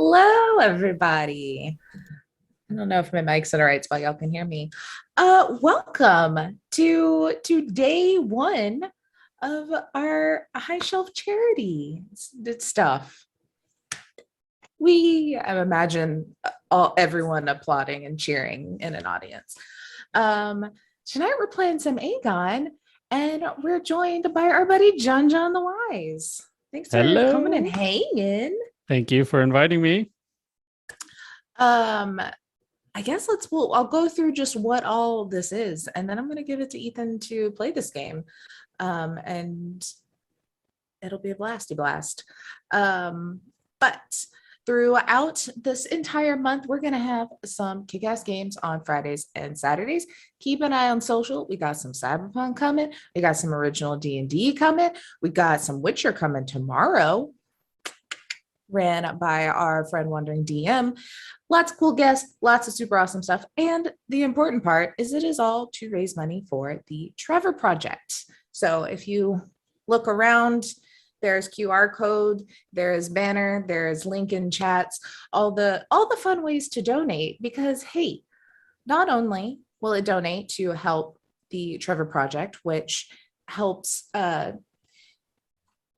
Hello, everybody. I don't know if my mic's in the right spot. Y'all can hear me. Welcome to day one of our High Shelf Charity stuff. I imagine everyone applauding and cheering in an audience. Tonight we're playing some AGON, and we're joined by our buddy JonJonTheWise. Thanks for coming and hanging. Thank you for inviting me. I guess I'll go through just what all this is, and then I'm going to give it to Ethan to play this game. And it'll be a blasty blast. But throughout this entire month, we're going to have some kick-ass games on Fridays and Saturdays. Keep an eye on social. We got some Cyberpunk coming. We got some original D&D coming. We got some Witcher coming tomorrow, ran by our friend Wandering DM. Lots of cool guests, lots of super awesome stuff. And the important part is it is all to raise money for the Trevor Project. So if you look around, there's QR code, there is banner, there is link in chats, all the fun ways to donate, because hey, not only will it donate to help the Trevor Project, which helps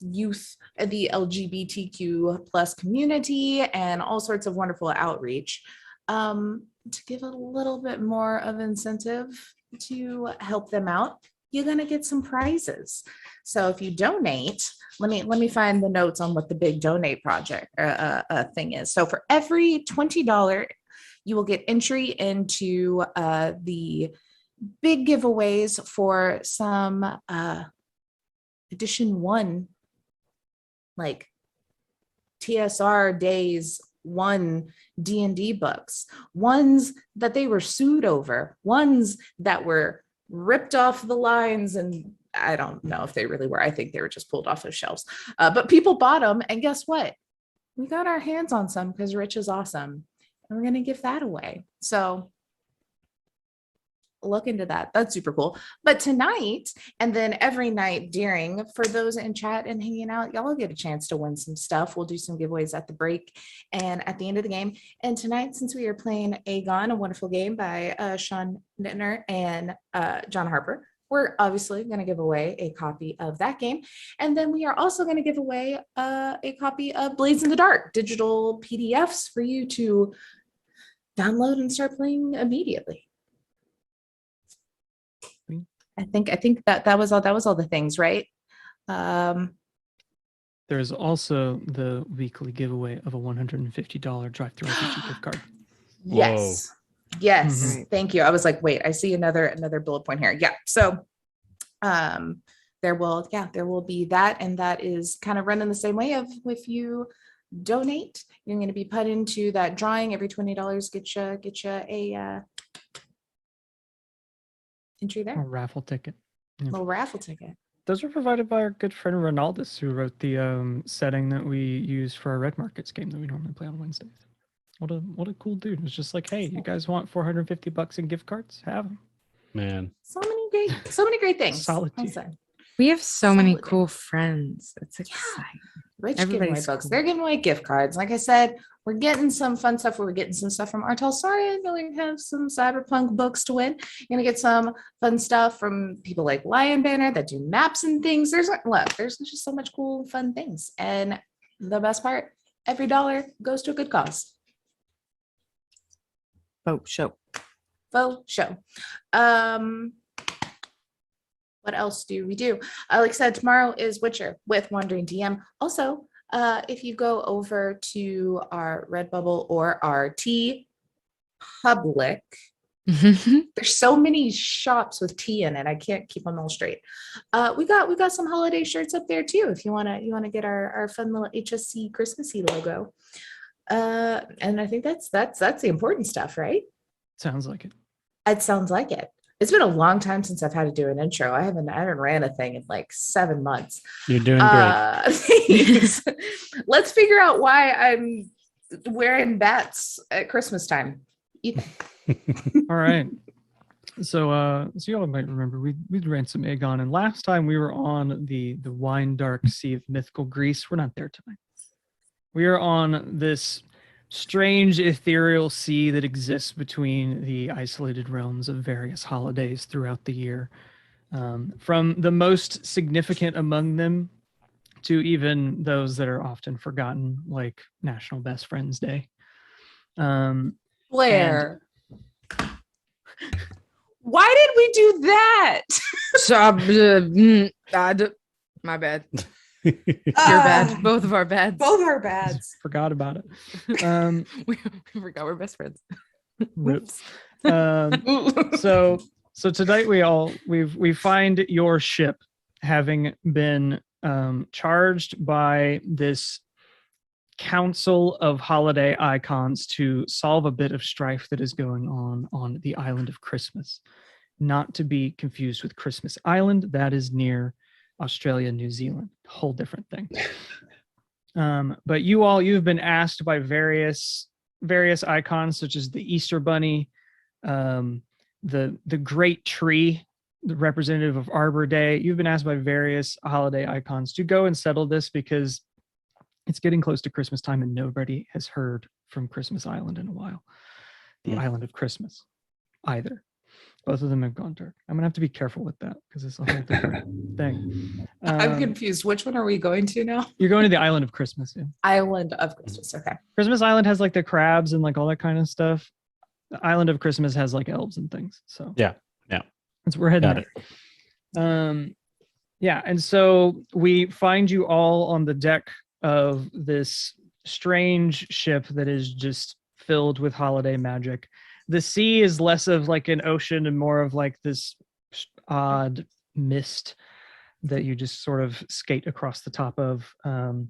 youth, the LGBTQ plus community, and all sorts of wonderful outreach, to give a little bit more of incentive to help them out, you're going to get some prizes. So if you donate, let me find the notes on what the big donate project thing is. So for every $20, you will get entry into the big giveaways for some edition 1, like TSR days 1 D&D books, ones that they were sued over, ones that were ripped off the lines, and I don't know if they really were. I think they were just pulled off of shelves, but people bought them, and guess what? We got our hands on some because Rich is awesome, and we're going to give that away. So look into that. That's super cool. But tonight, and then every night during, for those in chat and hanging out, y'all will get a chance to win some stuff. We'll do some giveaways at the break and at the end of the game. And tonight, since we are playing AGON, a wonderful game by Sean Nittner and John Harper, we're obviously going to give away a copy of that game. And then we are also going to give away a copy of Blades in the Dark, digital PDFs for you to download and start playing immediately. I think that was all the things, right? There's also the weekly giveaway of a $150 drive-through RPG gift card. Yes. Whoa. Yes. Mm-hmm. Thank you. I was like, wait, I see another bullet point here. Yeah. So there will be that, and that is kind of running the same way of if you donate, you're going to be put into that drawing. Every $20 get you a entry there. A raffle ticket. Yeah. A raffle ticket. Those were provided by our good friend Ronaldus, who wrote the setting that we use for our Red Markets game that we normally play on Wednesdays. What a cool dude. It's just like, hey, you guys want $450 in gift cards? Have them. Man. So many great things. Solid. We have so many cool friends. It's exciting. Rich giveaway folks. Cool. They're giving away gift cards. Like I said, we're getting some fun stuff. We're getting some stuff from Artel. Sorry, I'm going to have some Cyberpunk books to win. You're going to get some fun stuff from people like Lion Banner that do maps and things. There's just so much cool, fun things. And the best part, every dollar goes to a good cause. Faux show. What else do we do? Like I said, tomorrow is Witcher with Wandering DM. Also, if you go over to our Redbubble or our T Public, there's so many shops with T in it. I can't keep them all straight. We got some holiday shirts up there too. If you wanna get our fun little HSC Christmassy logo. And I think that's the important stuff, right? Sounds like it. It sounds like it. It's been a long time since I've had to do an intro. I haven't ran a thing in like 7 months. You're doing great. Let's figure out why I'm wearing bats at Christmas time. Ethan. All right. So you all might remember we ran some AGON, and last time we were on the wine dark sea of mythical Greece. We're not there tonight. We are on this strange ethereal sea that exists between the isolated realms of various holidays throughout the year. From the most significant among them to even those that are often forgotten, like National Best Friends Day. Blair. Why did we do that? My bad. Your bad. Both of our bads. Both our bads. Forgot about it. We forgot we're best friends. Rips. So tonight we find your ship having been charged by this council of holiday icons to solve a bit of strife that is going on the island of Christmas, not to be confused with Christmas Island. That is near Australia, New Zealand, whole different thing. But you've been asked by various icons such as the Easter Bunny, the great tree, the representative of Arbor Day. You've been asked by various holiday icons to go and settle this because it's getting close to Christmas time and nobody has heard from Christmas Island in a while. The Island of Christmas, either. Both of them have gone dark. I'm gonna have to be careful with that because it's a whole different thing. I'm confused. Which one are we going to now? You're going to the Island of Christmas. Yeah. Island of Christmas. Okay. Christmas Island has like the crabs and like all that kind of stuff. The Island of Christmas has like elves and things. So Yeah. we're heading Got there. Yeah, and so we find you all on the deck of this strange ship that is just filled with holiday magic. The sea is less of like an ocean and more of like this odd mist that you just sort of skate across the top of. And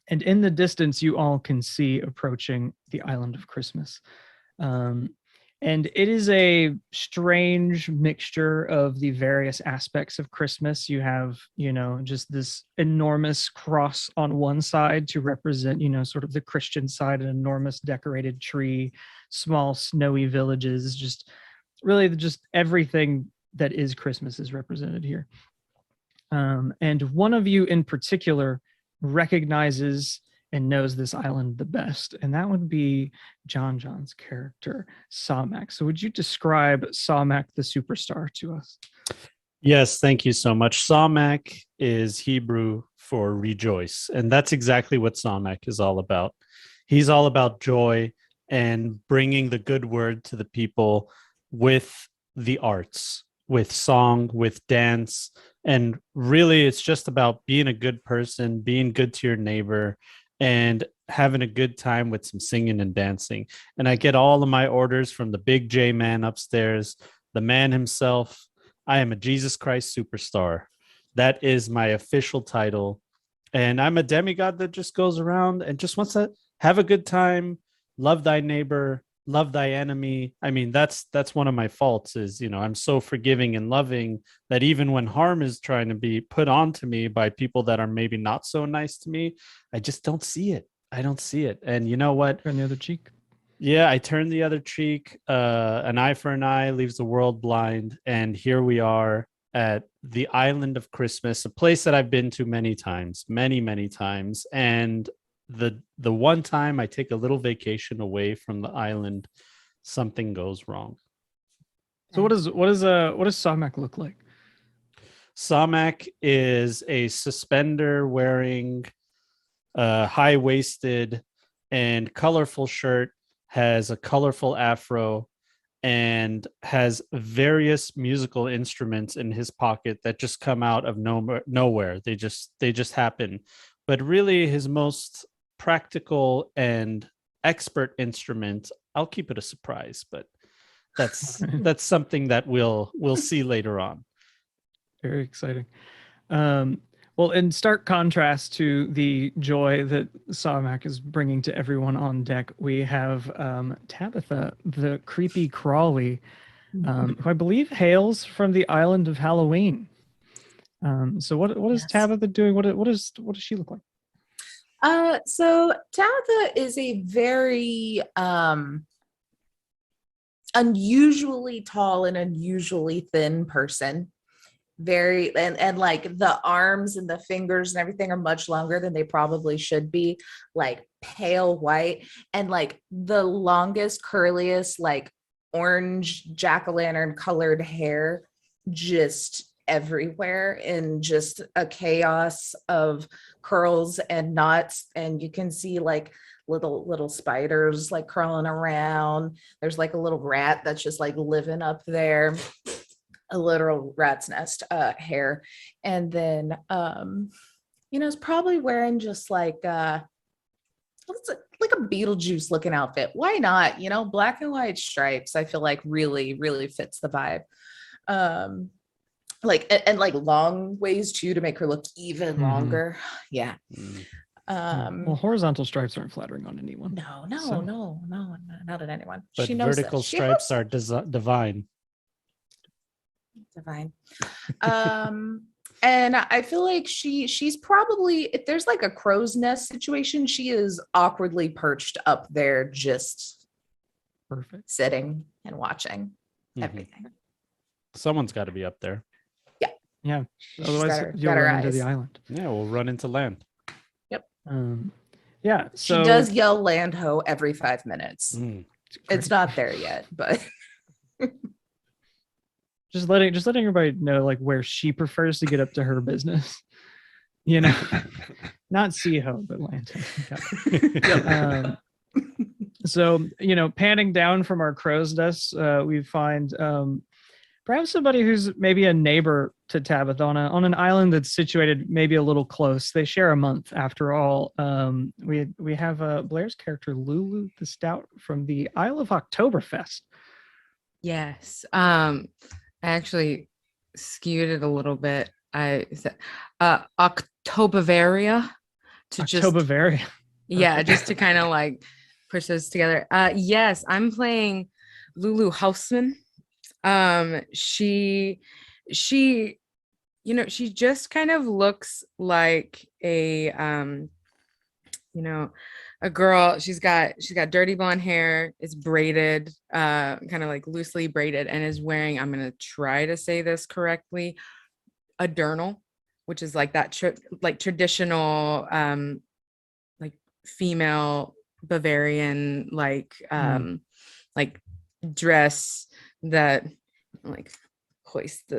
in the distance, you all can see approaching the Island of Christmas. And it is a strange mixture of the various aspects of Christmas. You have, just this enormous cross on one side to represent, sort of the Christian side, an enormous decorated tree, small snowy villages, just everything that is Christmas is represented here. And one of you in particular recognizes and knows this island the best, and that would be John's character, Sawmac. So would you describe Sawmac the superstar to us? Yes, thank you so much. Sawmac is Hebrew for rejoice, and that's exactly what Sawmac is all about. He's all about joy and bringing the good word to the people with the arts, with song, with dance, and really it's just about being a good person, being good to your neighbor, and having a good time with some singing and dancing. And I get all of my orders from the big J man upstairs, the man himself. I am a Jesus Christ superstar. That is my official title. And I'm a demigod that just goes around and just wants to have a good time, love thy neighbor, love thy enemy. I mean, that's one of my faults is, I'm so forgiving and loving that even when harm is trying to be put onto me by people that are maybe not so nice to me, I just don't see it. I don't see it. And you know what? Turn the other cheek. Yeah, I turn the other cheek. An eye for an eye leaves the world blind. And here we are at the Island of Christmas, a place that I've been to many times, many times. And the one time I take a little vacation away from the island, something goes wrong. So what does Sawmac look like? Sawmac is a suspender wearing, high-waisted and colorful shirt, has a colorful afro, and has various musical instruments in his pocket that just come out of nowhere. They just happen. But really his most practical and expert instrument, I'll keep it a surprise, but that's something that we'll see later on. Very exciting. Well, in stark contrast to the joy that Sawmac is bringing to everyone on deck, we have Tabitha, the creepy crawly, who I believe hails from the island of Halloween. So what is Tabitha doing? What does she look like? So Tabitha is a very unusually tall and unusually thin person. very, and like the arms and the fingers and everything are much longer than they probably should be, like pale white, and like the longest, curliest, like orange jack-o'-lantern colored hair just everywhere, in just a chaos of curls and knots. And you can see like little spiders like crawling around. There's like a little rat that's just like living up there, a literal rat's nest hair. And then it's probably wearing just like like a Beetlejuice looking outfit. Why not? Black and white stripes, I feel like really, really fits the vibe. Like, and like long ways too, to make her look even longer. Yeah. Well, horizontal stripes aren't flattering on anyone. No, not at anyone. But She knows vertical this. She stripes knows are divine. divine. And I feel like she's probably, if there's like a crow's nest situation, she is awkwardly perched up there, just Perfect. sitting and watching Mhm. everything. Someone's got to be up there. Yeah. She's Otherwise, you'll got her run into eyes. the island. Yeah, we'll run into land. Yeah. She So does yell land ho every 5 minutes. Mm. It's not there yet, but just letting everybody know like where she prefers to get up to her business. Not sea ho, but land ho. So panning down from our crow's nest, we find perhaps somebody who's maybe a neighbor to Tabitha on an island that's situated maybe a little close. They share a month, after all. We have Blair's character Lulu the Stout from the Isle of Oktoberfest. Yes. I actually skewed it a little bit. I said Octobavaria to Octobavaria. yeah, just to kind of like push those together. Yes, I'm playing Lulu Hausman. She just kind of looks like a a girl. She's got dirty blonde hair. It's braided, kind of like loosely braided, and is wearing, I'm gonna try to say this correctly, a dirndl, which is like that traditional like female Bavarian like dress that like hoist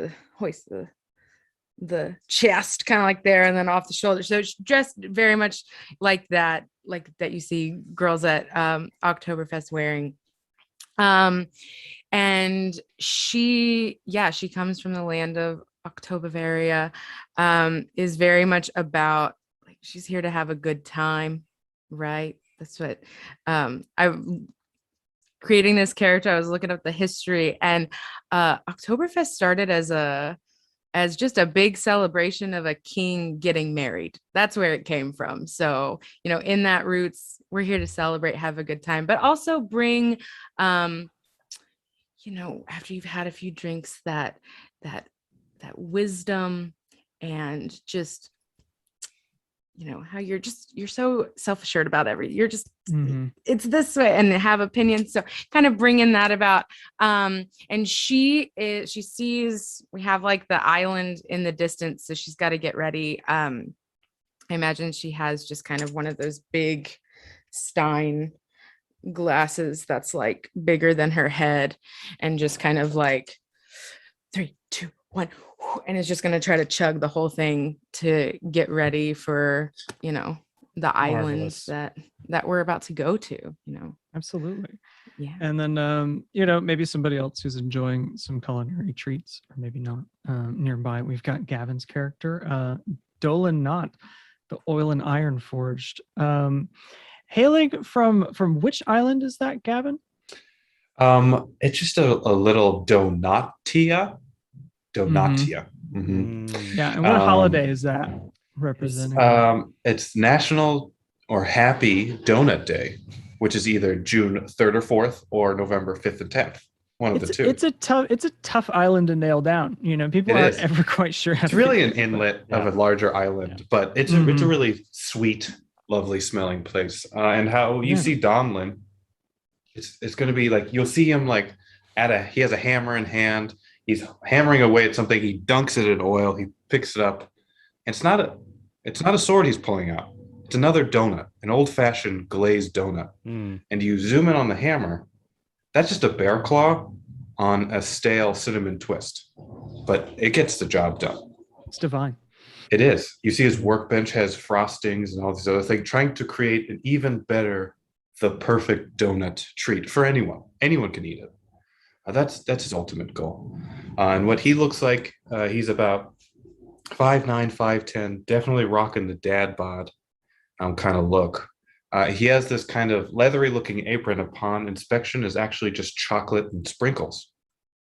the chest kind of like there, and then off the shoulder. So it's dressed very much like that you see girls at Oktoberfest wearing. And she comes from the land of Octobavaria, is very much about like she's here to have a good time, right? That's what creating this character, I was looking up the history, and Oktoberfest started as just a big celebration of a king getting married. That's where it came from. So, in that roots, we're here to celebrate, have a good time, but also bring, after you've had a few drinks, that wisdom, and just, how you're so self-assured about everything. You're just, it's this way, and have opinions. So kind of bringing that about. And she sees, we have like the island in the distance. So she's got to get ready. I imagine she has just kind of one of those big Stein glasses that's like bigger than her head, and just kind of like 3, 2, 1, and is just going to try to chug the whole thing to get ready for the islands that we're about to go to. Absolutely. Yeah. And then maybe somebody else who's enjoying some culinary treats, or maybe not, nearby. We've got Gavin's character, Dolan Knott, the oil and iron forged. Hailing from which island is that, Gavin? It's just a little Donatia. Mm-hmm. Yeah, and what holiday is that representing? It's National or Happy Donut Day, which is either June 3rd or 4th or November 5th and 10th. One of the two. It's a tough island to nail down. People aren't ever quite sure how it's to really do an it, inlet of a larger island, but it's a really sweet, lovely smelling place. And how you see Donlin, it's going to be like, you'll see him like he has a hammer in hand. He's hammering away at something. He dunks it in oil. He picks it up. It's not a sword he's pulling out. It's another donut, an old-fashioned glazed donut. And you zoom in on the hammer. That's just a bear claw on a stale cinnamon twist, but it gets the job done. It's divine. It is. You see his workbench has frostings and all these other things, trying to create an even better, the perfect donut treat for anyone. Anyone can eat it. That's his ultimate goal. And what he looks like, he's about 5'9", 5'10", definitely rocking the dad bod kind of look. He has this kind of leathery looking apron. Upon inspection is actually just chocolate and sprinkles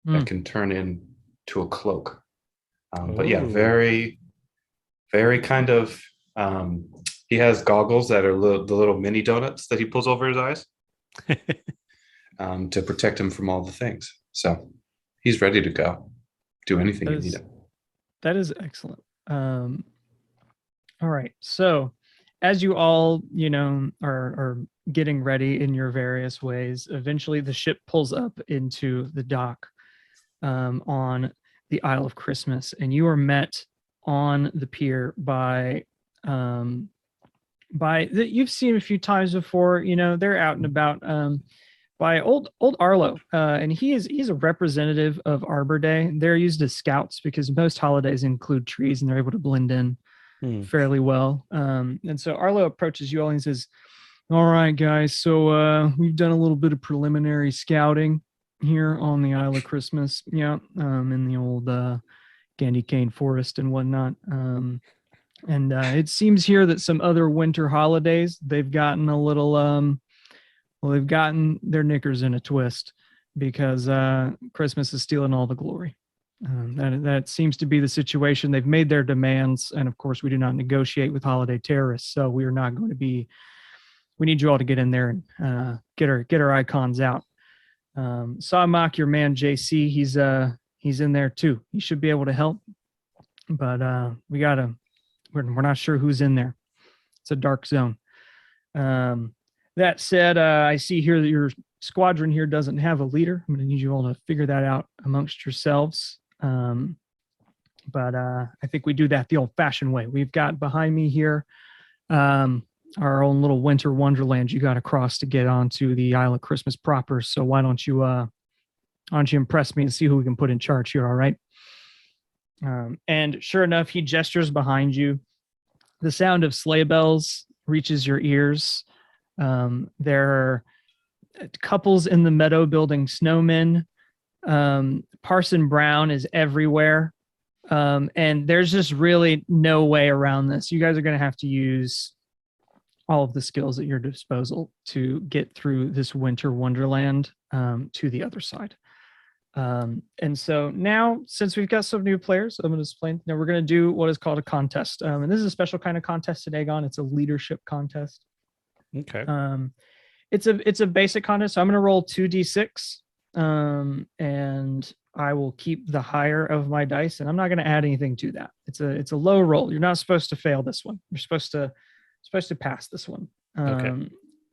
that can turn into a cloak. But yeah, very, very kind of, he has goggles that are the little mini donuts that he pulls over his eyes to protect him from all the things. So he's ready to go. Do anything you need him. That is excellent. All right. So as you all, are getting ready in your various ways, eventually the ship pulls up into the dock on the Isle of Christmas, and you are met on the pier by you've seen a few times before. They're out and about. By old Arlo, and he's a representative of Arbor Day. They're used as scouts because most holidays include trees, and they're able to blend in fairly well. And so Arlo approaches you all and says, "All right, guys. So we've done a little bit of preliminary scouting here on the Isle of Christmas. Yeah, in the old candy cane forest and whatnot. And it seems here that some other winter holidays they've gotten a little." Well, they've gotten their knickers in a twist because Christmas is stealing all the glory. That seems to be the situation. They've made their demands, and of course, we do not negotiate with holiday terrorists. So we are not going to be. We need you all to get in there and get our icons out. Mock, your man JC, he's in there too. He should be able to help, but we're not sure who's in there. It's a dark zone. That said, I see here that your squadron here doesn't have a leader. I'm going to need you all to figure that out amongst yourselves. But I think we do that the old-fashioned way. We've got behind me here our own little winter wonderland you got to cross to get onto the Isle of Christmas proper. So why don't you impress me and see who we can put in charge here, all right? And sure enough, he gestures behind you. The sound of sleigh bells reaches your ears. There are couples in the meadow building snowmen. Parson Brown is everywhere. And there's just really no way around this. You guys are going to have to use all of the skills at your disposal to get through this winter wonderland to the other side. And so now, since we've got some new players, I'm going to explain. Now we're going to do what is called a contest. And this is a special kind of contest at AGON. It's a leadership contest. Okay. It's a basic contest. So I'm going to roll 2d6, and I will keep the higher of my dice, and I'm not going to add anything to that. It's a low roll. You're not supposed to fail this one. You're supposed to pass this one. Okay.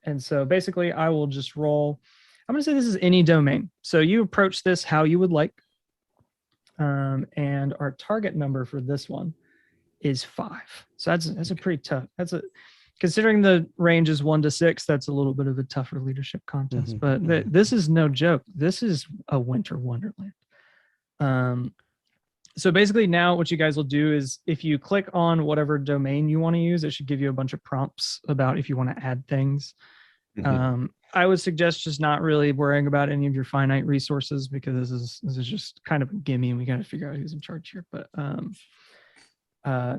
And so basically, I will just roll. I'm going to say this is any domain. So you approach this how you would like, and our target number for this one is 5. So that's a pretty tough. Considering the range is 1 to 6, that's a little bit of a tougher leadership contest. But this is no joke. This is a winter wonderland. So basically now what you guys will do is if you click on whatever domain you want to use, it should give you a bunch of prompts about if you want to add things. I would suggest just not really worrying about any of your finite resources because this is just kind of a gimme and we got to figure out who's in charge here. But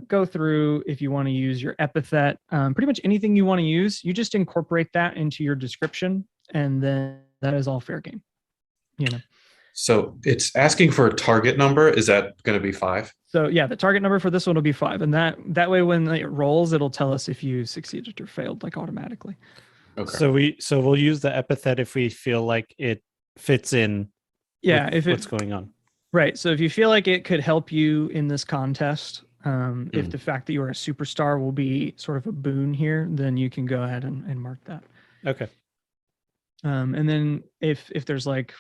go through if you want to use your epithet, pretty much anything you want to use, you just incorporate that into your description, and then that is all fair game. So it's asking for a target number. Is that going to be 5? So yeah, the target number for this one will be 5, and that way when it rolls, it'll tell us if you succeeded or failed, like automatically. Okay. So we'll use the epithet if we feel like it fits in. Yeah, if what's going on. Right. So if you feel like it could help you in this contest, if the fact that you are a superstar will be sort of a boon here, then you can go ahead and mark that. Okay. And then if there's like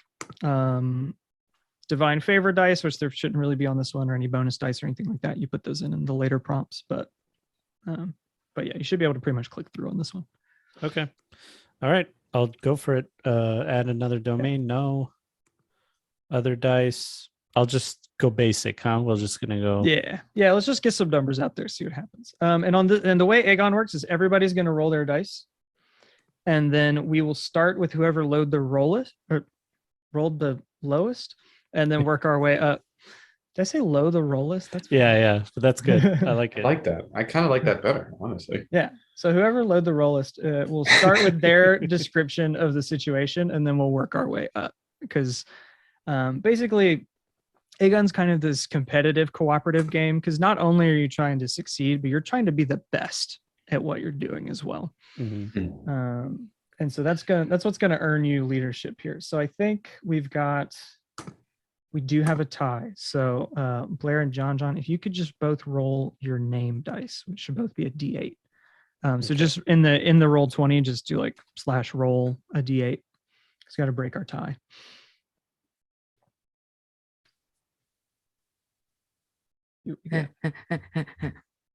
divine favor dice, which there shouldn't really be on this one, or any bonus dice or anything like that. You put those in the later prompts, but yeah, you should be able to pretty much click through on this one. Okay. All right. I'll go for it. Add another domain. No. Other dice. I'll just go basic, huh? We're just gonna go. Yeah. Let's just get some numbers out there, see what happens. And the way AGON works is everybody's gonna roll their dice, and then we will start with whoever rolled the lowest, and then work our way up. Did I say low the roll list? That's Yeah. But that's good. I like I it. like that. I kind of like that better, honestly. Yeah. So whoever load the roll list, we'll start with their description of the situation, and then we'll work our way up. Because basically, AGON's kind of this competitive, cooperative game. Because not only are you trying to succeed, but you're trying to be the best at what you're doing as well. Mhm. And so that's what's gonna earn you leadership here. So I think we do have a tie. So Blair and John, if you could just both roll your name dice, which should both be a D8. So Okay. just in the roll 20, just do like /roll a D8. It's got to break our tie.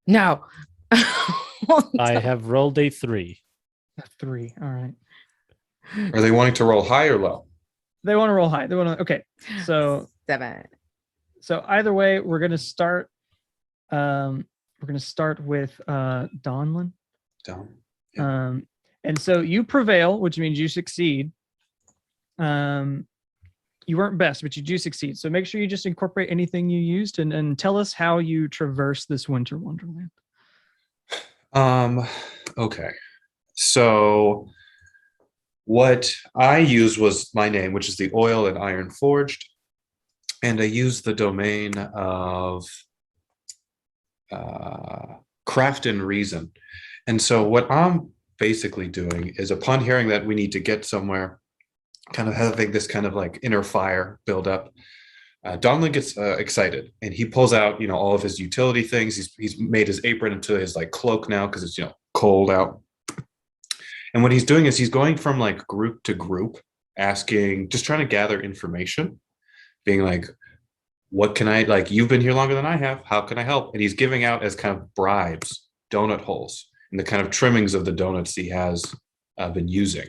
No. I have rolled a 3. A 3. All right. Are they wanting to roll high or low? They want to roll high. Okay. So 7. So either way, we're gonna start. We're gonna start with Donlin. Down. And so you prevail, which means you succeed. You weren't best, but you do succeed. So make sure you just incorporate anything you used, and tell us how you traverse this winter wonderland. Okay. So what I used was my name, which is the Oil and Iron Forged. And I used the domain of Craft and Reason. And so what I'm basically doing is, upon hearing that we need to get somewhere, kind of having this kind of like inner fire build up, Donlin gets excited, and he pulls out, all of his utility things. He's made his apron into his like cloak now because it's cold out. And what he's doing is he's going from like group to group, asking, just trying to gather information, being like, what can I, like, you've been here longer than I have, how can I help? And he's giving out as kind of bribes donut holes and the kind of trimmings of the donuts he has been using,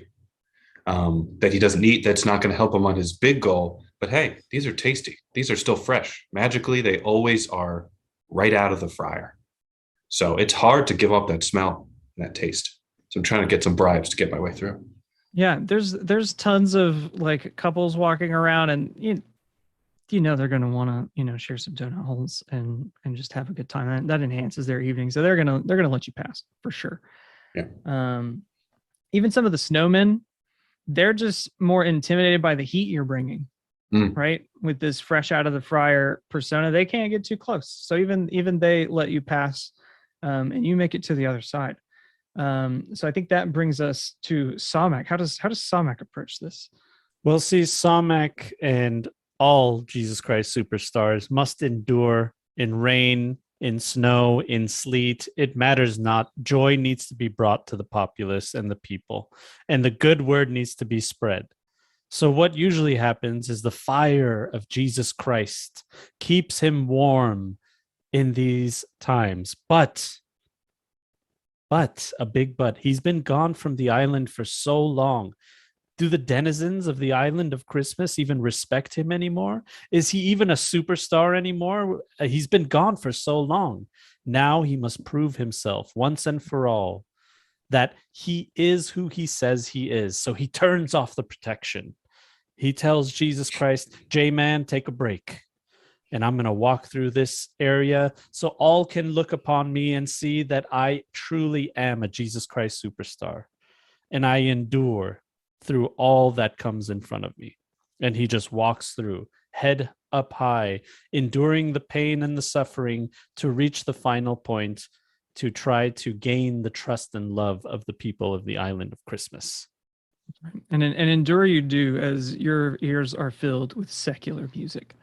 that he doesn't eat, that's not going to help him on his big goal. But hey, these are tasty. These are still fresh. Magically, they always are right out of the fryer. So it's hard to give up that smell and that taste. So I'm trying to get some bribes to get my way through. Yeah, there's tons of like couples walking around, and they're going to want to share some donut holes and just have a good time. And that enhances their evening, so they're gonna let you pass for sure. Yeah. Even some of the snowmen, they're just more intimidated by the heat you're bringing. Right, with this fresh out of the fryer persona, they can't get too close. So even they let you pass, and you make it to the other side. So I think that brings us to Samak. How does Samak approach this? Well, see, Samak and all Jesus Christ superstars must endure in rain, in snow, in sleet. It matters not. Joy needs to be brought to the populace and the people, and the good word needs to be spread. So what usually happens is the fire of Jesus Christ keeps him warm in these times. But a big but, he's been gone from the island for so long. Do the denizens of the island of Christmas even respect him anymore? Is he even a superstar anymore? He's been gone for so long. Now he must prove himself once and for all that he is who he says he is. So he turns off the protection. He tells Jesus Christ, J-Man, take a break. And I'm going to walk through this area so all can look upon me and see that I truly am a Jesus Christ superstar. And I endure through all that comes in front of me. And he just walks through, head up high, enduring the pain and the suffering to reach the final point, to try to gain the trust and love of the people of the island of Christmas. And endure you do, as your ears are filled with secular music,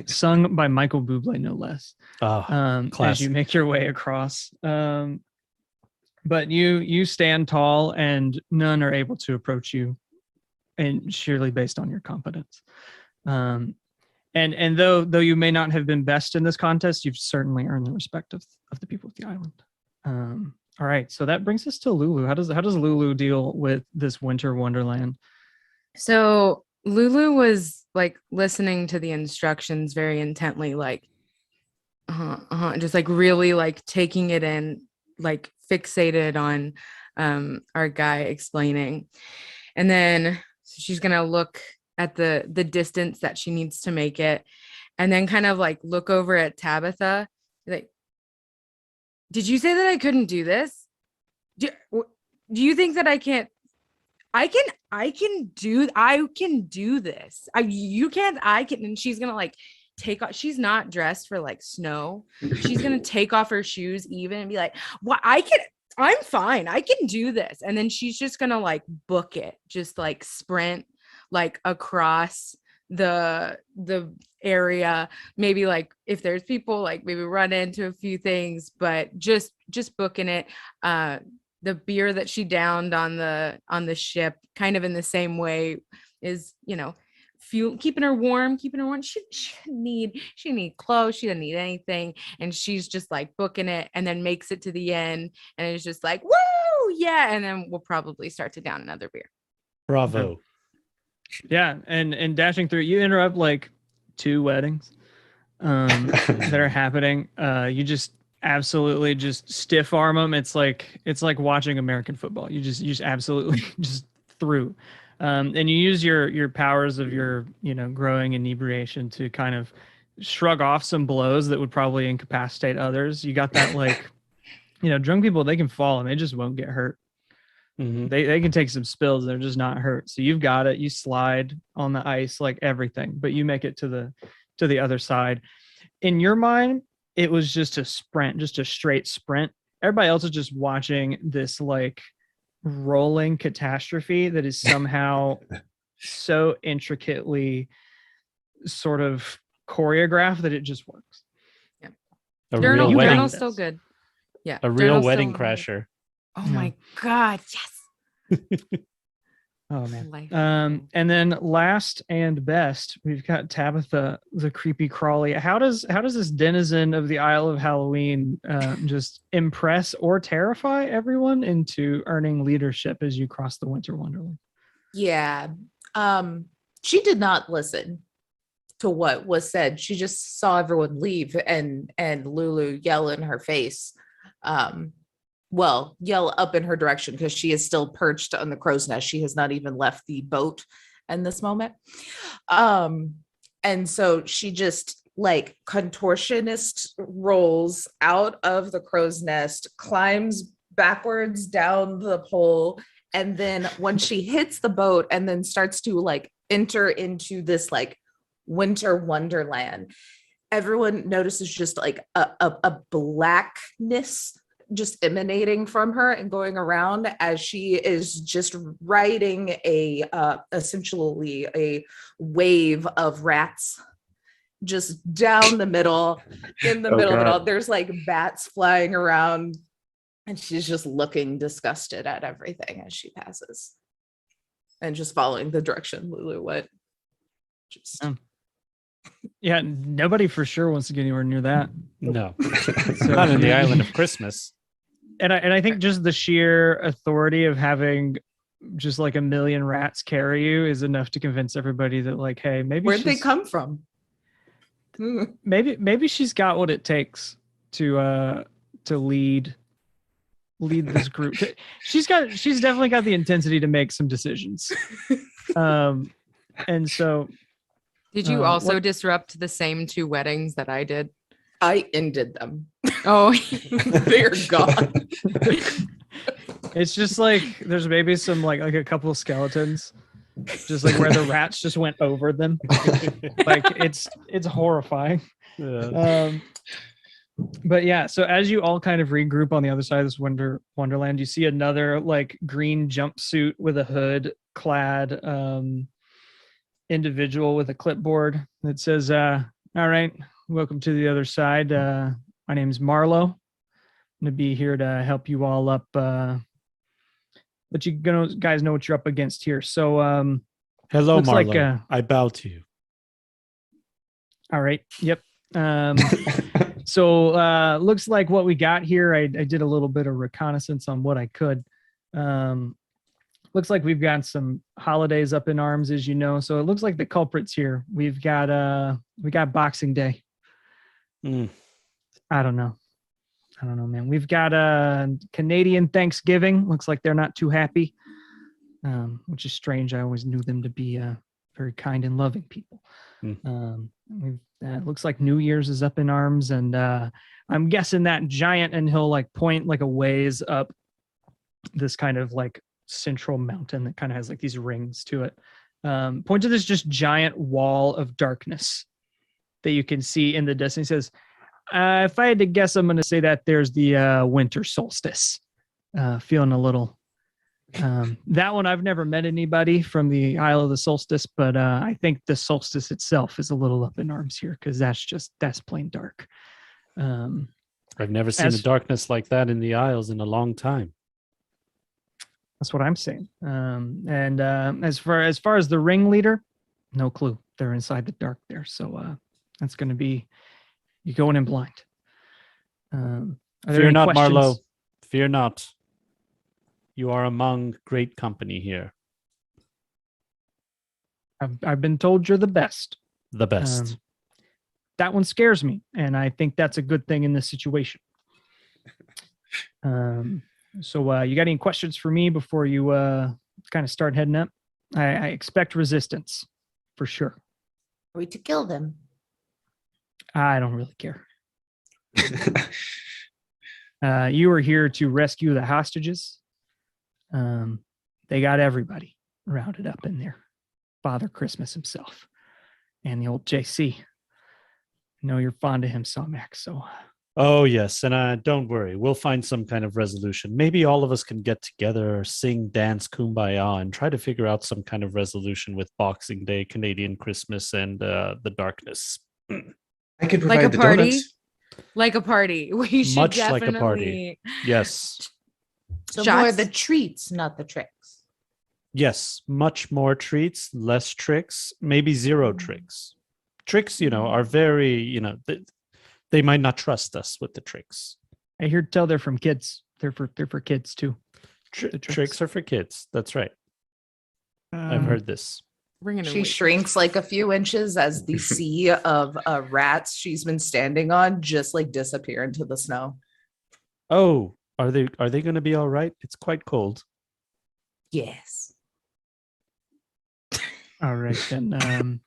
sung by Michael Bublé, no less. As you make your way across. But you stand tall, and none are able to approach you, and surely based on your competence. And though you may not have been best in this contest, you've certainly earned the respect of the people of the island. All right, so that brings us to Lulu. How does Lulu deal with this winter wonderland? So Lulu was like listening to the instructions very intently, like, just like really like taking it in, like fixated on our guy explaining. And then she's gonna look at the distance that she needs to make it, and then kind of like look over at Tabitha, like, did you say that I couldn't do this? Do you think that I can't? I can do this. You can't. I can. And she's gonna like take off. She's not dressed for like snow. She's gonna take off her shoes even and be like, "Well, I'm fine. I can do this." And then she's just gonna like book it, just like sprint like across the area. Maybe like if there's people, like maybe run into a few things, but just booking it. The beer that she downed on the ship, kind of in the same way, is, you know, fuel, keeping her warm. She need clothes. She doesn't need anything. And she's just like booking it, and then makes it to the end. And it's just like, woo, yeah. And then we'll probably start to down another beer. Bravo. Yeah. And dashing through, you interrupt like 2 weddings that are happening. You just absolutely just stiff arm them. It's like watching American football. You just absolutely just through. And you use your powers of your, you know, growing inebriation to kind of shrug off some blows that would probably incapacitate others. You got that, like, you know, drunk people, they can fall and they just won't get hurt. Mm-hmm. They can take some spills, they're just not hurt. So you've got it. You slide on the ice like everything, but you make it to the other side. In your mind, it was just a sprint, just a straight sprint. Everybody else is just watching this like rolling catastrophe that is somehow so intricately sort of choreographed that it just works. Yeah. A real wedding. Journal's still good. Yeah. A real Journal's wedding still- crasher. Oh my God. Yes. Oh man. Life. And then last and best, we've got Tabitha, the creepy crawly. How does this denizen of the Isle of Halloween just impress or terrify everyone into earning leadership as you cross the winter wonderland? Yeah. She did not listen to what was said. She just saw everyone leave and Lulu yell in her face. Well, yell up in her direction because she is still perched on the crow's nest. She has not even left the boat in this moment. And so she just like contortionist rolls out of the crow's nest, climbs backwards down the pole. And then when she hits the boat and then starts to like enter into this like winter wonderland, everyone notices just like a blackness just emanating from her and going around as she is just riding essentially a wave of rats just down the middle, in the middle of it all. There's like bats flying around and she's just looking disgusted at everything as she passes and just following the direction Lulu went. Just Yeah, nobody for sure wants to get anywhere near that. No, not in the island of Christmas. And I think just the sheer authority of having just like a million rats carry you is enough to convince everybody that, like, hey, maybe where'd they come from? Maybe she's got what it takes to lead this group. She's definitely got the intensity to make some decisions. And so, did you also disrupt the same 2 weddings that I did? I ended them. Oh, they're gone. It's just like there's maybe some like a couple of skeletons, just like where the rats just went over them. Like it's horrifying. Yeah. But yeah, so as you all kind of regroup on the other side of this wonderland, you see another like green jumpsuit with a hood clad individual with a clipboard that says, all right, welcome to the other side. My name is Marlo. I'm going to be here to help you all up. Let you guys know what you're up against here. So, hello, looks Marlo. like, I bow to you. All right. Yep. So looks like what we got here. I did a little bit of reconnaissance on what I could. Looks like we've got some holidays up in arms, as you know. So it looks like the culprits here. We got Boxing Day. I don't know, man. We've got Canadian Thanksgiving. Looks like they're not too happy, which is strange. I always knew them to be very kind and loving people. Looks like New Year's is up in arms, and I'm guessing that giant, and he'll like point like a ways up this kind of like central mountain that kind of has like these rings to it. Point to this just giant wall of darkness that you can see in the distance. He says, if I had to guess, I'm going to say that there's the winter solstice. Feeling a little. That one, I've never met anybody from the Isle of the Solstice, but I think the solstice itself is a little up in arms here because that's plain dark. I've never seen a darkness like that in the Isles in a long time. That's what I'm saying. And as far as the ringleader, no clue. They're inside the dark there, so that's going to be you going in blind. Fear not, Marlowe. Fear not. You are among great company here. I've been told you're the best. The best. That one scares me, and I think that's a good thing in this situation. So you got any questions for me before you kind of start heading up? I expect resistance, for sure. Are we to kill them? I don't really care. You are here to rescue the hostages. They got everybody rounded up in there. Father Christmas himself and the old JC. I know you're fond of him, Somac, so... Oh, yes. And don't worry. We'll find some kind of resolution. Maybe all of us can get together, sing, dance, kumbaya, and try to figure out some kind of resolution with Boxing Day, Canadian Christmas, and the darkness. I could provide like a the party. donuts. Like a party. We should Much definitely... like a party. Yes. So Shots? more the treats, not the tricks. Yes. Much more treats, less tricks, maybe zero tricks. Tricks, are very, they might not trust us with the tricks. I hear tell they're from kids. They're for kids too. Tricks are for kids. That's right. I've heard this. She shrinks like a few inches as the sea of rats she's been standing on just like disappear into the snow. Oh, are they going to be all right? It's quite cold. Yes. All right, then.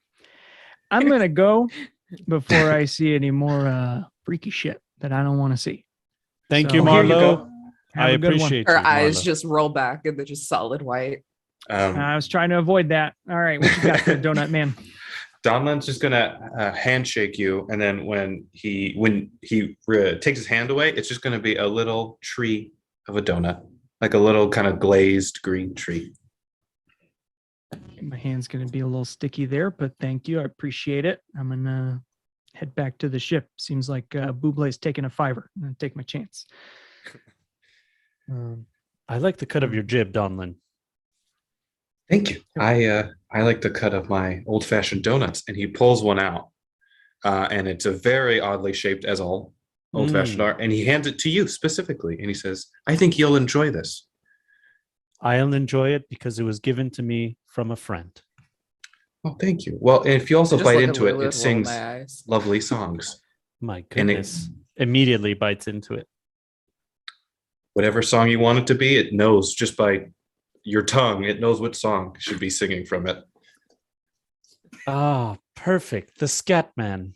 I'm going to go before I see any more freaky shit that I don't want to see. Thank So, you, here you Marlo. go. I appreciate Her you, eyes Marlo. just roll back and they're just solid white. I was trying to avoid that. All right, what you got there, Donut Man? Donlan's just gonna handshake you, and then when he takes his hand away, it's just gonna be a little tree of a donut, like a little kind of glazed green tree. My hand's going to be a little sticky there, but thank you. I appreciate it. I'm going to head back to the ship. Seems like Bublé's taking a $5. I'm going to take my chance. I like the cut of your jib, Donlan. Thank you. I like the cut of my old-fashioned donuts, and he pulls one out, and it's a very oddly shaped, as all old-fashioned are, and he hands it to you specifically, and he says, "I think you'll enjoy this." I'll enjoy it because it was given to me from a friend. Oh, thank you. Well, if you also Just bite look at into it, Lulu it with sings my eyes. lovely songs. My And goodness. Immediately bites into it. Whatever song you want it to be, it knows just by your tongue. It knows what song should be singing from it. Ah, perfect. The scat man.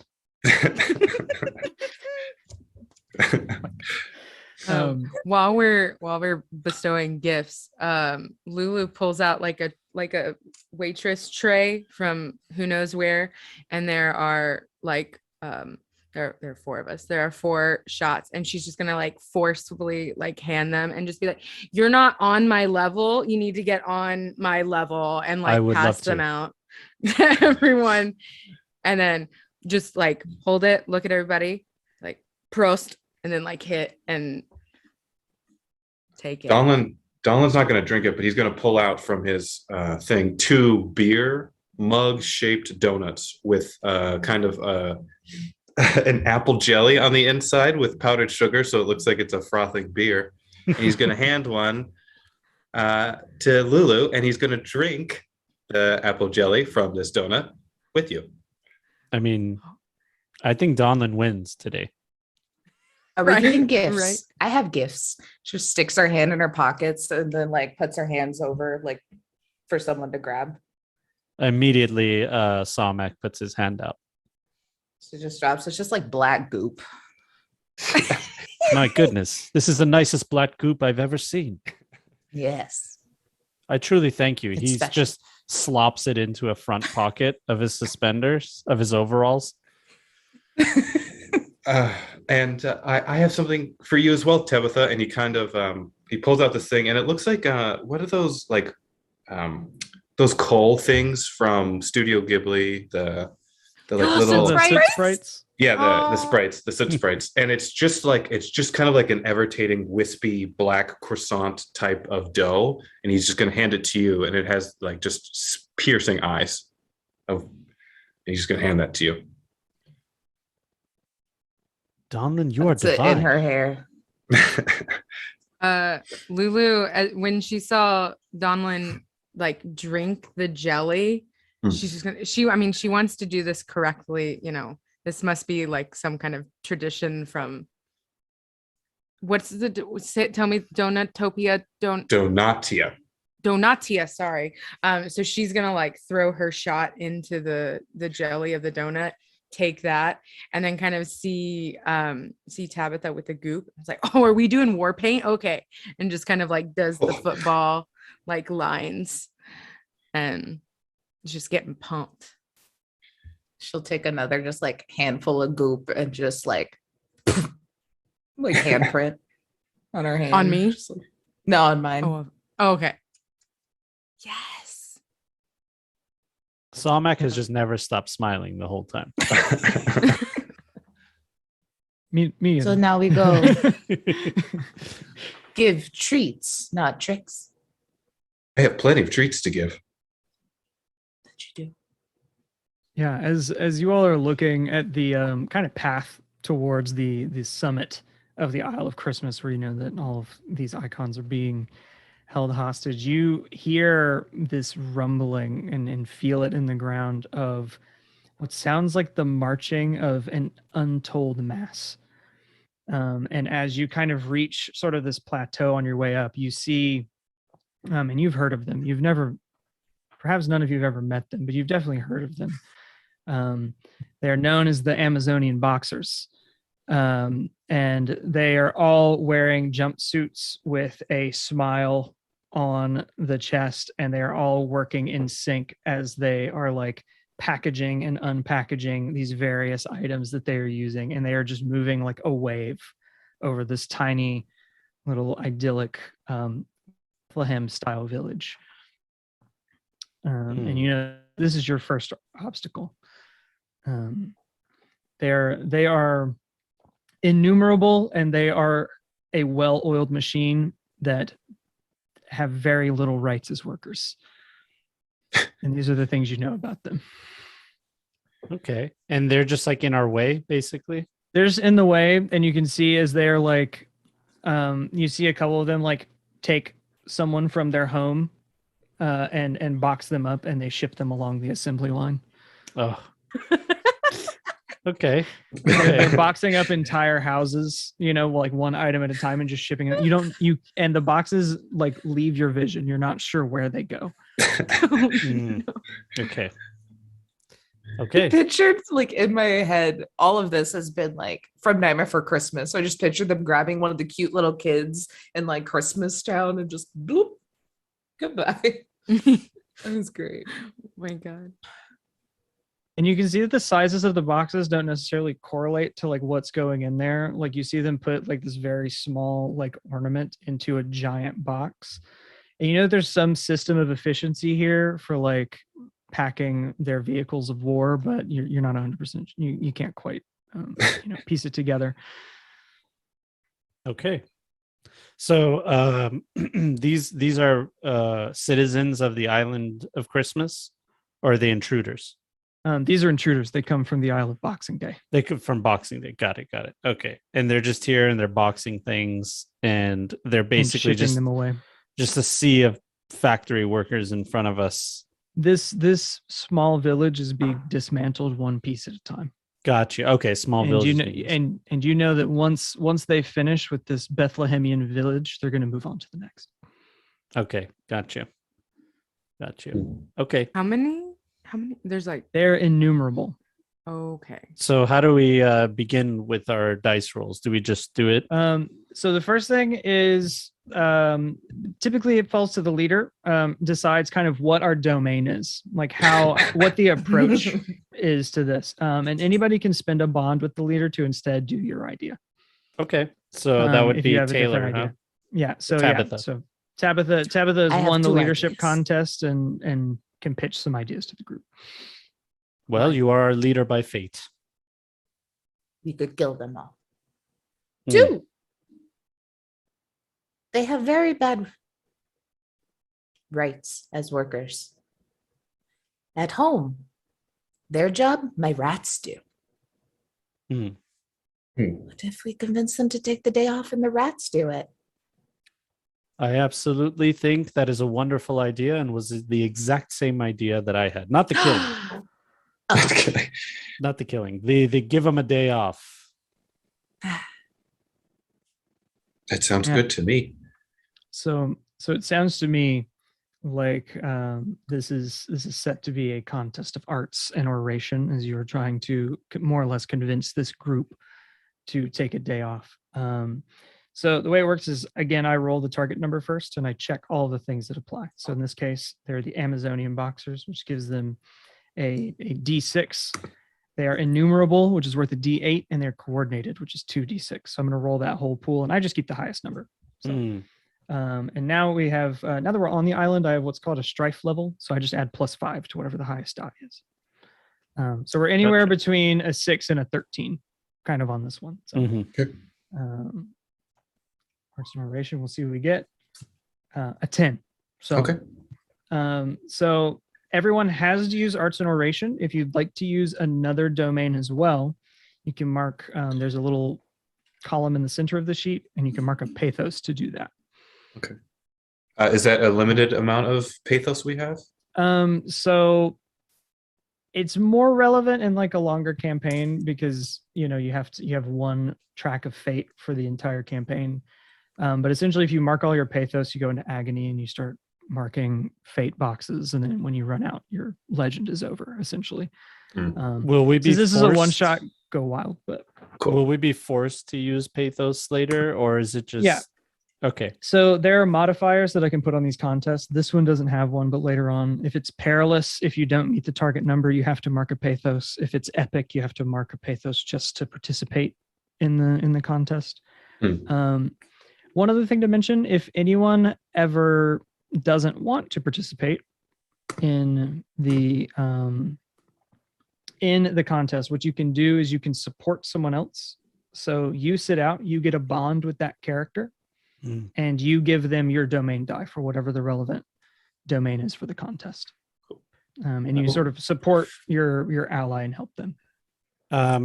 While we're bestowing gifts, Lulu pulls out like a waitress tray from who knows where, and there are like there are 4 of us. There are 4 shots, and she's just gonna like forcefully like hand them and just be like, "You're not on my level. You need to get on my level," and I like would pass love them to. out to everyone, and then just like hold it, look at everybody, like prost, and then like hit and take it. Donlan's not going to drink it, but he's going to pull out from his thing 2 beer mug-shaped donuts with kind of an apple jelly on the inside with powdered sugar, so it looks like it's a frothing beer. And he's going to hand one to Lulu, and he's going to drink the apple jelly from this donut with you. I mean, I think Donlin wins today. Are we Right, getting gifts? right. I have gifts. She just sticks her hand in her pockets and then like puts her hands over like for someone to grab. Immediately, Somac puts his hand out. She just drops. It's just like black goop. My goodness, this is the nicest black goop I've ever seen. Yes. I truly thank you. It's He's special. just slops it into a front pocket of his suspenders, of his overalls. And I have something for you as well, Tabitha. And he kind of he pulls out this thing, and it looks like what are those like those coal things from Studio Ghibli? The like little The Soot Sprites. yeah the Oh. sprites, the soot sprites, and it's just kind of like an evertating wispy black croissant type of dough, and he's just going to hand it to you, and it has like just piercing eyes. And he's just going to hand that to you. Donlin, you are Puts it divine. in her hair. Lulu, when she saw Donlin like drink the jelly, she's just gonna, she wants to do this correctly. You know, this must be like some kind of tradition from what's the, tell me, Donutopia, Donatia, sorry. So she's gonna like throw her shot into the jelly of the donut, take that, and then kind of see Tabitha with the goop. It's like, oh, are we doing war paint? Okay. And just kind of like does the football like lines and just getting pumped. She'll take another just like handful of goop and just like handprint on her hand. On me? Just like- no, on mine. Oh, okay. Yes. Somac has just never stopped smiling the whole time. Me. So either. now we go give treats, not tricks. I have plenty of treats to give. That you do. Yeah, as you all are looking at the kind of path towards the summit of the Isle of Christmas, where you know that all of these icons are being held hostage, you hear this rumbling and feel it in the ground of what sounds like the marching of an untold mass. And as you kind of reach sort of this plateau on your way up, you see, and you've heard of them. You've never, perhaps none of you have ever met them, but you've definitely heard of them. They are known as the Amazonian Boxers. And they are all wearing jumpsuits with a smile on the chest, and they are all working in sync as they are like packaging and unpackaging these various items that they are using, and they are just moving like a wave over this tiny little idyllic Bethlehem style village. And you know, this is your first obstacle. They are innumerable, and they are a well-oiled machine that have very little rights as workers. And these are the things you know about them. Okay. And they're just like in our way, basically. They're just in the way, and you can see as they're like, you see a couple of them like take someone from their home and box them up, and they ship them along the assembly line. Oh. Okay. They're boxing up entire houses, you know, like one item at a time, and just shipping it. And the boxes like leave your vision. You're not sure where they go. Okay. Okay. Pictured like in my head, all of this has been like from Nightmare for Christmas. So I just pictured them grabbing one of the cute little kids in like Christmas Town and just bloop, goodbye. That was great. Oh my God. And you can see that the sizes of the boxes don't necessarily correlate to like what's going in there. Like you see them put like this very small like ornament into a giant box. And you know there's some system of efficiency here for like packing their vehicles of war, but you're not 100%. You can't quite piece it together. Okay. So these are citizens of the island of Christmas, or are they intruders? These are intruders. They come from the Isle of Boxing Day. They come from Boxing Day. Got it. Okay. And they're just here and they're boxing things and they're And basically shipping them away. just a sea of factory workers in front of us. This small village is being dismantled one piece at a time. Gotcha. Okay, small And village. you know that once they finish with this Bethlehemian village, they're going to move on to the next. Okay, gotcha. Okay. How many? There's like, They're innumerable. okay. So how do we begin with our dice rolls? Do we just do it? So the first thing is typically it falls to the leader, decides kind of what our domain is, like what the approach is to this. And anybody can spend a bond with the leader to instead do your idea. Okay. So that would if you be have a Taylor, different huh? idea. Yeah. So Tabitha. So Tabitha has I have won the 2 leadership ideas. contest and can pitch some ideas to the group. Well, you are our leader by fate. We could kill them all. Hmm. 2. They have very bad rights as workers. At home, their job, my rats do. Hmm. What if we convince them to take the day off and the rats do it? I absolutely think that is a wonderful idea and was the exact same idea that I had. Not the killing. Okay. Not the killing. The give them a day off. That sounds Yeah. good to me. So it sounds to me like this is set to be a contest of arts and oration, as you are trying to more or less convince this group to take a day off. So the way it works is, again, I roll the target number first and I check all the things that apply. So in this case, they're the Amazonian boxers, which gives them a D6. They are innumerable, which is worth a D8, and they're coordinated, which is 2D6. So I'm going to roll that whole pool, and I just keep the highest number. So, Hmm. and now we have, now that we're on the island, I have what's called a strife level. So I just add +5 to whatever the highest die is. So we're anywhere Gotcha. between a 6 and a 13, kind of on this one. So, Mhm. arts and oration, we'll see what we get. A 10. So, Okay. So everyone has to use arts and oration. If you'd like to use another domain as well, you can mark, there's a little column in the center of the sheet, and you can mark a pathos to do that. Okay. Is that a limited amount of pathos we have? So it's more relevant in like a longer campaign because you have one track of fate for the entire campaign. But essentially, if you mark all your pathos, you go into agony and you start marking fate boxes, and then when you run out, your legend is over. Essentially, Will we be since this is a one forced- shot, go wild. But Cool. Will we be forced to use pathos later, or is it just Yeah. Okay. so there are modifiers that I can put on these contests. This one doesn't have one, but later on, if it's perilous, if you don't meet the target number, you have to mark a pathos. If it's epic, you have to mark a pathos just to participate in the contest. One other thing to mention, if anyone ever doesn't want to participate in the contest, what you can do is you can support someone else. So you sit out, you get a bond with that character, Mm. and you give them your domain die for whatever the relevant domain is for the contest. And you sort of support your ally and help them. I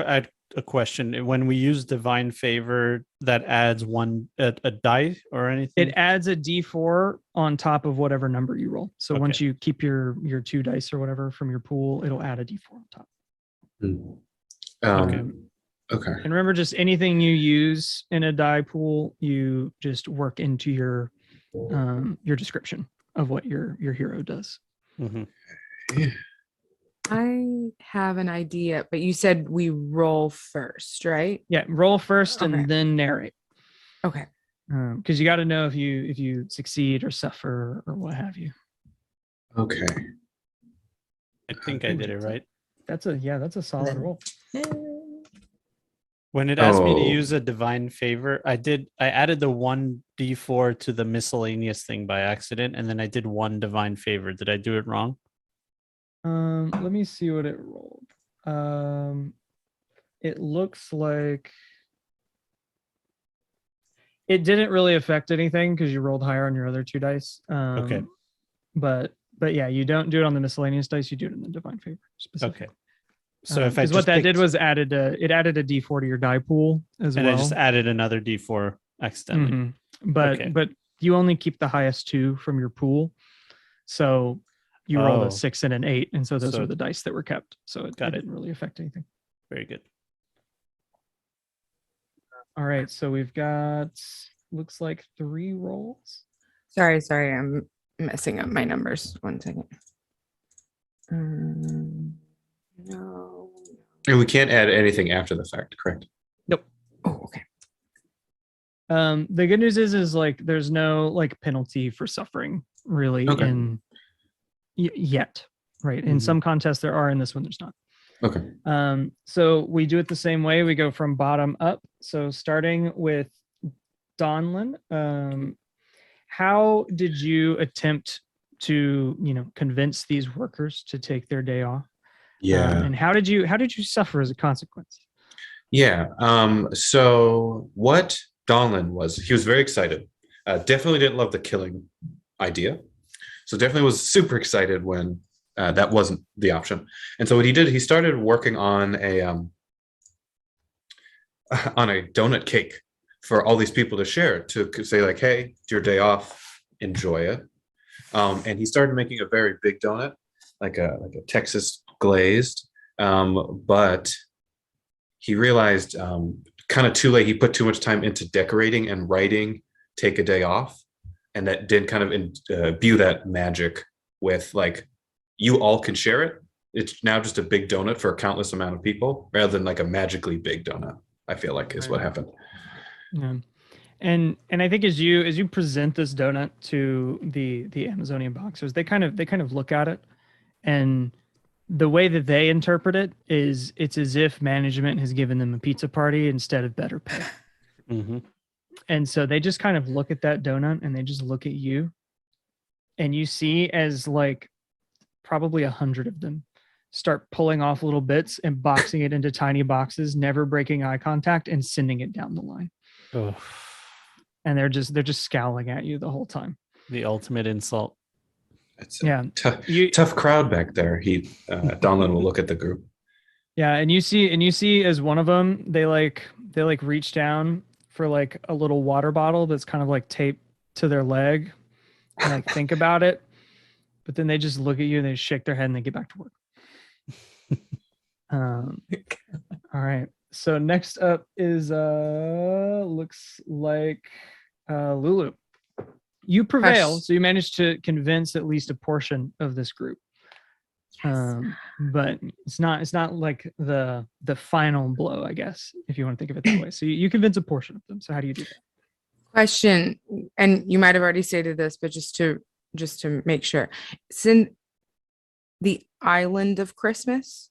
had a question. When we use divine favor, that adds a die or anything? It adds a D4 on top of whatever number you roll. So once Okay. you keep your 2 dice or whatever from your pool, it'll add a D4 on top. Okay. Okay. And remember, just anything you use in a die pool, you just work into your description of what your hero does. Mhm. I have an idea, but you said we roll first, right? Yeah, roll first Okay. and then narrate. Okay. Because you got to know if you succeed or suffer or what have you. Okay. I think I did it right. That's a solid Then- roll. When it asked me to Oh. use a divine favor, I added the 1d4 to the miscellaneous thing by accident, and then I did 1 divine favor. Did I do it wrong? Let me see what it rolled. It looks like it didn't really affect anything because you rolled higher on your other 2 dice. Okay. But But yeah, you don't do it on the miscellaneous dice. You do it in the divine favor specifically. Okay. So if I because just what that did picked- was added a D4 to your die pool as and well. I just added another D4 accidentally. Mhm. But Okay. but you only keep the highest 2 from your pool. So you rolled Oh. a 6 and an 8, and so those So- were the dice that were kept. So it Got it. didn't really affect anything. Very good. All right, so we've got looks like 3 rolls. Sorry, I'm messing up my numbers. 1 second. No. And we can't add anything after the fact, correct? Oh, okay. The good news is like there's no like penalty for suffering really Okay. in yet, right? In Mhm. some contests there are, in this one there's not. Okay. So we do it the same way. We go from bottom up. So starting with Donlin, how did you attempt to convince these workers to take their day off? Yeah. And how did you suffer as a consequence? Yeah. So what Donlin was, he was very excited. Definitely didn't love the killing idea. So definitely was super excited when that wasn't the option. And so what he did, he started working on a donut cake for all these people to share, to say like, hey, it's your day off, enjoy it. And he started making a very big donut, like a Texas glazed, but he realized kind of too late, he put too much time into decorating and writing take a day off, and that did kind of imbue that magic with like, you all can share it. It's now just a big donut for a countless amount of people rather than like a magically big donut, I feel like is what happened. Yeah. And I think as you present this donut to the Amazonian boxers, they kind of look at it, and the way that they interpret it is it's as if management has given them a pizza party instead of better pay. Mm-hmm. And so they just kind of look at that donut and they just look at you, and you see as like probably 100 of them start pulling off little bits and boxing it into tiny boxes, never breaking eye contact, and sending it down the line. Oh, And they're just scowling at you the whole time. the ultimate insult. It's Yeah. a tough crowd back there. Donlin will look at the group. Yeah, and you see as one of them, they reach down for like a little water bottle that's kind of like taped to their leg, and like think about it, but then they just look at you and they shake their head and they get back to work. All right. So next up is looks like Lulu. You prevail, Hush. so you managed to convince at least a portion of this group. But it's not like the final blow, I guess, if you want to think of it that way. So you convince a portion of them. So how do you do that? Question, and you might have already stated this, but just to make sure, since the island of Christmas,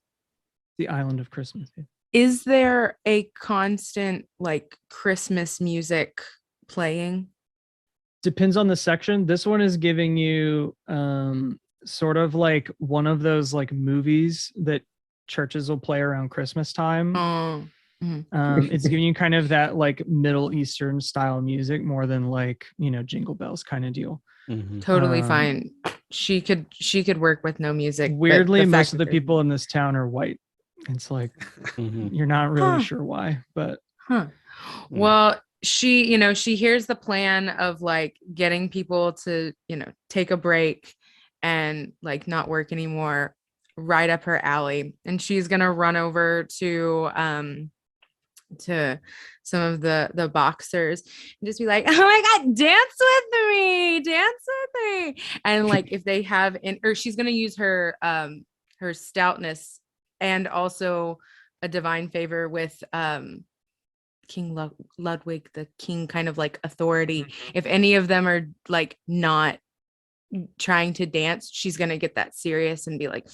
The Island of Christmas. Yeah. is there a constant like Christmas music playing? Depends on the section. This one is giving you sort of like one of those like movies that churches will play around Christmas time. Oh, It's giving you kind of that like Middle Eastern style music more than like, Jingle Bells kind of deal. Mm-hmm. totally Um, fine. She could work with no music. but Weirdly, the fact most of that the there's- people in this town are white. It's like Mm-hmm. you're not really Huh. sure why, but Huh. Well, she hears the plan of like getting people to, take a break and like not work anymore, right up her alley. And she's gonna run over to some of the boxers and just be like, oh my God, dance with me. And like if they have or she's gonna use her stoutness and also a divine favor with King Ludwig, the king kind of like authority. If any of them are like not trying to dance, she's gonna get that serious and be like,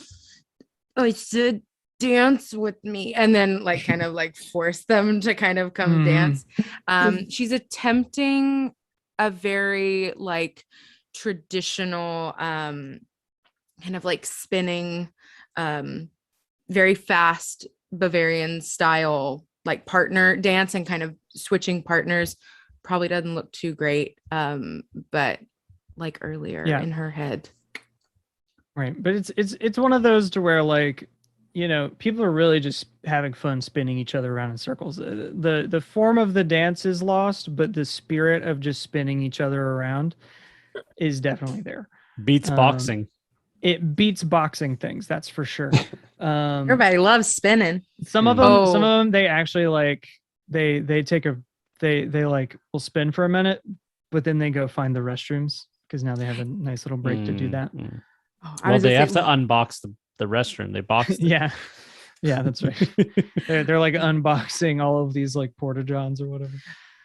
oh, I said dance with me, and then like kind of like force them to kind of come dance. She's attempting a very like traditional kind of like spinning very fast Bavarian style like partner dance, and kind of switching partners. Probably doesn't look too great, but like earlier Yeah. in her head. Right. But it's one of those to where, like, you know, people are really just having fun spinning each other around in circles. The form of the dance is lost, but the spirit of just spinning each other around is definitely there. Beats boxing. It beats boxing things, that's for sure. Everybody loves spinning. Some of Oh. them they actually like they like will spin for a minute, but then they go find the restrooms because now they have a nice little break to do that. Oh, Well, they have to unbox the restroom. They box it. Yeah, that's right. they're like unboxing all of these like porta johns or whatever.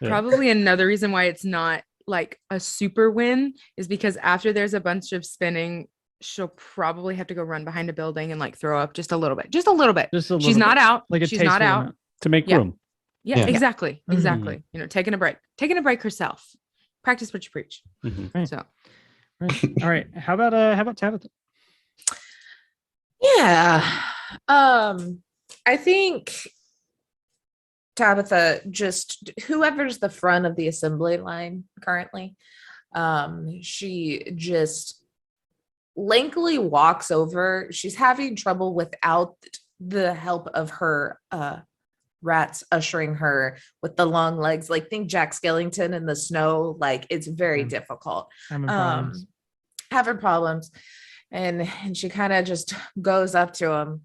Yeah. Probably another reason why it's not like a super win is because after there's a bunch of spinning, she'll probably have to go run behind a building and like throw up just a little bit. She's not bit. out. Like a She's not tasteful out. amount. To make Yeah. room. Yeah, Yeah. exactly. Mhm. Exactly. You know, taking a break herself. Practice what you preach. Mhm. Right. So Right. All right. How about Tabitha? Yeah. I think Tabitha, just whoever's the front of the assembly line currently, she just lankily walks over. She's having trouble without the help of her rats ushering her with the long legs. Like, think Jack Skellington in the snow. Like, it's very Yeah. difficult. Having problems. Having problems. And she kind of just goes up to him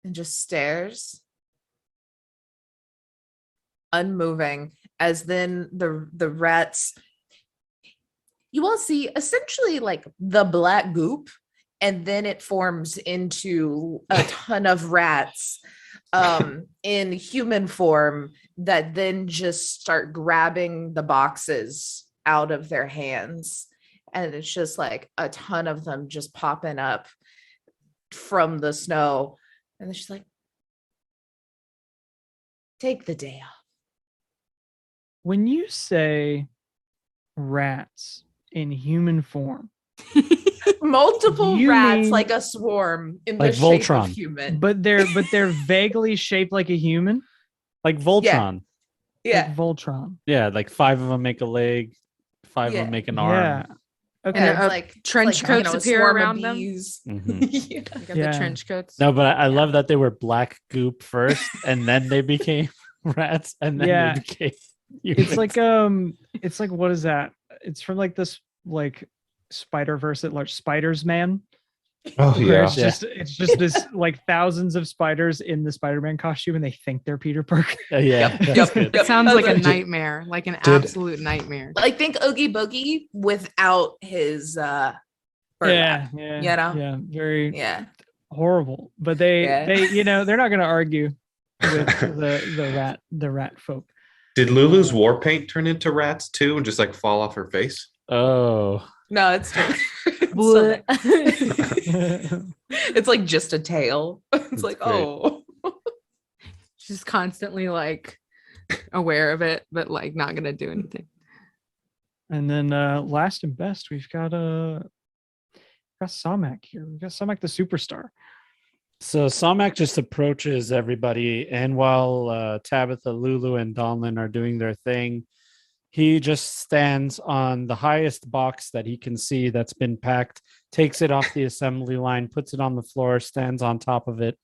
and just stares, unmoving, as then the rats, you will see essentially like the black goop, and then it forms into a ton of rats in human form that then just start grabbing the boxes out of their hands. And it's just like a ton of them just popping up from the snow. And then she's like, take the day off. When you say rats in human form, Multiple You rats, mean- like a swarm in Like the shape Voltron. of human. but they're vaguely shaped like a human, Like Voltron. Yeah. like Voltron. Yeah, like 5 of them make a leg, 5 of Yeah. them make an Yeah. arm. Okay. And It's a like trench it's like, coats a appear swarm of around them? bees. Mhm. Yeah. you got Yeah. the trench coats. No, but I love that they were black goop first, and then they became rats, and then Yeah. they became It's humans. like what is that? It's from like this like Spider-Verse at large, Spiders Man. Oh Where yeah. it's just this like thousands of spiders in the Spider-Man costume, and they think they're Peter Parker. Yeah, Yep, that's yep, good. It sounds like a Did- nightmare, like an did- absolute nightmare. Like, think Oogie Boogie without his burlap. Yeah, you know? yeah, very Yeah. horrible. But they Yeah. they're not going to argue with the rat folk. Did Lulu's war paint turn into rats too and just like fall off her face? Oh, No, it's Bleh. it's like just a tail. It's That's like, great. oh. She's constantly like aware of it, but like not gonna do anything. And then last and best, we've got Samak here. We've got Samak the superstar. so Samak just approaches everybody, and while Tabitha, Lulu, and Donlin are doing their thing, he just stands on the highest box that he can see that's been packed, takes it off the assembly line, puts it on the floor, stands on top of it,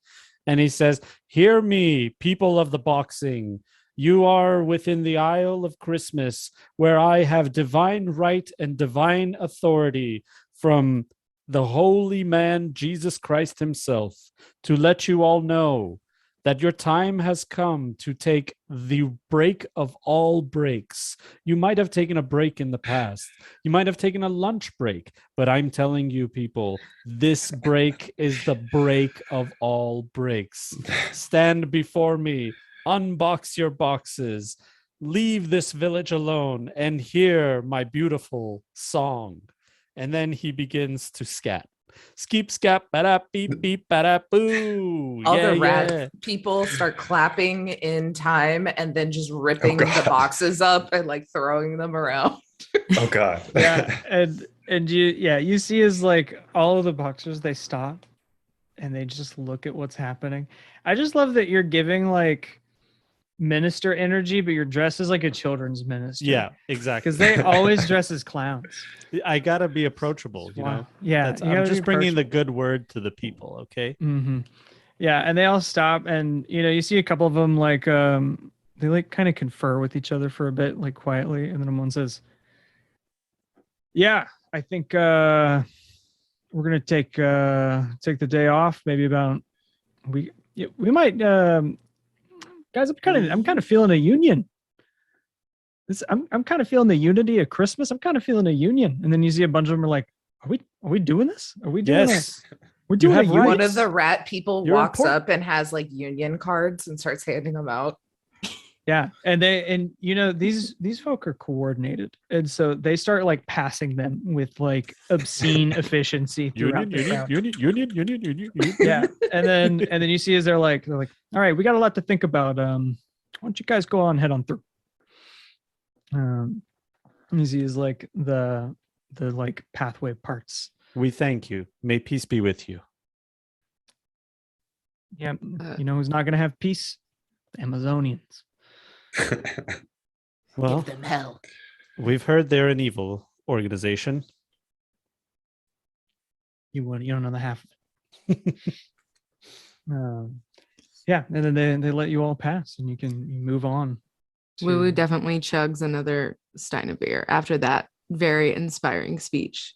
and he says, "Hear me, people of the boxing. You are within the Isle of Christmas, where I have divine right and divine authority from the holy man, Jesus Christ himself, to let you all know that your time has come to take the break of all breaks. You might have taken a break in the past. You might have taken a lunch break, but I'm telling you, people, this break is the break of all breaks. Stand before me, unbox your boxes, leave this village alone, and hear my beautiful song." And then he begins to scat. Skeep scap ba beep beep ba boo. All Yeah, the rat yeah. people start clapping in time and then just ripping Oh, the God. boxes up and like throwing them around. Oh god. Yeah, and you see is like all of the boxers, they stop and they just look at what's happening. I just love that you're giving like minister energy, but you're dressed as like a children's minister. Yeah, exactly. Because they always dress as clowns. I gotta be approachable, you know. Yeah, I'm just bringing the good word to the people. Okay. Mm-hmm. Yeah, and they all stop, and you see a couple of them like they like kind of confer with each other for a bit, like quietly, and then one says, "Yeah, I think we're gonna take the day off. Maybe about we might guys. I'm kind of feeling a union. I'm kind of feeling the unity of Christmas. I'm kind of feeling a union." And then you see a bunch of them are like, "Are we doing this? Are we doing Yes. We're doing have a union?" One of the rat people You're walks important. up and has like union cards and starts handing them out. Yeah, and these folk are coordinated, and so they start like passing them with like obscene efficiency throughout the crowd. Union. Yeah, and then you see as they're like, all right, we got a lot to think about. Why don't you guys go on, head on through? You see is like the like pathway parts. We thank you. May peace be with you. Yeah, you know who's not gonna have peace? The Amazonians. Well, Give them hell. we've heard they're an evil organization. You don't know the half of it. Yeah, and then they let you all pass, and you move on. Woo definitely chugs another stein of beer after that very inspiring speech.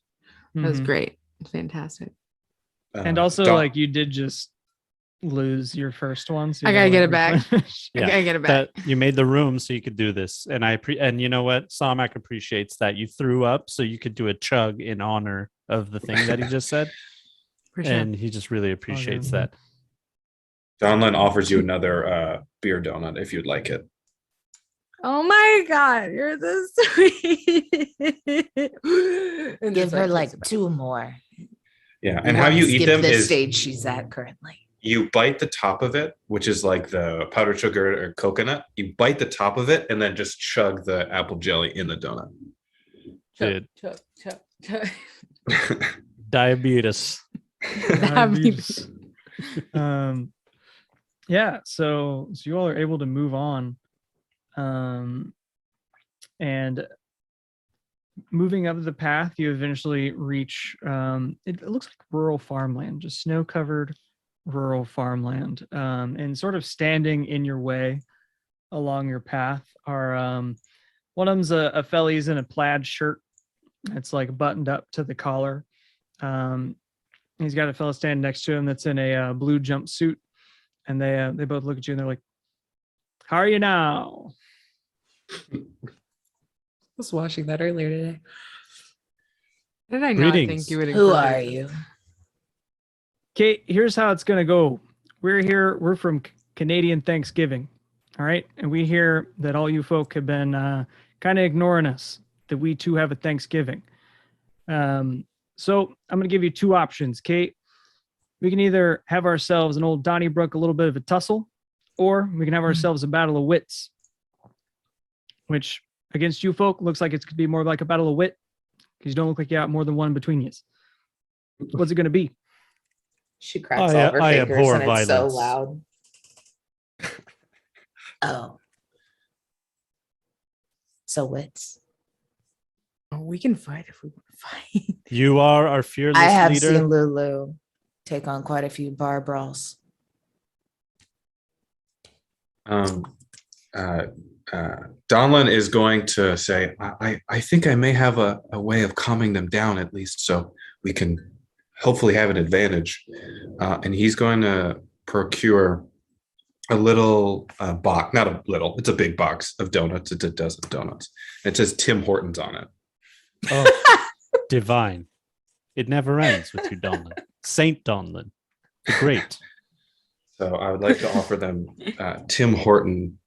That was Mhm. great. Fantastic. And also, Don- like, you did just lose your first one. So I you gotta get it like, back. replenish. I Yeah, gotta get it back. That you made the room so you could do this, and and you know what, Samak appreciates that you threw up so you could do a chug in honor of the thing that he just said, For sure. and he just really appreciates that. Donlin offers you another beer donut if you'd like it. Oh my god, you're so sweet. And Give just, her takes like it back. 2 more. Yeah, We and how won't you eat skip them the is stage she's at currently. you bite the top of it, which is like the powdered sugar or coconut. You bite the top of it and then just chug the apple jelly in the donut. Dude, Chug, chug, chug. diabetes. Diabetes. Yeah, so you all are able to move on, and moving up the path, you eventually reach it looks like rural farmland, just snow-covered rural farmland, and sort of standing in your way along your path are one of them's a felly's in a plaid shirt. It's like buttoned up to the collar. He's got a fella standing next to him that's in a blue jumpsuit, and they both look at you and they're like, "How are you now?" I was watching that earlier today. Did I not Greetings. think you would Who include are it? you? Kate, here's how it's gonna go. We're from Canadian Thanksgiving, all right, and we hear that all you folk have been kind of ignoring us. That we too have a Thanksgiving. So I'm gonna give you 2 options, Kate. We can either have ourselves an old Donnybrook, a little bit of a tussle, or we can have ourselves a battle of wits, which against you folk looks like it's could be more like a battle of wit because you don't look like you got more than one between you. What's it gonna be? She cracks I- all her I fingers abhor and it's so violence. loud. Oh. So wits. Oh, we can fight if we want to fight. You are our fearless I have leader. seen Lulu take on quite a few bar brawls. Donlin is going to say, I think I may have a way of calming them down at least so we can hopefully have an advantage. And he's going to procure a little box, not a little, it's a big box of donuts. It's a dozen donuts. It says Tim Hortons on it. Oh, divine. It never ends with you, Donlin. Saint Donlin, the great. So I would like to offer them Tim Horton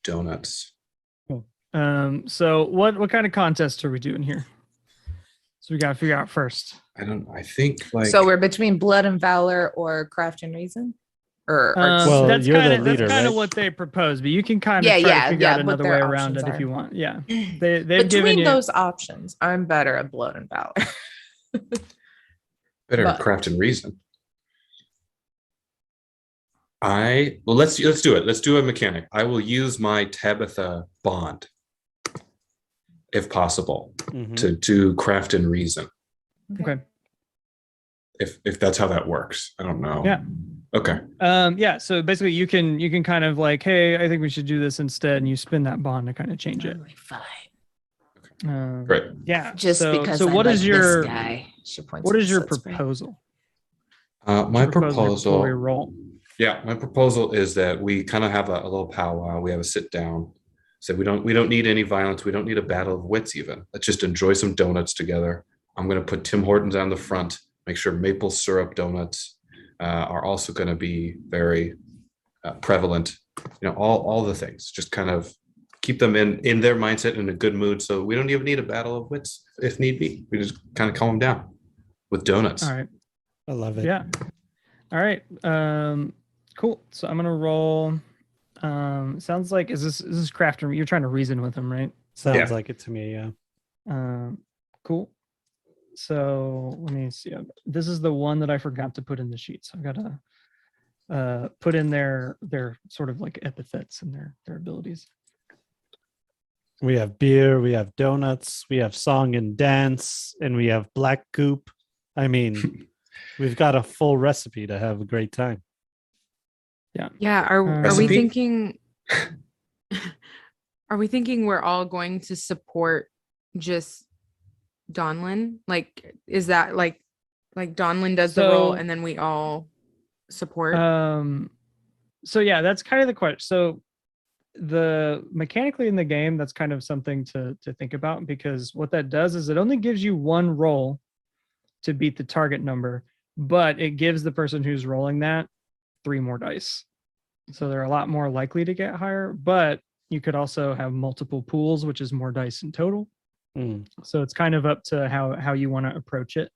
donuts. So what kind of contest are we doing here? So we gotta figure out first. I think like So we're between blood and valor or craft and reason? Or arts? Well, that's you're the kind of leader, that's right? what they propose, but you can kind of Yeah, try yeah, to figure yeah, out what another their way around options it if are. you want. Yeah, they've given between you. those options, I'm better at blood and valor. better but- craft and reason. Well, let's do it. Let's do a mechanic. I will use my Tabitha bond, if possible, Mhm. to do craft and reason. Okay. If that's how that works, I don't know. Yeah. Okay. Yeah. So basically, you can kind of like, hey, I think we should do this instead, and you spin that bond to kind of change it. Totally fine. Great. Yeah. Just because so I what like is your this guy. She points what at is your Salisbury. proposal? My What's your before we proposal. roll? Yeah, my proposal is that we kind of have a little powwow. We have a sit down. So we don't need any violence. We don't need a battle of wits even. Let's just enjoy some donuts together. I'm going to put Tim Hortons on the front. Make sure maple syrup donuts are also going to be very prevalent. All the things. Just kind of keep them in their mindset in a good mood. So we don't even need a battle of wits if need be. We just kind of calm them down with donuts. All right. I love it. Yeah. All right. Cool. So I'm gonna roll. Sounds like is this crafter? You're trying to reason with him, right? Sounds Yeah. like it to me. Yeah. Cool. So let me see. This is the one that I forgot to put in the sheet. So I've got to put in their sort of like epithets and their abilities. We have beer, we have donuts, we have song and dance, and we have black goop. I mean, we've got a full recipe to have a great time. Yeah. Are we Recipe? thinking? Are we thinking we're all going to support just Donlin? Like, is that like Donlin does the role So- and then we all support? So yeah, that's kind of the question. So the mechanically in the game, that's kind of something to think about, because what that does is it only gives you one roll to beat the target number, but it gives the person who's rolling that 3 more dice. So they're a lot more likely to get higher, but you could also have multiple pools, which is more dice in total. Mm. So it's kind of up to how you want to approach it.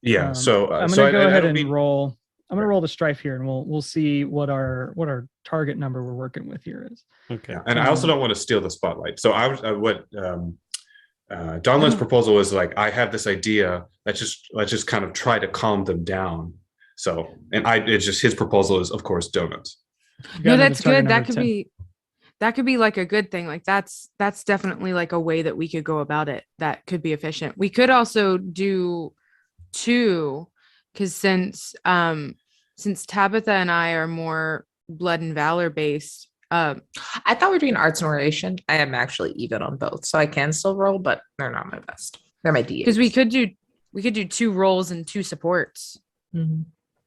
Yeah. So I'm so gonna I- go I ahead don't and mean- roll. I'm gonna roll the strife here, and we'll see what our target number we're working with here is. Okay. And I also don't want to steal the spotlight. So what Donlin's proposal is like, I have this idea. Let's just kind of try to calm them down. So, and it's just his proposal is, of course, donuts. You No, got another that's target good. That number could 10. be like a good thing. Like that's definitely like a way that we could go about it. That could be efficient. We could also do 2, because since Tabitha and I are more blood and valor based, I thought we were doing arts and oration. I am actually even on both, so I can still roll, but they're not my best. They're my D8s. because we could do 2 rolls and 2 supports. Mhm.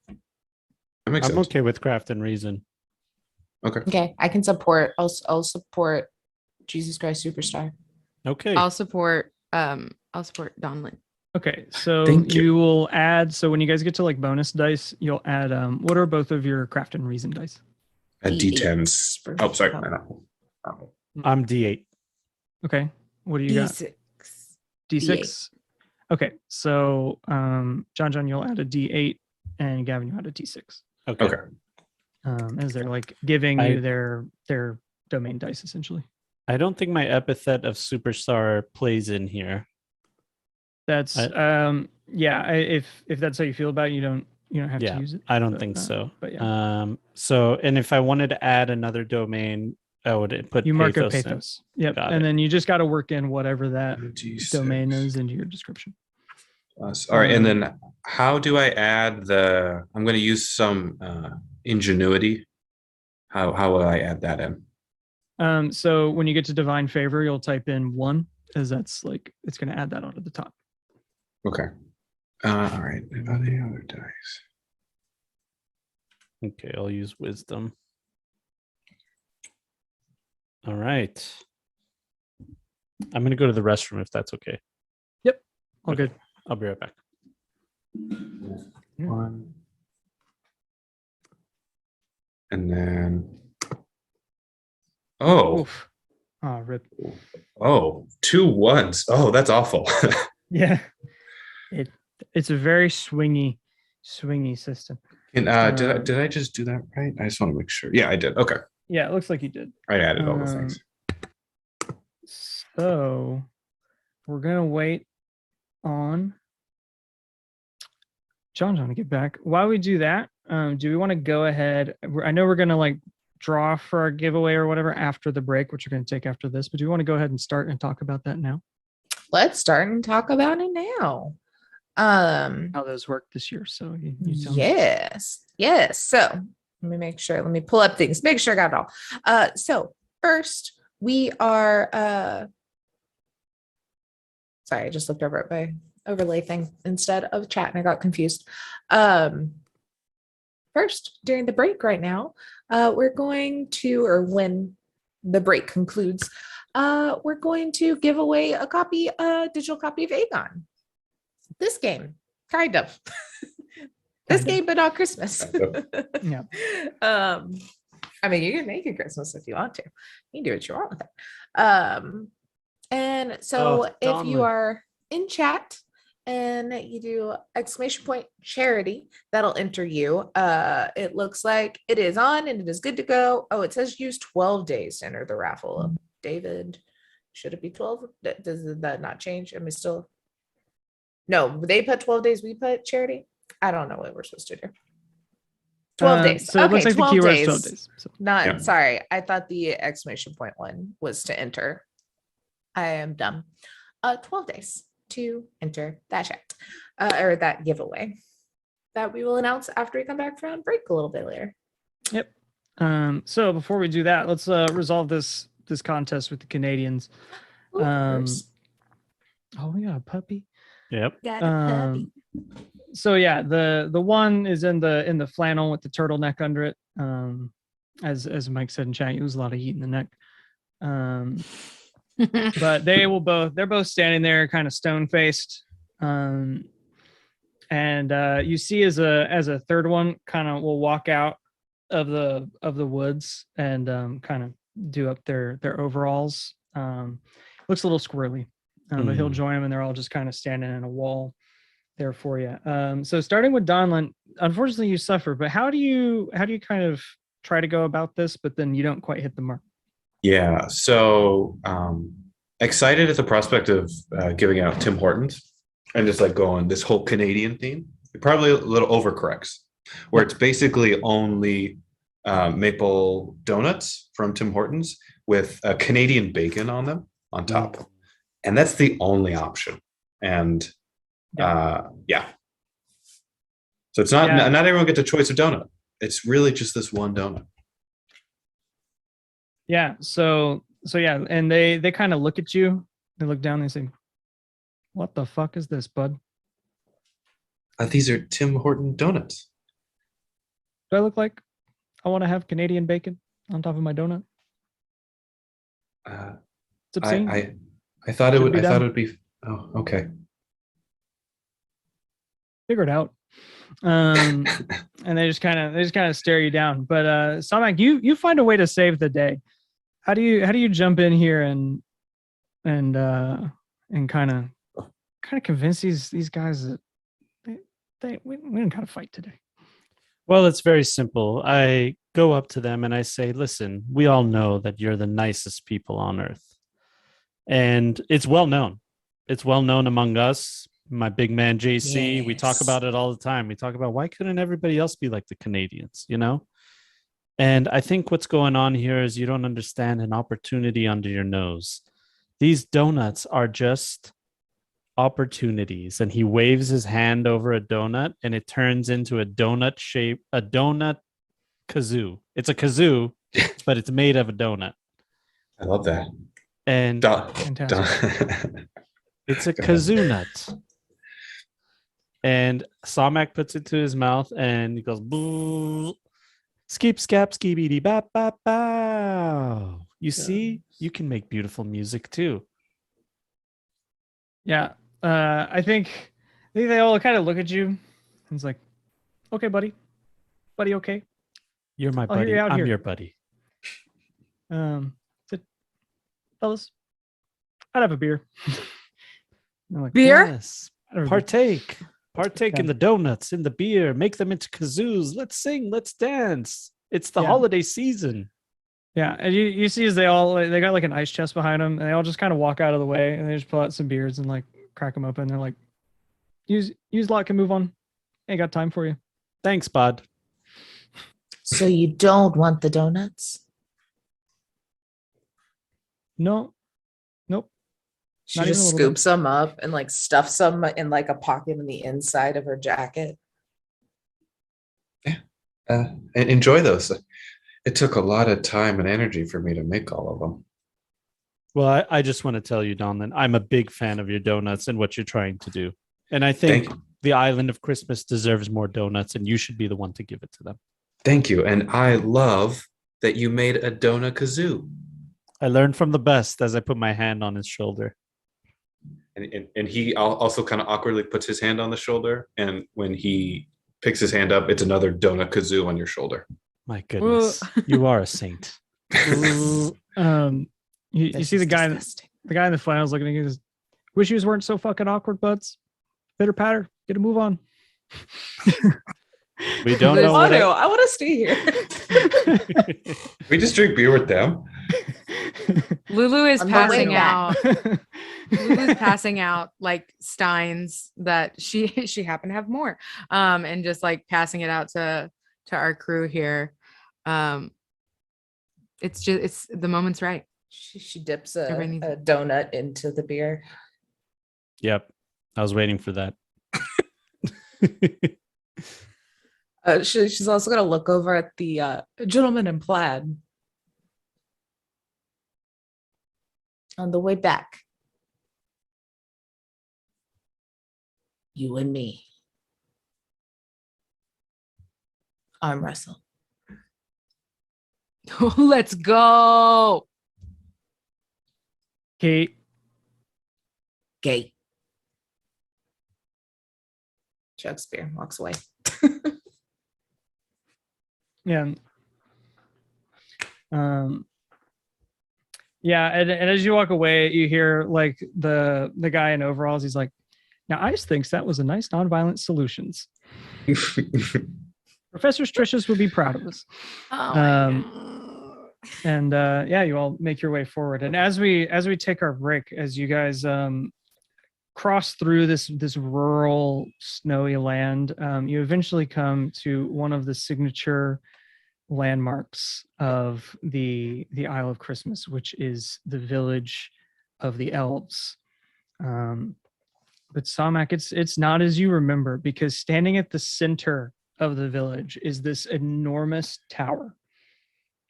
That makes I'm sense. okay with craft and reason. Okay. Okay, I can support. I'll support Jesus Christ Superstar. Okay. I'll support Donlin. Okay, so Thank you. you will add. So when you guys get to like bonus dice, you'll add. What are both of your craft and reason dice? At D8s D10s. for- Oh, sorry. oh. I'm D8. Okay, what do you got? D6. D6. Okay, so John, you'll add a D8, and Gavin, you add a D6. Okay. Okay. As they're like giving I- you their domain dice essentially. I don't think my epithet of superstar plays in here. That's yeah. If that's how you feel about it, you don't have Yeah, to use it. I don't but, think so. But yeah, So, and if I wanted to add another domain, I would put you mark a pathos in. pathos. Yep, Got and it. then you just got to work in whatever that D6 domain is into your description. plus. All right. And then how do I add I'm going to use some ingenuity. How will I add that in? So when you get to divine favor, you'll type in 1, as that's like it's going to add that onto the top. Okay. All right. About the other dice. Okay, I'll use wisdom. All right. I'm going to go to the restroom if that's okay. All Okay. good. I'll be right back. One. And then. Oh, Oof. Oh, rip. 2 1s. Oh, that's awful. Yeah. It's a very swingy system. And did I just do that right? I just want to make sure. Yeah, I did. Okay. Yeah, it looks like you did. I added all the things. So we're gonna wait on John to get back. While we do that, Do we want to go ahead? I know we're going to like draw for our giveaway or whatever after the break, which we're going to take after this, but do we want to go ahead and start and talk about that now? Let's start and talk about it now. How those work this year. So you tell me. Yes. So let me make sure. Let me pull up things. Make sure I got it all. So first we are. Sorry, I just looked over at my overlay thing instead of chat, and I got confused. First, during the break right now, we're going to, or when the break concludes, we're going to give away a digital copy of AGON. This game, kind of. This game, but not Christmas. Yeah. I mean, you can make it Christmas if you want to. You can do what you want with it. And so if you are in chat and you do !charity, that'll enter you. It looks like it is on and it is good to go. Oh, it says use 12 days to enter the raffle. David, should it be 12? Does that not change? Am I still? No, they put 12 days. We put charity. I don't know what we're supposed to do. 12 days. So it looks like the keyword is 12 days. So. Sorry. I thought the ! one was to enter. I am dumb. 12 days to enter that chat or that giveaway that we will announce after we come back from break a little bit later. Yep. So before we do that, let's resolve this contest with the Canadians. Ooh, we got a puppy. Yep. got a puppy. So yeah, the one is in the flannel with the turtleneck under it. As Mike said in chat, you lose a lot of heat in the neck. But they're both standing there kind of stone faced. And you see as a third one kind of will walk out of the woods and kind of do up their overalls. Looks a little squirrely. But he'll join them and they're all just kind of standing in a wall there for you. So starting with Donlin, unfortunately you suffer, but how do you kind of try to go about this, but then you don't quite hit the mark? Yeah, so excited at the prospect of giving out Tim Hortons and just like going this whole Canadian theme. It probably a little overcorrects, where it's basically only maple donuts from Tim Hortons with Canadian bacon on them on top. And that's the only option. And so it's not everyone gets a choice of donut. It's really just this one donut. Yeah. So yeah, and they kind of look at you. They look down. They say, "What the fuck is this, bud?" These are Tim Horton donuts. Do I look like I want to have Canadian bacon on top of my donut? It's obscene. I thought it would. I thought it would be. Oh, okay. Figure it out. And they just kind of stare you down. But Samak, you find a way to save the day. How do you jump in here and kind of convince these guys that we don't gotta fight today? Well, it's very simple. I go up to them and I say, "Listen, we all know that you're the nicest people on earth, and it's well known. It's well known among us." My big man JC, we talk about it all the time. We talk about why couldn't everybody else be like the Canadians, you know? And I think what's going on here is you don't understand an opportunity under your nose. These donuts are just opportunities. And he waves his hand over a donut and it turns into a donut kazoo. It's a kazoo, but it's made of a donut. I love that. And it's a kazoo nut. And Samak puts it to his mouth and he goes, "Boo, skip, scap, skibidi, bap, bap, bow." You see, you can make beautiful music too. Yeah. I think they all kind of look at you and it's like, "Okay, buddy, okay. You're my buddy. I'm your buddy." Fellas, I'd have a beer. Like, beer? Yes. Partake in the donuts, in the beer, make them into kazoos. Let's sing, let's dance. It's the holiday season. Yeah, and you see as they got like an ice chest behind them, and they all just kind of walk out of the way, and they just pull out some beers and like crack them open. They're like, use lock and move on. Ain't got time for you. Thanks, bud. So you don't want the donuts? No, nope. She Not even just a little bit. scoops them up and like stuffs them in like a pocket in the inside of her jacket. And enjoy those. It took a lot of time and energy for me to make all of them. Well, I just want to tell you, Don, that I'm a big fan of your donuts and what you're trying to do. And I think Thank you. the island of Christmas deserves more donuts, and you should be the one to give it to them. Thank you. And I love that you made a donut kazoo. I learned from the best as I put my hand on his shoulder. And he also kind of awkwardly puts his hand on the shoulder. And when he picks his hand up, it's another donut kazoo on your shoulder. My goodness, you are a saint. You This see is the guy disgusting. in the flannels looking at you. Goes, wish yous weren't so fucking awkward, buds. Pitter patter, get a move on. We don't I know want what to. I want to stay here. We just drink beer with them. Lulu is On the way passing back. out. Lulu's passing out like steins that she happened to have more, and just like passing it out to our crew here. It's the moment's right. She dips a Everybody needs donut into the beer. Yep, I was waiting for that. She's also going to look over at the gentleman in plaid. On the way back, you and me arm wrestle. Let's go. Kate, Gate. Shakespeare walks away. yeah. Yeah, and as you walk away, you hear like the guy in overalls. He's like, "Now, ICE thinks that was a nice nonviolent solutions. Professor Stricius would be proud of us." And yeah, you all make your way forward. And as we take our break, as you guys cross through this rural snowy land, you eventually come to one of the signature landmarks of the Isle of Christmas, which is the village of the elves. But Samak, it's not as you remember, because standing at the center of the village is this enormous tower,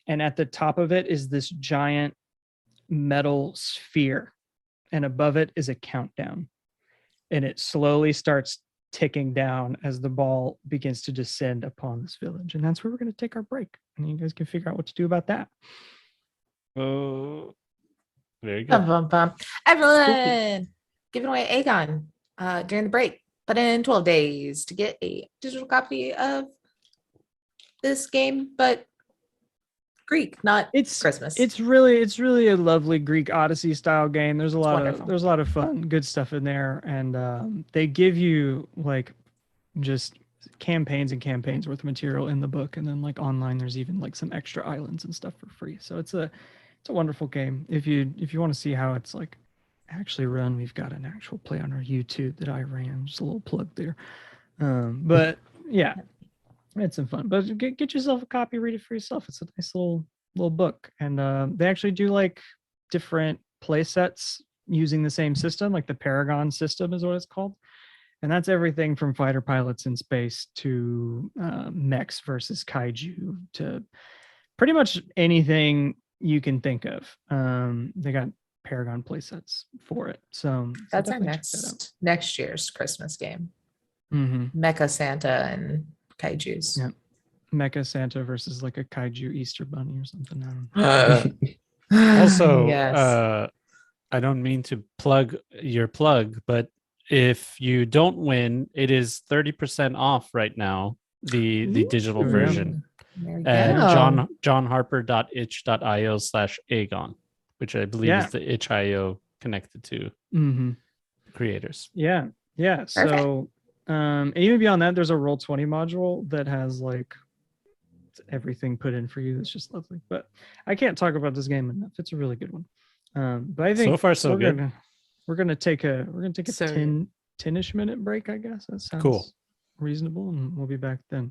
and at the top of it is this giant metal sphere, and above it is a countdown, and it slowly starts ticking down as the ball begins to descend upon this village. And that's where we're going to take our break, and you guys can figure out what to do about that. Oh, very good. Bum, bum, bum. Everyone giving away AGON during the break, but in 12 days to get a digital copy of this game, but Greek, not Christmas. It's really a lovely Greek Odyssey style game. There's a lot wonderful. of fun, good stuff in there, and they give you like just campaigns and campaigns worth of material in the book, and then like online there's even like some extra islands and stuff for free. So it's a wonderful game. If you want to see how it's like actually run, we've got an actual play on our YouTube that I ran. Just a little plug there. But yeah. It's some fun, but get yourself a copy, read it for yourself. It's a nice little book, and they actually do like different play sets using the same system, like the Paragon system is what it's called, and that's everything from fighter pilots in space to mechs versus kaiju to pretty much anything you can think of. They got Paragon play sets for it, so That's our definitely check that out. next year's Christmas game. Mm-hmm. Mecha Santa and kaijus. Yeah. Mecha Santa versus like a kaiju Easter bunny or something. I don't know. Also, yes. I don't mean to plug your plug, but if you don't win, it is 30% off right now, the digital Ooh. version There you at go. johnharper.itch.io/agon, which I believe Yeah. is the itch.io connected to Mm-hmm. the creators. Yeah. So and even beyond that, there's a Roll20 module that has like everything put in for you. That's just lovely. But I can't talk about this game enough. It's a really good one. But I think So far, so good. We're gonna take a So 10-ish minute break, I guess. That sounds Cool. reasonable, and we'll be back then.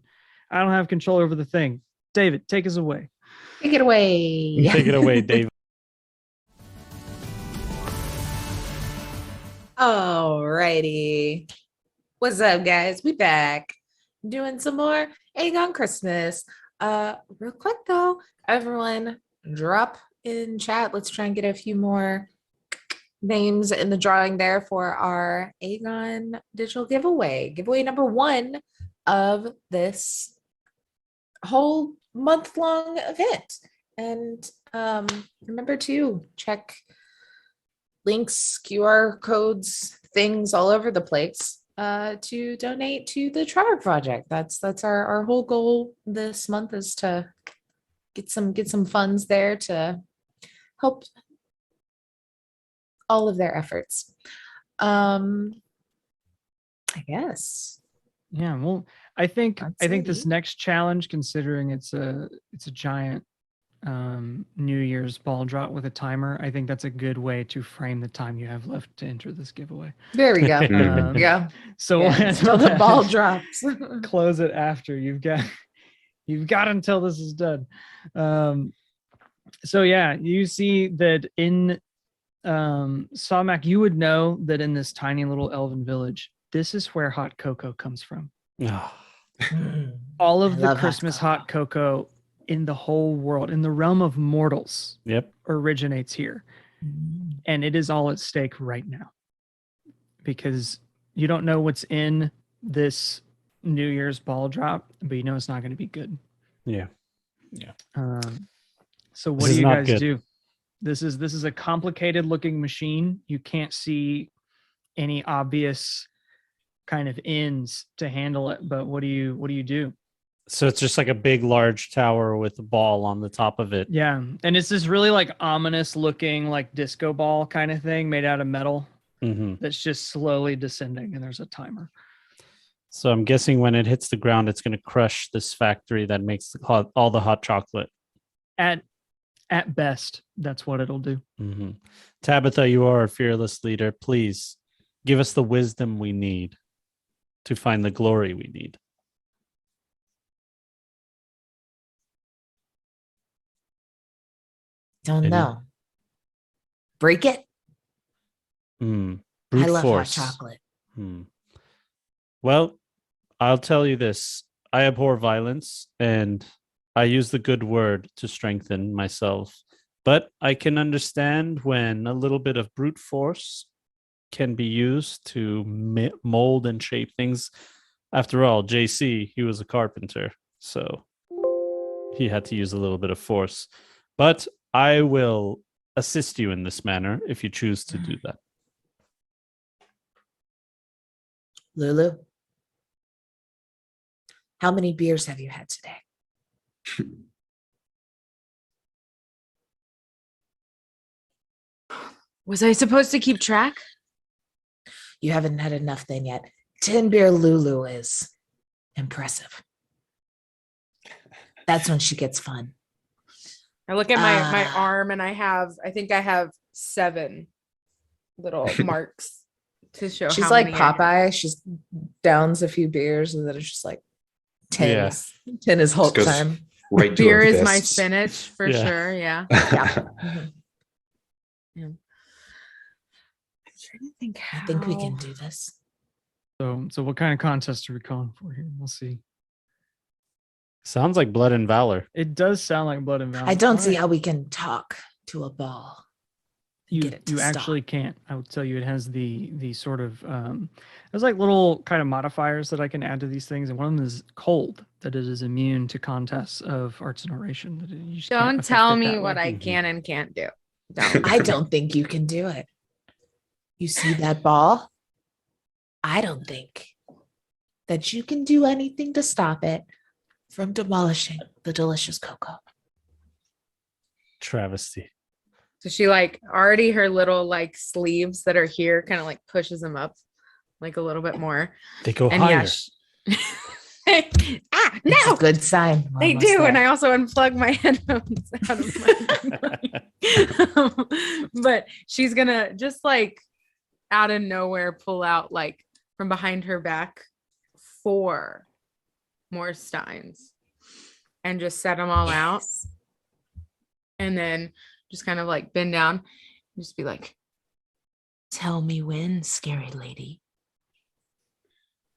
I don't have control over the thing. David, take us away. Take it away. Take it away, Dave. Alrighty. What's up, guys? We back doing some more AGON Christmas. Real quick though, everyone drop in chat. Let's try and get a few more names in the drawing there for our AGON digital giveaway. Giveaway number 1 of this whole month-long event. And remember to check links, QR codes, things all over the place to donate to the Trevor Project. That's our whole goal this month, is to get some funds there to help all of their efforts. I guess. Yeah, well, I think this Absolutely. next challenge, considering it's a giant New Year's ball drop with a timer, I think that's a good way to frame the time you have left to enter this giveaway. There we go. Yeah. So Yeah, until the ball drops. close it after you've got until this is done. So yeah, you see that in Sawmac, you would know that in this tiny little elven village, this is where hot cocoa comes from. All I of the love hot Christmas hot cocoa in the whole world, in the realm of mortals, Yep. originates here. And it is all at stake right now, because you don't know what's in this New Year's ball drop, but you know it's not going to be good. Yeah. So what This do is you not guys good. do? This is a complicated looking machine. You can't see any obvious kind of ends to handle it, but what do you do? So it's just like a big, large tower with a ball on the top of it. Yeah, and it's this really like ominous looking like disco ball kind of thing made out of metal Mm-hmm. that's just slowly descending, and there's a timer. So I'm guessing when it hits the ground, it's going to crush this factory that makes all the hot chocolate. At best, that's what it'll do. Mm-hmm. Tabitha, you are a fearless leader. Please give us the wisdom we need to find the glory we need. Don't Any- know. Break it. Brute I love force. hot chocolate. Well, I'll tell you this. I abhor violence, and I use the good word to strengthen myself. But I can understand when a little bit of brute force can be used to mold and shape things. After all, JC, he was a carpenter, so he had to use a little bit of force. But I will assist you in this manner if you choose to do that. Lulu, how many beers have you had today? Was I supposed to keep track? You haven't had enough then yet. 10 beer Lulu is impressive. That's when she gets fun. I look at my arm and I think I have 7 little marks to show. She's how like many I have. Popeye. She's downs a few beers and then it's just like 10. Yeah. 10 is whole goes- time. Right to Beer our is my fists. spinach for Yeah. sure. Yeah. Mhm. I'm trying to think I think we how- can do this. So what kind of contest are we calling for here? We'll see. Sounds like blood and valor. It does sound like blood and valor. I don't see Alright. how we can talk to a ball. you get it to you stop. actually can't. I would tell you it has the sort of there's like little kind of modifiers that I can add to these things, and one of them is cold, that it is immune to contests of arts and oration. That you just can't Don't affect tell it me that what way. I can and can't do. Don't. I don't think you can do it. You see that ball? I don't think that you can do anything to stop it from demolishing the delicious cocoa. Travesty. So she like already her little like sleeves that are here kind of like pushes them up like a little bit more. They go And higher. It's a no, good sign. We're they almost do. there. And I also unplug my headphones out of my but she's gonna just like out of nowhere pull out like from behind her back 4 more steins and just set them all out. And then just kind of like bend down and just be like, tell me when, scary lady.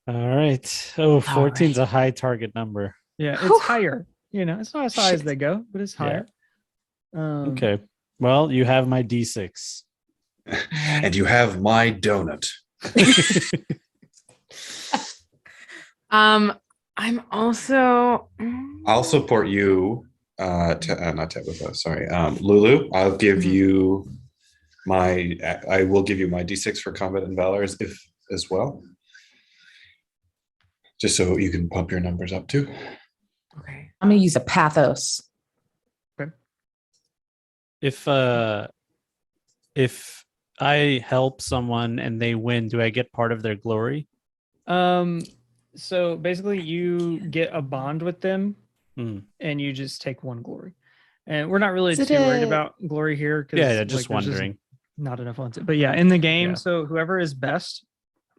All right. Oh, 14's a high target number. Yeah, it's higher. You know, it's not as high as they go, but it's higher. Okay. Well, you have my D6. And you have my donut. I'm also. I'll support you. Not Tabitha. Sorry, Lulu. I'll give you my. I will give you my D6 for combat and valor as well. Just so you can pump your numbers up too. Okay. I'm gonna use a pathos. Okay. If I help someone and they win, do I get part of their glory? So basically you get a bond with them and you just take one glory. And we're not really too worried about glory here. Yeah, just wondering. Not enough on it. But yeah, in the game, so whoever is best,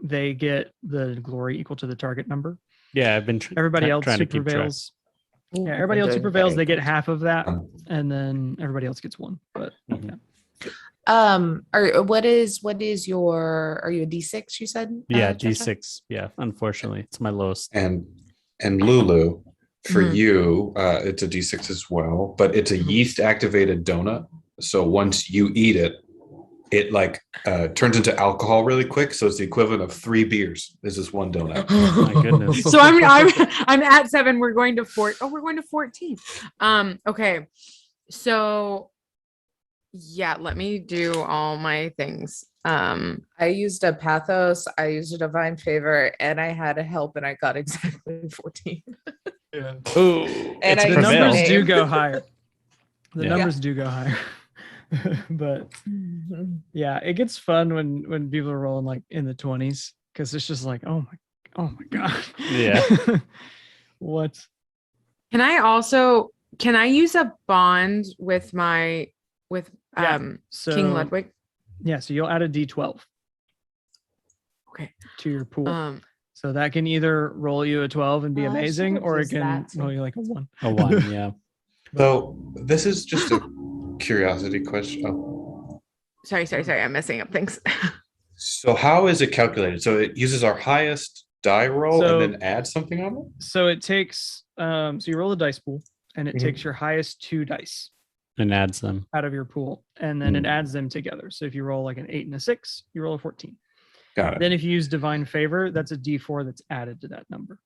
they get the glory equal to the target number. Yeah, I've been everybody else trying who to keep track. prevails. Yeah, everybody else who prevails, they get half of that, and then everybody else gets one. But yeah. What is your, are you a D6, you said? Yeah, Jessica? D6. Yeah, unfortunately, it's my lowest. And Lulu, for you, it's a D6 as well, but it's a yeast activated donut. So once you eat it, it like turns into alcohol really quick. So it's the equivalent of 3 beers. This is one donut. Oh my goodness. So I'm at 7. We're going to 4. Oh, we're going to 14. Okay. So yeah, let me do all my things. I used a pathos, I used a divine favor, and I had a help, and I got exactly 14. Yeah. Oh, And The numbers do go higher. The Yeah. numbers do go higher. But yeah, it gets fun when people are rolling like in the 20s because it's just like, oh my god. Yeah. What? Can I use a bond with So, King Ludwig? Yeah, so you'll add a D12. Okay. To your pool. So that can either roll you a 12 and be Oh, I amazing, should've or it used can that too. roll you like a 1. A 1, yeah. So this is just a curiosity question. Oh. Sorry. I'm messing up things. So how is it calculated? So it uses our highest die roll So- and then adds something on it? So it takes so you roll a dice pool and it takes your highest 2 dice And adds them. out of your pool, and then it adds them together. So if you roll like an 8 and a 6, you roll a 14. Got it. Then if you use divine favor, that's a D4 that's added to that number.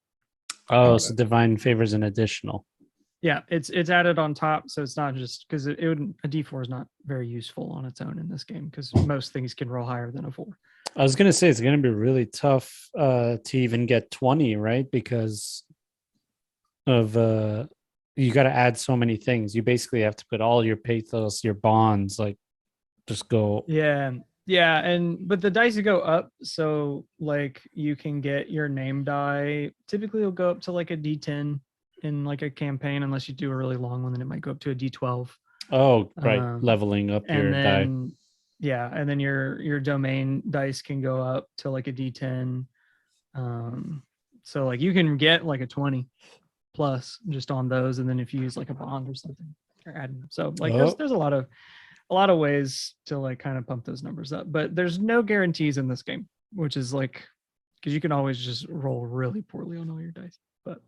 Oh, so divine favor is an additional. Yeah, it's added on top, so it's not just because a D4 is not very useful on its own in this game because most things can roll higher than a 4. I was gonna say it's gonna be really tough to even get 20, right? Because of you got to add so many things. You basically have to put all your pathos, your bonds, like just go. Yeah, but the dice go up, so like you can get your name die. Typically, it'll go up to like a D10 in like a campaign, unless you do a really long one, then it might go up to a D12. Oh, right, leveling up your And die. then and then your domain dice can go up to like a D10. So like you can get like a 20 plus just on those, and then if you use like a bond or something, you're adding them. So like there's a lot of ways to like kind of pump those numbers up, but there's no guarantees in this game, which is like because you can always just roll really poorly on all your dice. But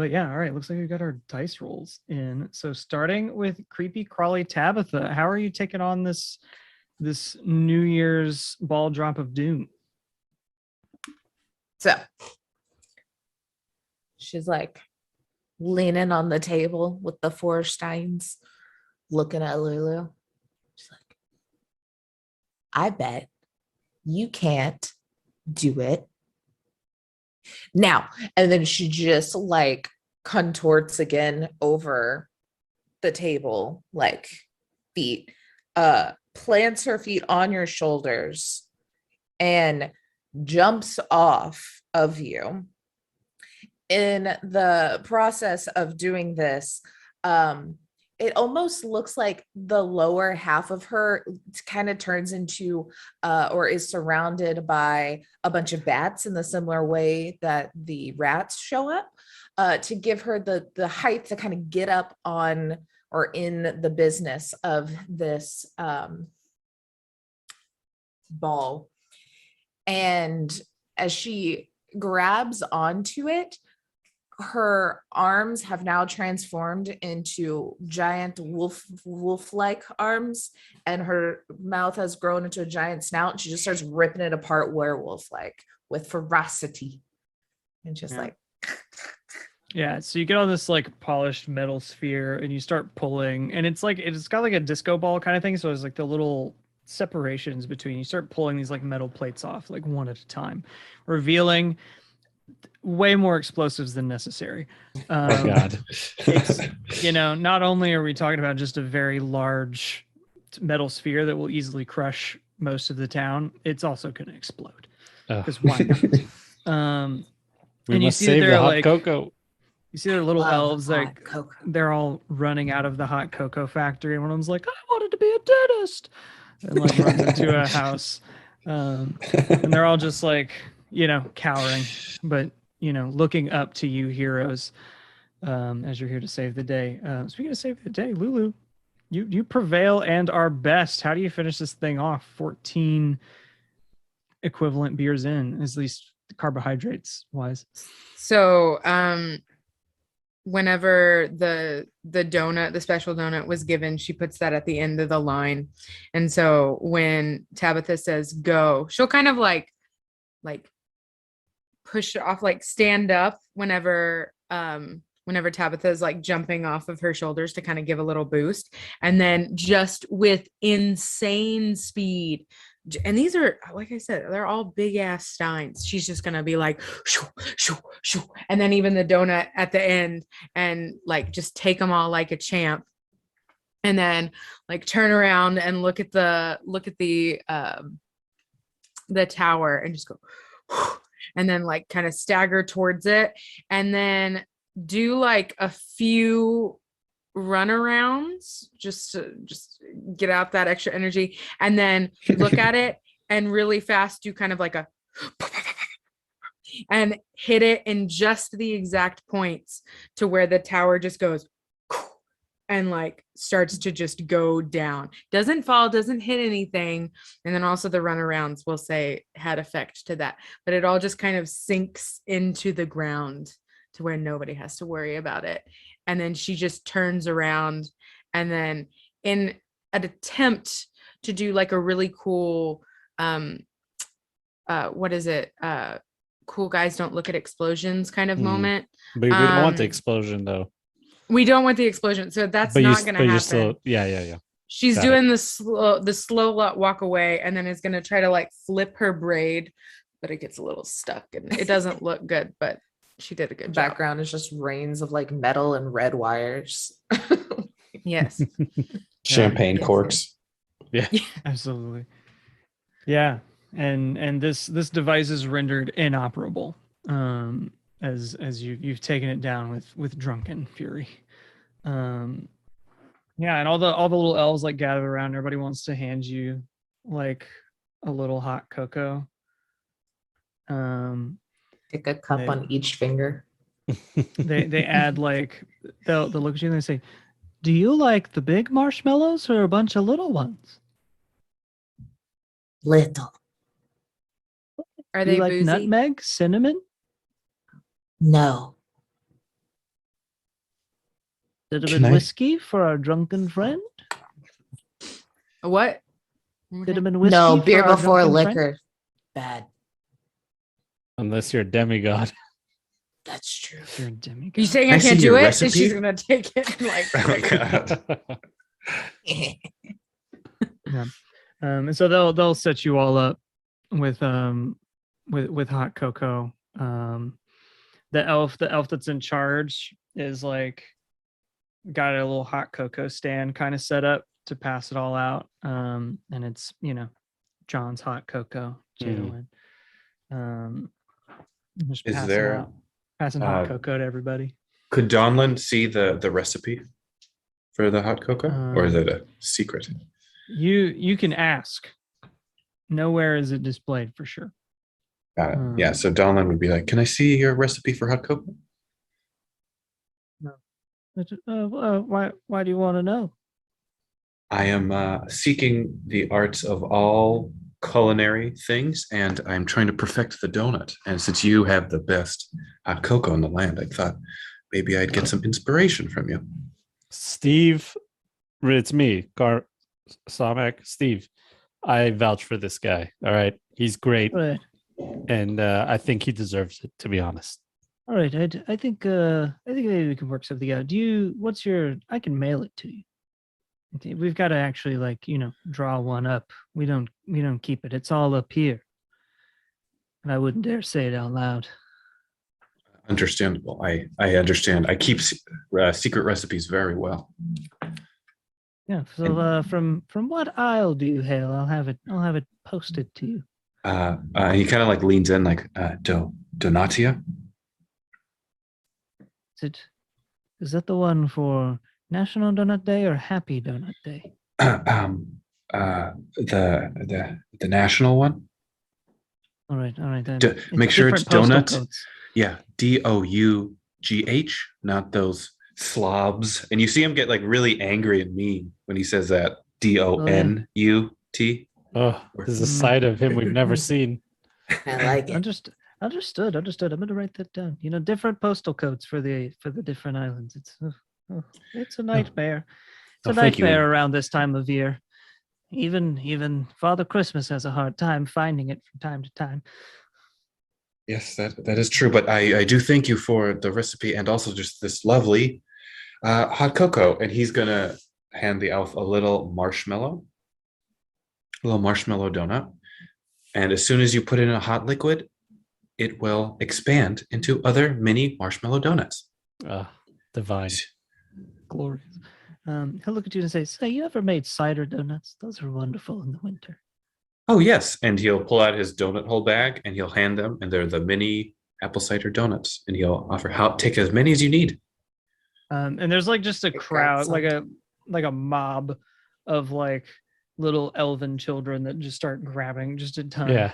yeah, all right. Looks like we got our dice rolls in. So starting with creepy crawly Tabitha, how are you taking on this New Year's ball drop of doom? So she's like leaning on the table with the 4 steins, looking at Lulu. She's like, I bet you can't do it now. And then she just like contorts again over the table, like feet, plants her feet on your shoulders and jumps off of you. In the process of doing this, it it almost looks like the lower half of her kind of turns into or is surrounded by a bunch of bats in the similar way that the rats show up, to give her the height to kind of get up on or in the business of this ball. And as she grabs onto it, her arms have now transformed into giant wolf-like arms, and her mouth has grown into a giant snout, and she just starts ripping it apart werewolf-like with ferocity. And just like yeah, so you get all this like polished metal sphere and you start pulling, and it's got like a disco ball kind of thing, so it's like the little separations between, you start pulling these like metal plates off like one at a time, revealing way more explosives than necessary. Oh God. Not only are we talking about just a very large metal sphere that will easily crush most of the town, it's also going to explode. Because why not? We and must you see save their the hot like cocoa. you see their little elves, like cocoa. they're all running out of the hot cocoa factory, and one of them's like, I wanted to be a dentist, and like runs into a house. And they're all just like, cowering, but looking up to you heroes, as you're here to save the day. Speaking of save the day, Lulu, you prevail and are best. How do you finish this thing off? 14 equivalent beers in, at least carbohydrates wise. So whenever the donut, the special donut was given, she puts that at the end of the line. And so when Tabitha says go, she'll kind of like push it off, like stand up whenever Tabitha is like jumping off of her shoulders to kind of give a little boost. And then just with insane speed, and these are, like I said, they're all big ass steins, she's just gonna be like shoo, shoo, shoo. And then even the donut at the end, and like just take them all like a champ, and then like turn around and look at the tower and just go and then like kind of stagger towards it, and then do like a few runarounds just to get out that extra energy, and then look at it and really fast do kind of like a and hit it in just the exact points to where the tower just goes and like starts to just go down, doesn't fall, doesn't hit anything. And then also the runarounds, we'll say, had effect to that, but it all just kind of sinks into the ground to where nobody has to worry about it. And then she just turns around, and then in an attempt to do like a really cool cool guys don't look at explosions kind of moment. But we don't want the explosion though. We don't want the explosion, so that's not going to happen. Still, yeah. She's doing the slow walk away, and then is going to try to like flip her braid, but it gets a little stuck and it doesn't look good, but she did a good job. Background is just rains of like metal and red wires. Yes. Champagne corks. Yeah, absolutely. Yeah, and this device is rendered inoperable as you've taken it down with drunken fury. Yeah, and all the little elves like gather around. Everybody wants to hand you like a little hot cocoa. Take a cup on each finger. They add like they'll look at you and they say, "Do you like the big marshmallows or a bunch of little ones?" Little. Are Do they you like boozy? nutmeg, cinnamon? No. Little bit whiskey for our drunken friend? What? Cinnamon whiskey? No, for beer our before drunken liquor. friend? Bad. Unless you're a demigod. That's true. You're a demigod. You saying Can I I see can't do your it? recipe? And she's gonna take it and like Oh, God. And so they'll set you all up with hot cocoa. The elf that's in charge is like got a little hot cocoa stand kind of set up to pass it all out. And it's John's hot cocoa, gentlemen. Just Is passing there, out, passing hot cocoa to everybody. Could Donlin see the recipe? for the hot cocoa, or is it a secret? You can ask. Nowhere is it displayed for sure. Got it. Yeah. So Donlin would be like, "Can I see your recipe for hot cocoa?" No. Why do you want to know? I am seeking the arts of all culinary things, and I'm trying to perfect the donut. And since you have the best hot cocoa in the land, I thought maybe I'd get some inspiration from you. Steve, it's me, Samek. Steve, I vouch for this guy. All right, he's great, All right. and I think he deserves it. To be honest. All right. I think maybe we can work something out. What's your? I can mail it to you. Okay, we've got to actually draw one up. We don't keep it. It's all up here. And I wouldn't dare say it out loud. Understandable. I understand. I keep secret recipes very well. Yeah. So from what aisle do you hail? I'll have it posted to you. He kind of like leans in like, Donatia? Is that the one for National Donut Day or Happy Donut Day? The national one? All right. Then Make sure it's different postal donut. codes. Yeah, DOUGH, not those slobs. And you see him get like really angry and mean when he says that. DONUT. Oh, there's a side of him we've never seen. I like it. Understood. I'm gonna write that down. Different postal codes for the different islands. It's a nightmare. It's a thank you. nightmare around this time of year. Even Father Christmas has a hard time finding it from time to time. Yes, that is true. But I do thank you for the recipe and also just this lovely hot cocoa. And he's gonna hand the elf a little marshmallow donut. And as soon as you put it in a hot liquid, it will expand into other mini marshmallow donuts. Divine. Glorious. He'll look at you and say, "So you ever made cider donuts? Those are wonderful in the winter." Oh, yes. And he'll pull out his donut hole bag and he'll hand them. And they're the mini apple cider donuts. And he'll offer, take as many as you need. And there's just a crowd, like a mob of little elven children that just start grabbing just a ton. Yeah.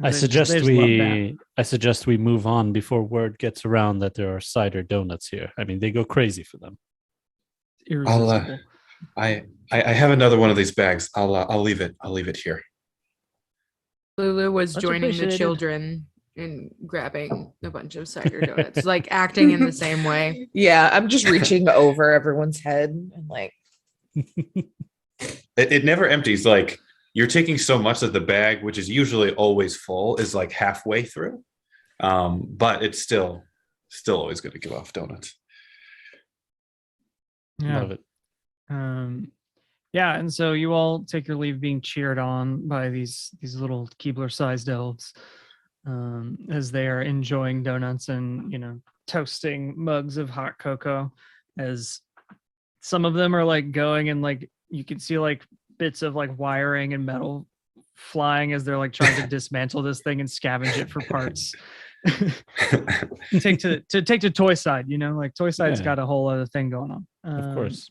I suggest we move on before word gets around that there are cider donuts here. I mean, they go crazy for them. Irresistible. I have another one of these bags. I'll leave it here. Lulu was Much joining the appreciated. children and grabbing a bunch of cider donuts, acting in the same way. Yeah, I'm just reaching over everyone's head and It never empties. You're taking so much that the bag, which is usually always full, is halfway through. But it's still always going to give off donuts. Yeah. Love it. Yeah, and so you all take your leave being cheered on by these little Keebler-sized elves as they are enjoying donuts and toasting mugs of hot cocoa. As some of them are going and you can see bits of wiring and metal flying as they're trying to dismantle this thing and scavenge it for parts. take to toy side, toy side's got a whole other thing going on. Of course.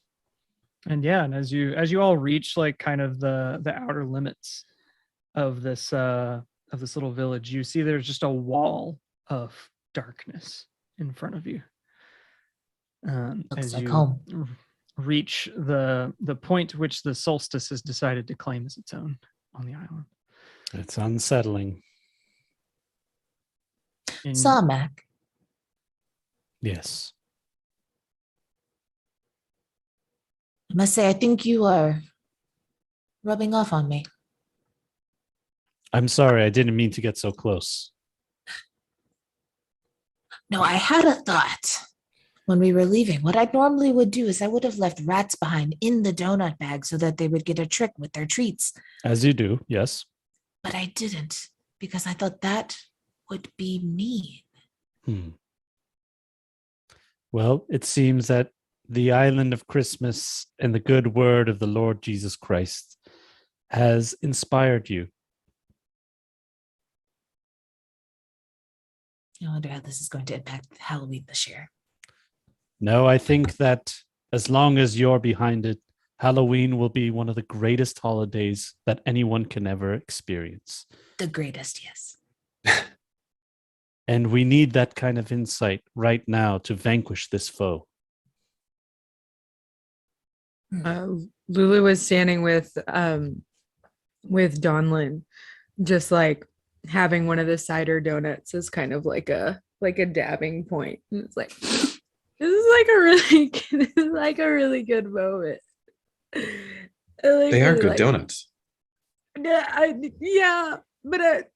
And as you all reach kind of the outer limits of this little village, you see there's just a wall of darkness in front of you. looks As like you home. reach the point which the Solstice has decided to claim as its own on the island. It's unsettling. Samek, Yes. I must say, I think you are rubbing off on me. I'm sorry. I didn't mean to get so close. No, I had a thought when we were leaving. What I normally would do is I would have left rats behind in the donut bag so that they would get a trick with their treats. As you do, yes. But I didn't because I thought that would be mean. Well, it seems that the island of Christmas and the good word of the Lord Jesus Christ has inspired you. I wonder how this is going to impact Halloween this year. No, I think that As long as you're behind it, Halloween will be one of the greatest holidays that anyone can ever experience. The greatest, yes. And we need that kind of insight right now to vanquish this foe. Lulu was standing with Donlin, just like having one of the cider donuts as kind of like a dabbing point. And it's like this is like a really good moment. They are good donuts. Yeah, but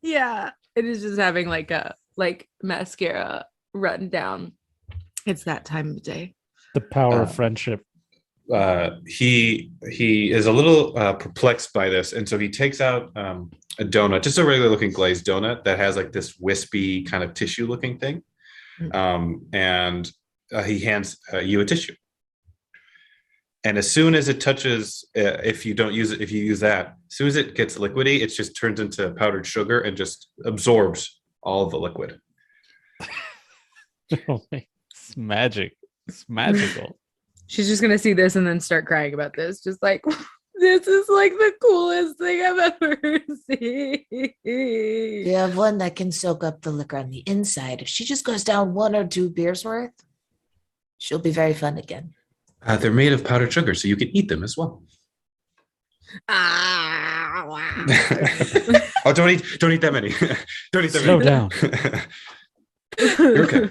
yeah, it is just having like mascara run down. It's that time of day. The power of friendship. He is a little perplexed by this, and so he takes out a donut, just a regular looking glazed donut that has like this wispy kind of tissue looking thing, and he hands you a tissue. And as soon as it touches, if you don't use it, if you use that, as soon as it gets liquidy, it just turns into powdered sugar and just absorbs all of the liquid. It's magic. It's magical. She's just gonna see this and then start crying about this. Just like, this is like the coolest thing I've ever seen. We have one that can soak up the liquor on the inside. If she just goes down 1 or 2 beers worth, she'll be very fun again. They're made of powdered sugar, so you can eat them as well. Wow. Oh, don't eat that many. Don't eat that Slow many. down. You're okay.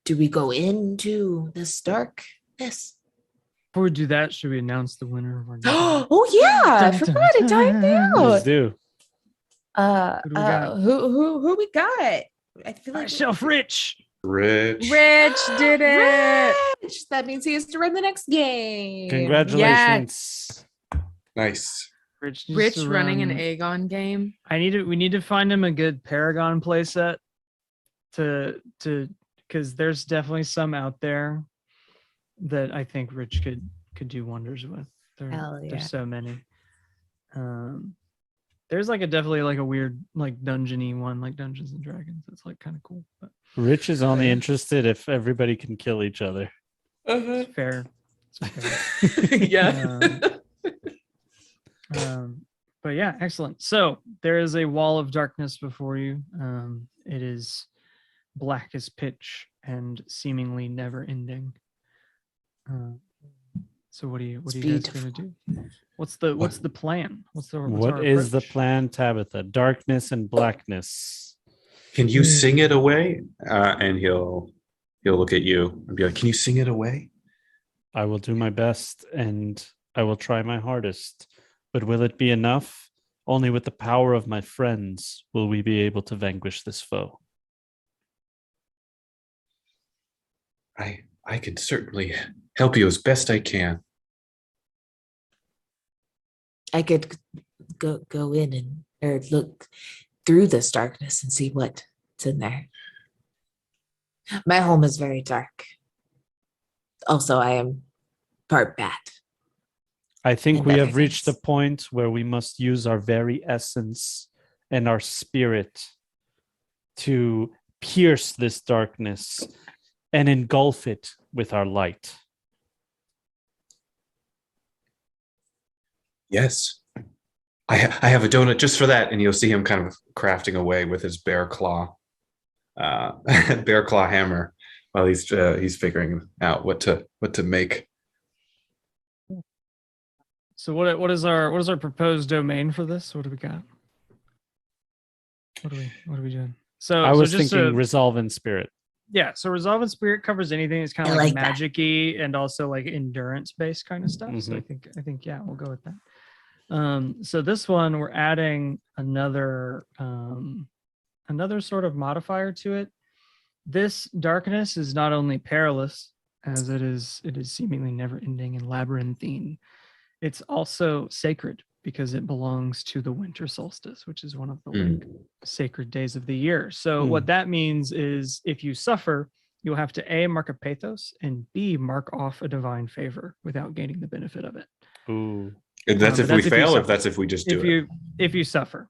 Do we go into this darkness? Before we do that, should we announce the winner of our game? Oh yeah, I forgot it timed Let's out. do. Who do we got? Who we got? I feel like Shelf Rich. Rich. Did it. Rich. That means he has to run the next game. Congratulations. Nice. Rich, needs Rich to running an run- AGON game. We need to find him a good Paragon playset to because there's definitely some out there that I think Rich could do wonders with. Hell yeah. There's so many. There's like definitely like a weird like dungeony one, like Dungeons and Dragons. It's like kind of cool. But Rich is only interested if everybody can kill each other. it's fair. It's fair. Yeah. But yeah, excellent. So there is a wall of darkness before you. It is black as pitch and seemingly never ending. So what are you guys gonna do? What's the plan? What's What our is the approach? plan, Tabitha? Darkness and blackness. Can you sing it away? And he'll look at you and be like, "Can you sing it away?" I will do my best and I will try my hardest. But will it be enough? Only with the power of my friends will we be able to vanquish this foe. I can certainly help you as best I can. I could go in and or look through this darkness and see what's in there. My home is very dark. Also, I am part bat. I think And we that have makes reached a sense. point where we must use our very essence and our spirit to pierce this darkness and engulf it with our light. Yes. I have a donut just for that. And you'll see him kind of crafting away with his bear claw hammer while he's figuring out what to make. So what is our proposed domain for this? What do we got? What are we doing? So I was so just thinking to- resolve in spirit. yeah. So resolve in spirit covers anything. It's kind of I like, like that. magic-y and also like endurance based kind of stuff. So I think yeah, we'll go with that. So this one we're adding another sort of modifier to it. This darkness is not only perilous as it is seemingly never ending and labyrinthine. It's also sacred because it belongs to the winter solstice, which is one of the like, sacred days of the year. So what that means is if you suffer, you'll have to A, mark a pathos, and B, mark off a divine favor without gaining the benefit of it. And that's But if we that's if you fail, or suffer. if that's if we just do it. If you suffer.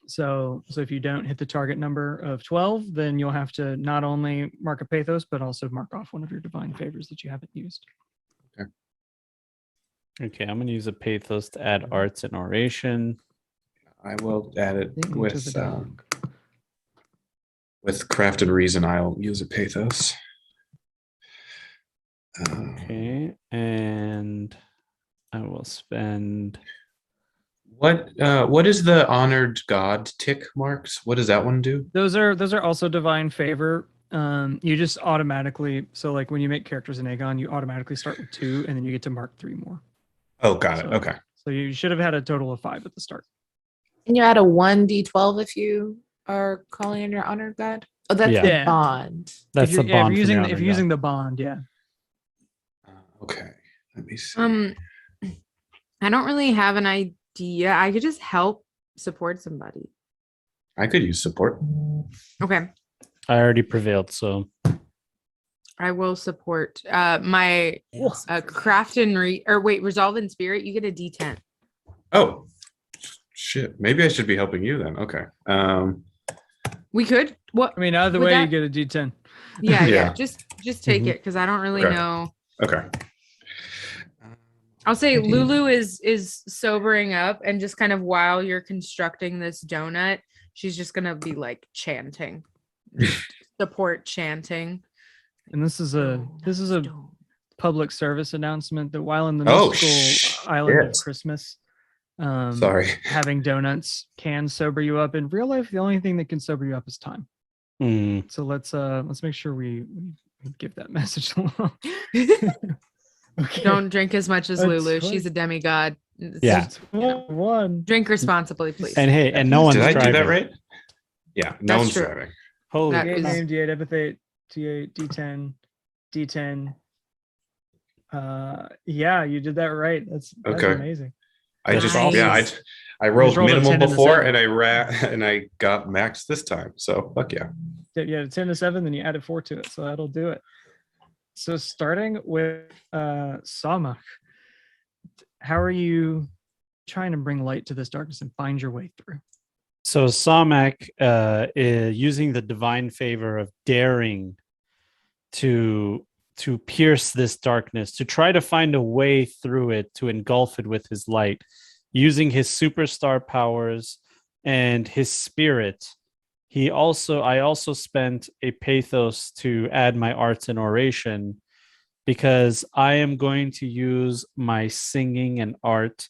So if you don't hit the target number of 12, then you'll have to not only mark a pathos, but also mark off one of your divine favors that you haven't used. Okay, I'm going to use a pathos to add arts and oration. I will add it Into the with dog. craft and reason. I'll use a pathos. Okay, and I will spend. What is the honored god tick marks? What does that one do? Those are also divine favor. You just automatically, so like when you make characters in AGON, you automatically start with 2, and then you get to mark 3 more. Oh, got it. So- Okay. So you should have had a total of 5 at the start. And you add a 1d12 if you are calling in your honored god. Oh, that's Yeah. the Yeah. bond. That's the bond. If from you're your honor using god. the bond, yeah. Okay. Let me see. I don't really have an idea. I could just help support somebody. I could use support. Okay. I already prevailed, so I will support my craft and resolve in spirit. You get a D10. Oh, shit. Maybe I should be helping you then. Okay. We could. What? I mean, either Would way, that- you get a D10. Yeah, yeah. Yeah. Just take Mhm. it because I don't really Okay. know. Okay. I'll say Okay. Lulu is sobering up, and just kind of while you're constructing this donut, she's just gonna be like chanting, support chanting. And this is a Donut. public service announcement that while in the Oh, mystical island of shit. Christmas, Sorry. having donuts can sober you up. In real life, the only thing that can sober you up is time. mm, So let's make sure we give that message along. Okay. Don't drink as much as A Lulu. twen- She's a demigod. It's Yeah. just, you know, One. drink responsibly, please. and hey, and no one's Did I do driving. that right? Yeah. No That's one's true. driving. Holy That D8 is- name, D8 epithet, T8, D10, D10. Yeah, you did that right. That's Okay. amazing. I just Nice. I rolled rolled a minimal 10 and a before 7. and I got max this time. So fuck yeah. Yeah, 10 to 7, then you added 4 to it, so that'll do it. So starting with Samach, how are you trying to bring light to this darkness and find your way through? So Samach is using the divine favor of daring to pierce this darkness, to try to find a way through it, to engulf it with his light, using his superstar powers and his spirit. I also spent a pathos to add my arts and oration, because I am going to use my singing and art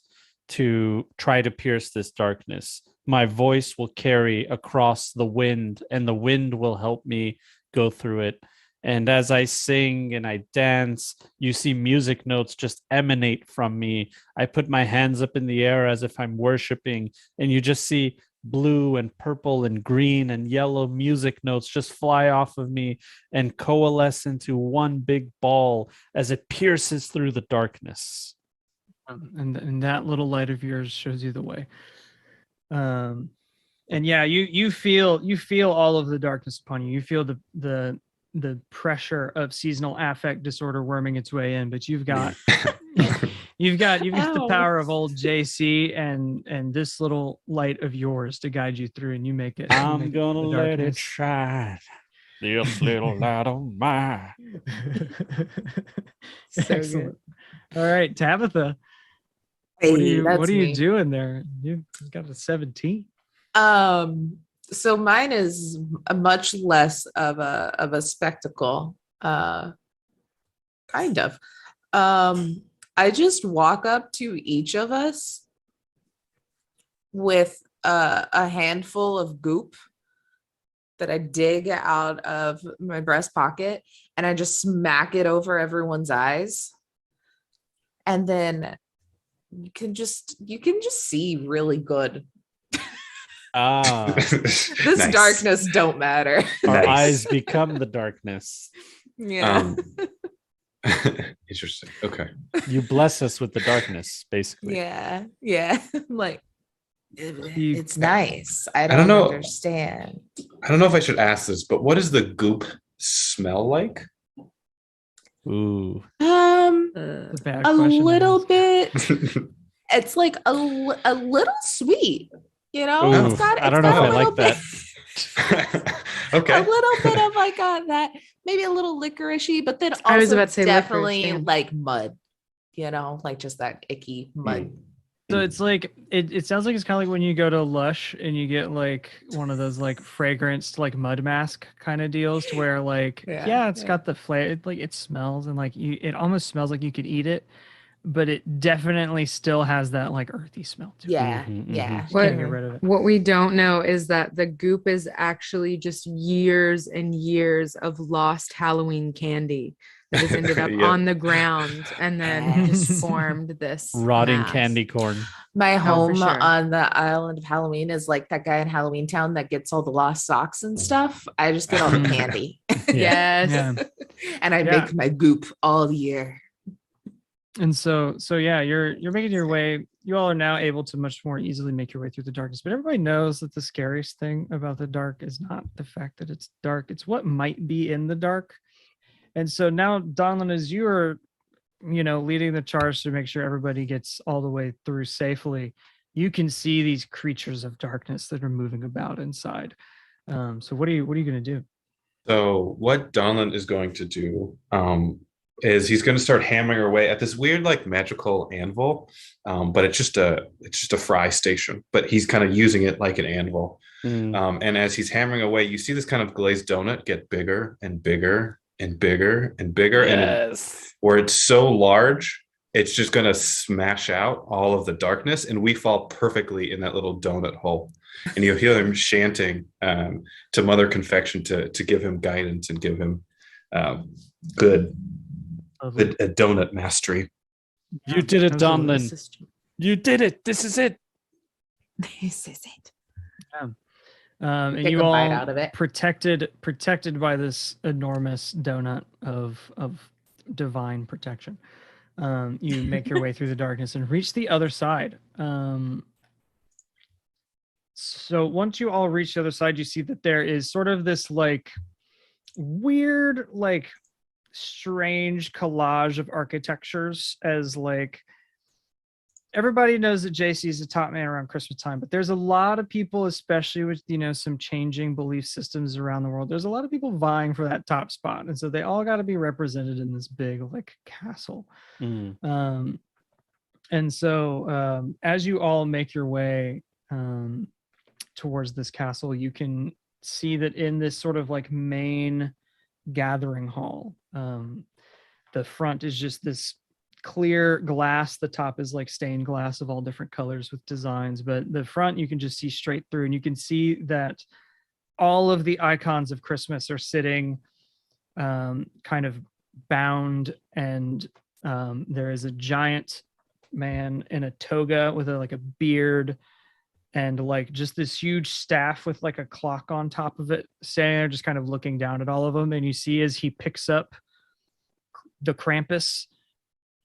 to try to pierce this darkness. My voice will carry across the wind, and the wind will help me go through it. And as I sing and I dance, you see music notes just emanate from me. I put my hands up in the air as if I'm worshiping, and you just see blue and purple and green and yellow music notes just fly off of me and coalesce into one big ball as it pierces through the darkness. And that little light of yours shows you the way. And yeah, you feel all of the darkness upon you. You feel the pressure of seasonal affect disorder worming its way in, but you've got the power of old JC and this little light of yours to guide you through, and you make it. I'm gonna let it shine. This little light of mine. So Excellent. All right, Tabitha. Hey, What are that's you me. doing there? You got a 17. So mine is a much less of a spectacle, kind of. I just walk up to each of us with a handful of goop that I dig out of my breast pocket, and I just smack it over everyone's eyes, and then you can just see really good. Ah, This Nice. darkness don't matter. our Nice. eyes become the darkness. Yeah. Interesting. Okay. You bless us with the darkness, basically. Yeah. Like, You- it's nice. I don't don't know. understand. I don't know if I should ask this, but what does the goop smell like? Ooh. It's a bad A question to little ask. bit. It's like a little sweet. You know, Ooh, it's got I don't know if a I little like that. Okay. a little bit of like that, maybe a little licoricey, but then I was also about to say licorice, definitely damn. like mud, you know, like just that icky mud. So it's like it sounds like it's kind of like when you go to Lush and you get like one of those like fragranced like mud mask kind of deals to where like it's got the flavor, like it smells and like it almost smells like you could eat it, but it definitely still has that like earthy smell to it. Yeah, Mhm, yeah. You can't get rid of it. What we don't know is that the Goop is actually just years and years of lost Halloween candy that has ended up Yeah. on the ground and then Yes. just formed this Rotting mass. candy corn. My for home sure. on the island of Halloween is like that guy in Halloween Town that gets all the lost socks and stuff. I just get all the candy. Yes. Yeah. And I Yeah. make my goop all year. And so yeah, you're making your way. You all are now able to much more easily make your way through the darkness. But everybody knows that the scariest thing about the dark is not the fact that it's dark; it's what might be in the dark. And so now, Donlin, as you are, leading the charge to make sure everybody gets all the way through safely, you can see these creatures of darkness that are moving about inside. So what are you going to do? So what Donlin is going to do is he's going to start hammering away at this weird like magical anvil, but it's just a fry station. But he's kind of using it like an anvil. And as he's hammering away, you see this kind of glazed donut get bigger and bigger and bigger and bigger, and where it's so large, it's just going to smash out all of the darkness, and we fall perfectly in that little donut hole. And you'll hear him chanting to Mother Confection to give him guidance and give him good donut mastery. You did it, Absolutely. Donlin. You did it. This is it. This is it. And Take you a all bite out of it. protected by this enormous donut of divine protection. You make your way through the darkness and reach the other side. So once you all reach the other side, you see that there is sort of this like weird, like strange collage of architectures, as like everybody knows that JC is a top man around Christmas time, but there's a lot of people, especially with, some changing belief systems around the world. There's a lot of people vying for that top spot. And so they all got to be represented in this big like castle. And so as you all make your way towards this castle, you can see that in this sort of like main gathering hall, the front is just this clear glass. The top is like stained glass of all different colors with designs, but the front you can just see straight through, and you can see that all of the icons of Christmas are sitting kind of bound, and there is a giant man in a toga with a beard and like just this huge staff with like a clock on top of it, standing there just kind of looking down at all of them. And you see as he picks up the Krampus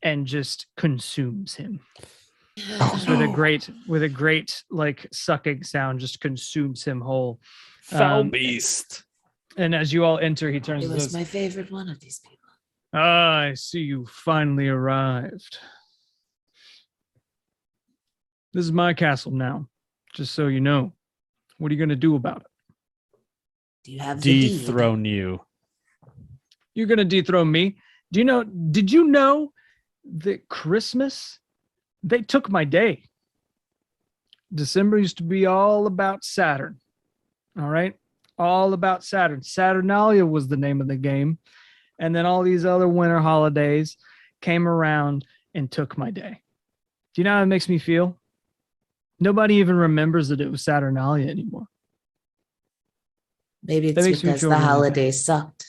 and just consumes him. Just with a great like sucking sound, just consumes him whole. Foul beast. And as you all enter, he turns It and was says, my favorite one of these people. "Ah, I see you finally arrived. This is my castle now, just so you know. What are you going to do about it?" Do you have the deed? Dethrone you. You're going to dethrone me? Did you know that Christmas, they took my day? December used to be all about Saturn. All right? All about Saturn. Saturnalia was the name of the game. And then all these other winter holidays came around and took my day. Do you know how it makes me feel? Nobody even remembers that it was Saturnalia anymore. Maybe That it's makes me because feel the really bad. holidays sucked.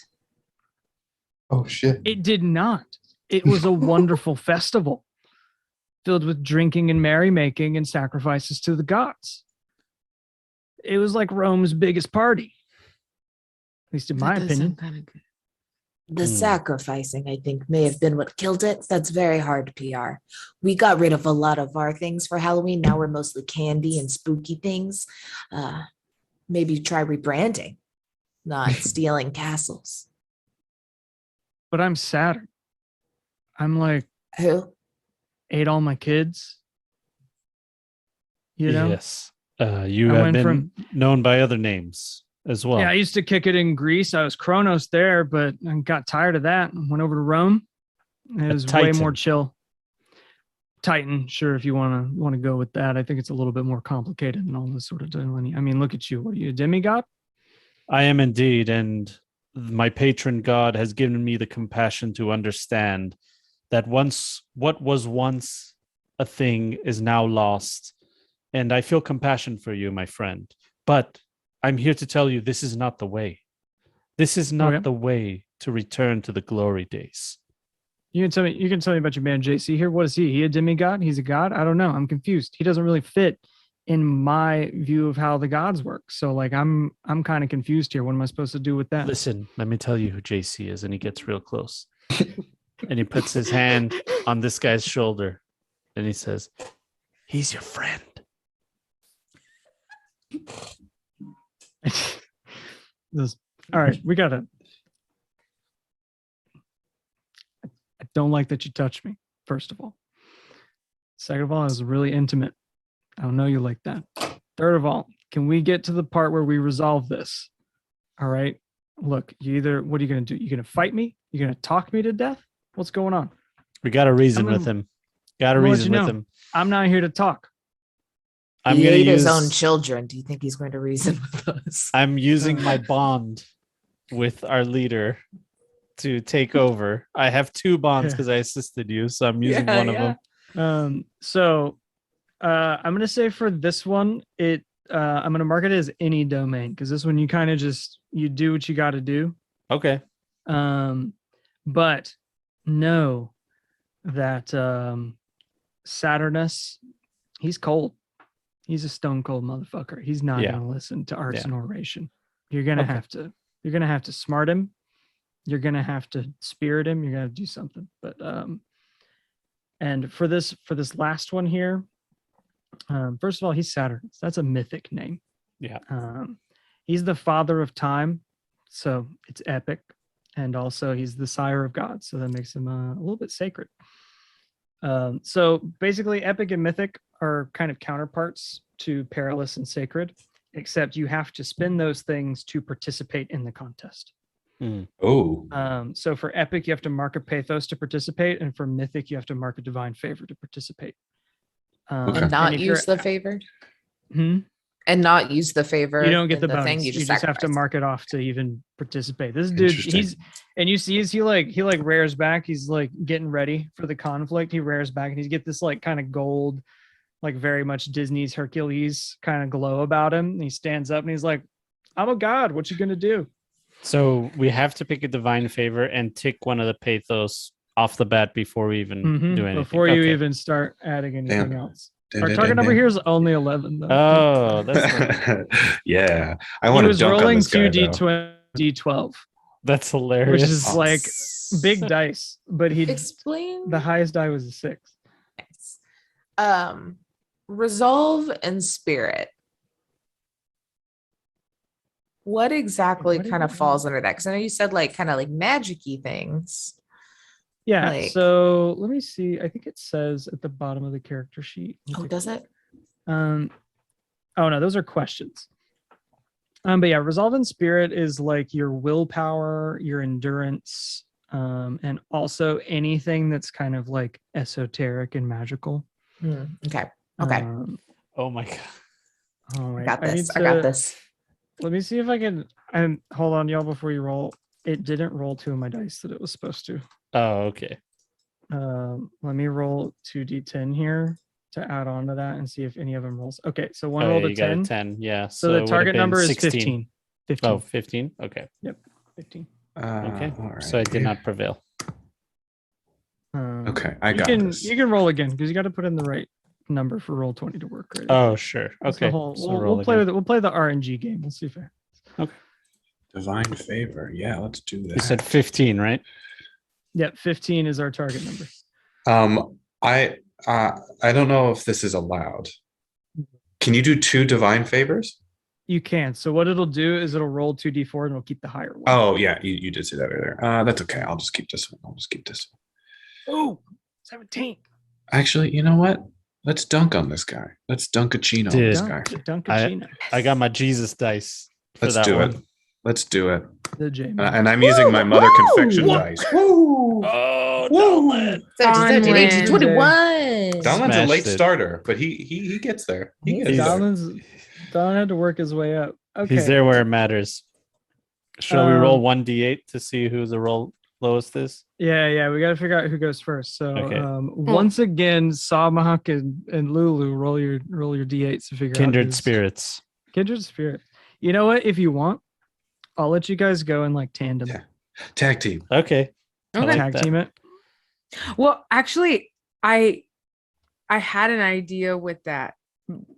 Oh shit. It did not. It was a wonderful festival filled with drinking and merrymaking and sacrifices to the gods. It was like Rome's biggest party, at least in my opinion. Kind of good. The sacrificing, I think, may have been what killed it. That's very hard PR. We got rid of a lot of our things for Halloween. Now we're mostly candy and spooky things. Maybe try rebranding, not stealing castles. But I'm Saturn. I'm like, Who? ate all my kids. You know? Yes. You I have went been from- known by other names as well. Yeah, I used to kick it in Greece. I was Kronos there, but I got tired of that and went over to Rome. It was way more Titan. chill. Titan, sure, if you want to go with that. I think it's a little bit more complicated than all this sort of delineation. I mean, look at you. What are you, a demigod? I am indeed, and my patron god has given me the compassion to understand that what was once a thing is now lost. And I feel compassion for you, my friend. But I'm here to tell you this is not the way. This is not Okay. the way to return to the glory days. You can tell me about your man JC here. What is he? He a demigod? He's a god? I don't know. I'm confused. He doesn't really fit in my view of how the gods work. So like I'm kind of confused here. What am I supposed to do with that? Listen, let me tell you who JC is. And he gets real close. And he puts his hand on this guy's shoulder. And he says, he's your friend. All right, we gotta. I don't like that you touched me, first of all. Second of all, it was really intimate. I don't know you like that. Third of all, can we get to the part where we resolve this? All right. Look, what are you going to do? You're going to fight me? You're going to talk me to death? What's going on? We got to reason I'm with him. Got to I'm gonna let reason you with know. him. I'm not here to talk. I'm He going to ate use his own children. Do you think he's going to reason with us? I'm using my bond with our leader to take over. I have 2 bonds Yeah. because I assisted you, so I'm using one of them. So I'm going to say for this one, I'm going to mark it as any domain because this one you kind of you do what you got to do. Okay. But know that Saturnus, he's cold. He's a stone cold motherfucker. He's not Yeah. going to listen to arts Yeah. and oration. You're going to Okay. you're going to have to smart him. You're going to have to spirit him. You're going to do something. But and for this last one here, first of all, he's Saturnus. That's a mythic name. Yeah. He's the father of time, so it's epic, and also he's the sire of gods, so that makes him a little bit sacred. So basically, epic and mythic are kind of counterparts to perilous and sacred, except you have to spin those things to participate in the contest. Oh, So for epic, you have to mark a pathos to participate, and for mythic, you have to mark a divine favor to participate. Okay. And not if use you're- the favor? Hmm? And not use the favor. You don't get in the bonus. thing. You just have to sacrifice. mark it off to even participate. This dude, Interesting. and you see, he rears back. He's like getting ready for the conflict. He rears back, and he's get this like kind of gold, like very much Disney's Hercules kind of glow about him. And he stands up and he's like, "I'm a god. What you gonna do?" So we have to pick a divine favor and tick one of the pathos off the bat before we even Mhm, do anything. before you Okay. even start adding anything Damn. else. Our target number here is only 11, though. Oh, that's Yeah, I he want to was dunk on rolling this guy, two though. D12, that's which hilarious. is like big dice, but Explain. the highest die was a 6. Resolve and spirit. What exactly What kind of is- falls under that? Because I know you said like kind of like magic-y things. Yeah. Like- So let me see. I think it says at the bottom of the character sheet. Let me Oh, take a does look. it? Oh no, those are questions. But yeah, resolve and spirit is like your willpower, your endurance, and also anything that's kind of like esoteric and magical. Okay. Okay. Oh my god. All I right. got need this. I got to- this. Let me see if I can. And hold on, y'all, before you roll. It didn't roll 2 of my dice that it was supposed to. Oh, okay. Let me roll 2d10 here to add on to that and see if any of them rolls. Okay, so one Oh, rolled yeah, a you got 10. a 10. Yeah. So it the would've target been number is 16. 15. 15. Oh, 15. Okay. 15. Okay. All right. So I did not prevail. Okay, I you got can, this. You can roll again because you got to put in the right number for roll 20 to work. Right? Oh, sure. That's the Okay. whole- So we'll, roll we'll play again. with it. We'll play the RNG game. We'll see if it. Divine favor. Yeah, let's do that. You said 15, right? Yep, 15 is our target number. I don't know if this is allowed. Can you do 2 divine favors? You can. So what it'll do is it'll roll 2d4 and it'll keep the higher one. Oh yeah, you did say that earlier. That's okay. I'll just keep this one. Oh, 17. Actually, you know what? Let's dunk on this guy. Let's dunkachino on Dude. this guy. Dunkachino. I got my Jesus dice. For Let's that do one. it. Let's do it. The J. And I'm using my mother confection dice. Woo! Oh, Woo! 21. Donlin's a Smashed late it. starter, but he gets there. He He's gets there. Don had to work his way up. Okay. He's there where it matters. Shall we roll Um, 1d8 to see who the lowest is? Yeah. We got to figure out who goes first. So Okay. once again, Sawmahawk and Lulu, roll your d8s to figure out. Kindred who's- spirits. Kindred spirit. You know what? If you want, I'll let you guys go in like tandem. Yeah. Tag team. Okay. I Okay. like Tag that. team it. Well, actually, I had an idea with that,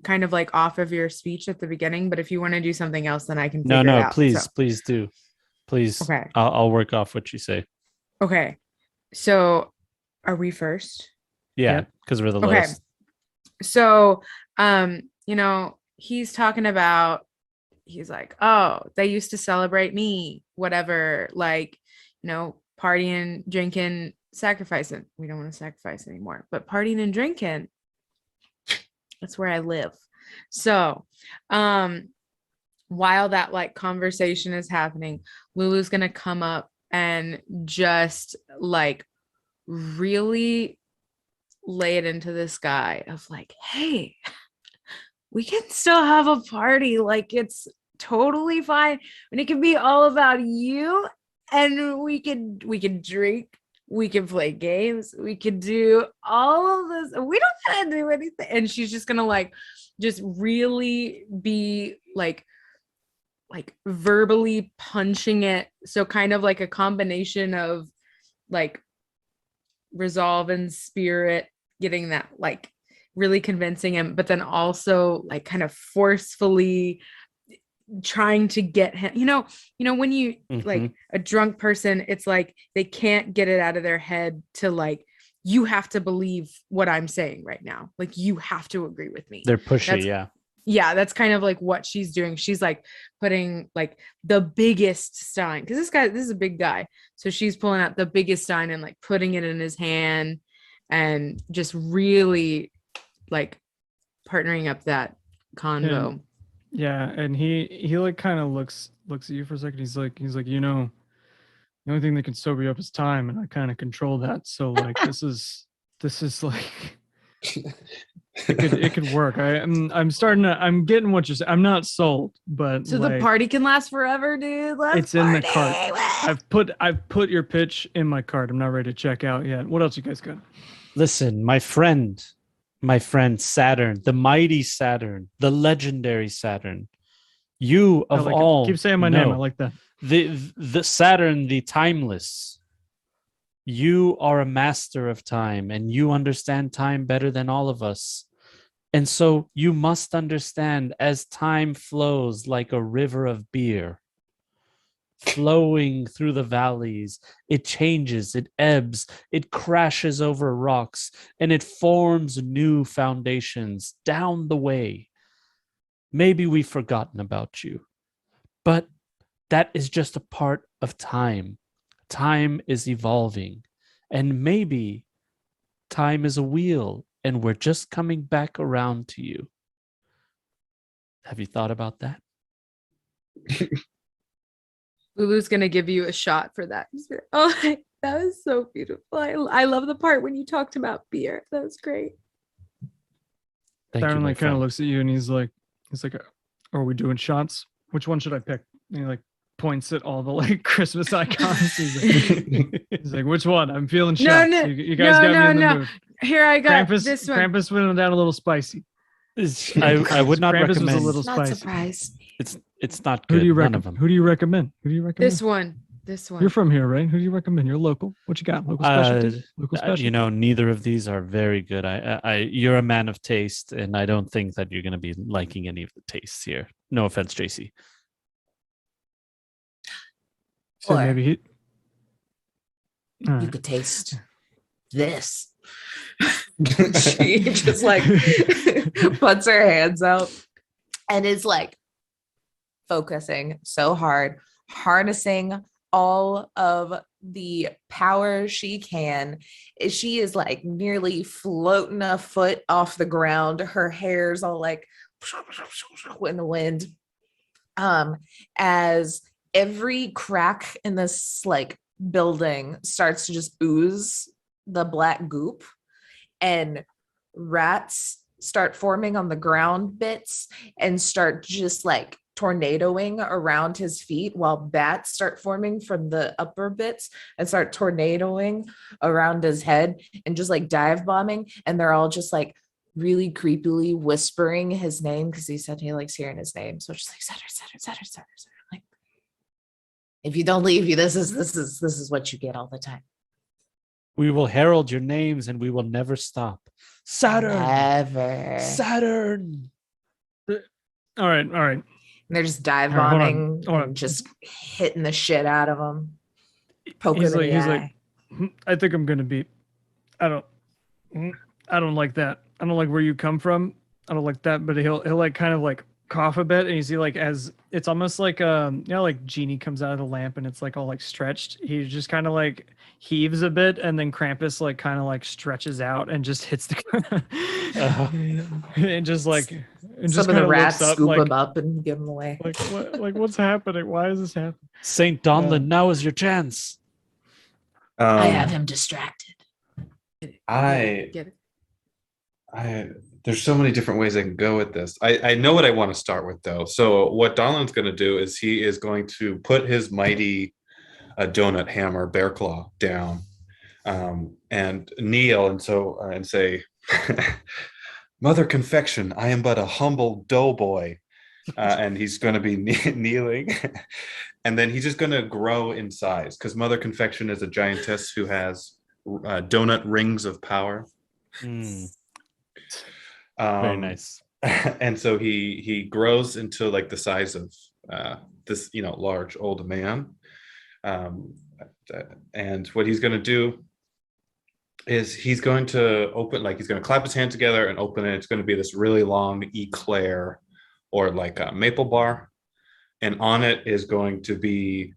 kind of like off of your speech at the beginning. But if you want to do something else, then I can. No, figure it no, out. please, So- please do. Please. Okay. I'll work off what you say. Okay. So, are we first? Yeah, Yep. because we're the Okay. lowest. So, he's talking about, he's like, oh, they used to celebrate me, whatever, like, partying, drinking, sacrificing. We don't want to sacrifice anymore, but partying and drinking, that's where I live. So, while that like conversation is happening, Lulu's going to come up and just like really lay it into this guy of like, hey, we can still have a party. Like, it's totally fine. And it can be all about you. And we can drink. We can play games. We can do all of this. We don't gotta do anything. And she's just gonna like, just really be like verbally punching it. So kind of like a combination of like resolve and spirit, getting that like really convincing him, but then also like kind of forcefully trying to get him, when you like a drunk person, it's like they can't get it out of their head to like, you have to believe what I'm saying right now. Like, you have to agree with me. They're pushy, That's- yeah. That's kind of like what she's doing. She's like putting like the biggest stein, because this is a big guy. So she's pulling out the biggest stein and like putting it in his hand and just really like partnering up that convo. Yeah, and he like kind of looks at you for a second. He's like, the only thing that can sober you up is time, and I kind of control that. So like this is like it could work. I'm getting what you're saying. I'm not sold, but So like, the party can last forever, dude. it's in the cart. I've put your pitch in my cart. I'm not ready to check out yet. What else you guys got? Listen, my friend Saturn, the mighty Saturn, the legendary Saturn. You I of like it. all Keep saying my name. I know, like that. the Saturn, the timeless. You are a master of time, and you understand time better than all of us. And so you must understand, as time flows like a river of beer, flowing through the valleys, it changes, it ebbs, it crashes over rocks, and it forms new foundations down the way. Maybe we've forgotten about you, but that is just a part of time. Time is evolving, and maybe time is a wheel, and we're just coming back around to you. Have you thought about that? Lulu's gonna give you a shot for that. Oh, that was so beautiful. I love the part when you talked about beer. That was great. Thank Darren you, my like kind of friend. looks at you and he's like, are we doing shots? Which one should I pick? And he like points at all the like Christmas icons. He's like, which one? I'm feeling shots. No, You guys got me in the mood. Here I got Krampus, this one. Krampus went down a little spicy. I would not Krampus was a recommend. little Not spicy. surprised. It's not Who good. do you None of them. recommend? Who do you recommend? Who do you recommend? This one. You're from here, right? Who do you recommend? You're local. What you got? Local specialty? Local specialty? Neither of these are very good. You're a man of taste, and I don't think that you're going to be liking any of the tastes here. No offense, JC. So Or- maybe he. All You right. could taste this. She just like puts her hands out and is like focusing so hard, harnessing all of the power she can. She is like nearly floating a foot off the ground. Her hair's all like in the wind. As every crack in this like building starts to just ooze the black goop, and rats start forming on the ground bits and start just like tornadoing around his feet, while bats start forming from the upper bits and start tornadoing around his head and just like dive bombing. And they're all just like really creepily whispering his name, because he said he likes hearing his name. So just like Sutter. Like, if you don't leave, this is what you get all the time. We will herald your names and we will never stop. Saturn. Never. Saturn. All right. And they're just dive All right, hold on, bombing hold on. and just hitting the shit out of him. Poking him in the eye. I think I'm gonna be. I don't like that. I don't like where you come from. I don't like that. But he'll like kind of like cough a bit, and you see like as it's almost like like Genie comes out of the lamp and it's like all like stretched. He just kind of like heaves a bit, and then Krampus like kind of like stretches out and just hits the and just like and just Some of the rats looks up, scoop like, him up and give him away. like what, like what's happening? Why is this happening? Saint Donlin, now is your chance. I have him distracted. I Get it? there's so many different ways I can go with this. I know what I want to start with though. So what Donlin's going to do is he is going to put his mighty donut hammer bear claw down and kneel and say, Mother Confection, I am but a humble doughboy. And he's going to be kneeling. And then he's just going to grow in size, because Mother Confection is a giantess who has donut rings of power. Very nice. And so he grows into like the size of this large old man. And what he's going to do is he's going to he's going to clap his hand together and open it. It's going to be this really long eclair, or like a maple bar, and on it is going to be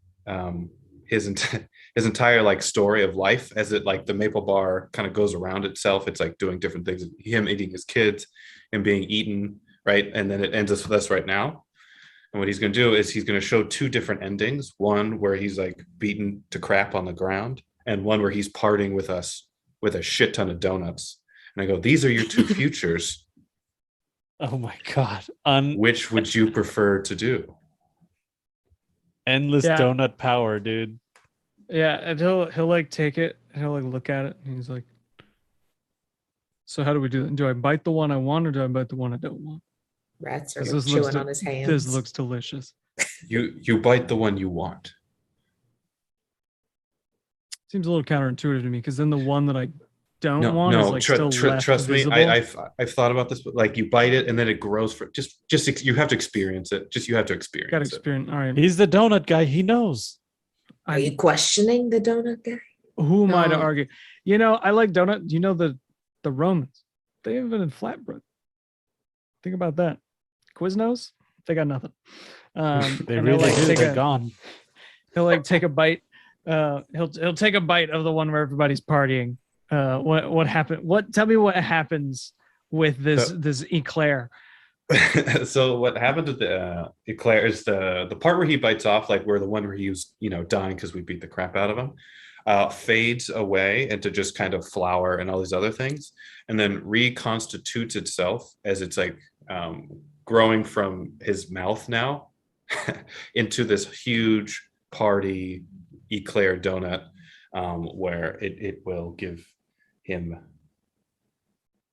his entire like story of life, as it like the maple bar kind of goes around itself. It's like doing different things, him eating his kids and being eaten, right? And then it ends us with us right now. And what he's going to do is he's going to show two different endings, one where he's like beaten to crap on the ground, and one where he's parting with us with a shit ton of donuts. And I go, these are your two futures. Oh my God. Which would you prefer to do? Endless Yeah. donut power, dude. Yeah, and he'll like take it and he'll like look at it and he's like, so how do we do it? Do I bite the one I want, or do I bite the one I don't want? Rats are This chewing on his hands. This looks delicious. You bite the one you want. Seems a little counterintuitive to me, because then the one that I don't want is like still left trust me. visible. I've thought about this, but like you bite it and then it grows for just you have to experience it. You have to experience Got it. experience. All right. He's the donut guy. He knows. Are you questioning the donut guy? Who am I to No. argue? I like donut. The Romans, they invented flatbread. Think about that. Quiznos, they got nothing. They And he'll, really like, do. take They're a- gone. He'll like take a bite. He'll take a bite of the one where everybody's partying. What happened? Tell me what happens with this eclair. So what happened to the eclair is the part where he bites off, like where the one where he was dying because we beat the crap out of him, fades away into just kind of flour and all these other things, and then reconstitutes itself as it's like growing from his mouth now into this huge party eclair donut, where it will give him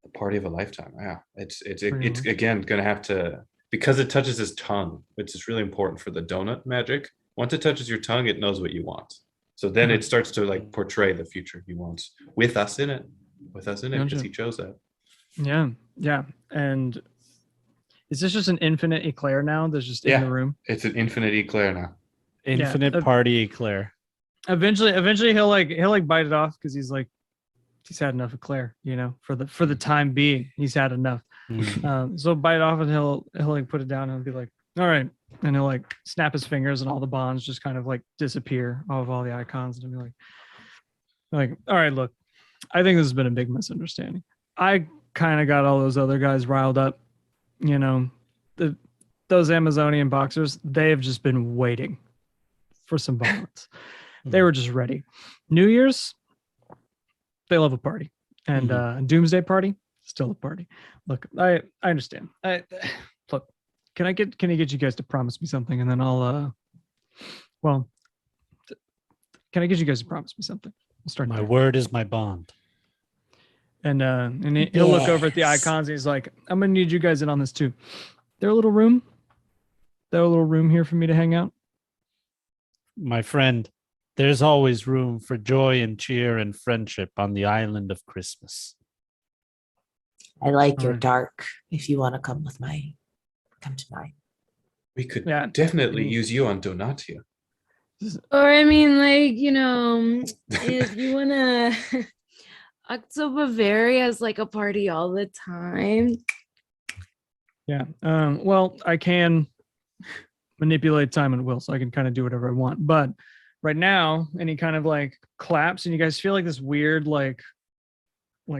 the party of a lifetime. Yeah, it's again going to have to, because it touches his tongue, which is really important for the donut magic. Once it touches your tongue, it knows what you want. So then it starts to like portray the future he wants with us in it, because he chose that. Yeah. And is this just an infinite eclair now that's just in the room? It's an infinite eclair now. Infinite party eclair. Eventually he'll like bite it off, because he's had enough eclair, for the time being. He's had enough. So bite it off, and he'll like put it down and be like, all right. And he'll like snap his fingers and all the bonds just kind of like disappear off of all the icons and be like, all right, look, I think this has been a big misunderstanding. I kind of got all those other guys riled up. You know, those Amazonian boxers, they have just been waiting for some violence. They were just ready. New Year's, they love a party. And Doomsday Party, still a party. Look, I understand. Look, can I get you guys to promise me something, and then I'll can I get you guys to promise me something? We'll start. My there. word is my bond. And he'll look over at the icons and he's like, I'm gonna need you guys in on this too. There a little room here for me to hang out? My friend, there's always room for joy and cheer and friendship on the island of Christmas. I like your Alright. dark. If you want to come to mine. We could Yeah. definitely use you on Donatia. Or I mean, like, you know, if you wanna October has like a party all the time. Yeah. Well, I can manipulate time at will, so I can kind of do whatever I want. But right now, and he kind of like claps, and you guys feel like this weird, like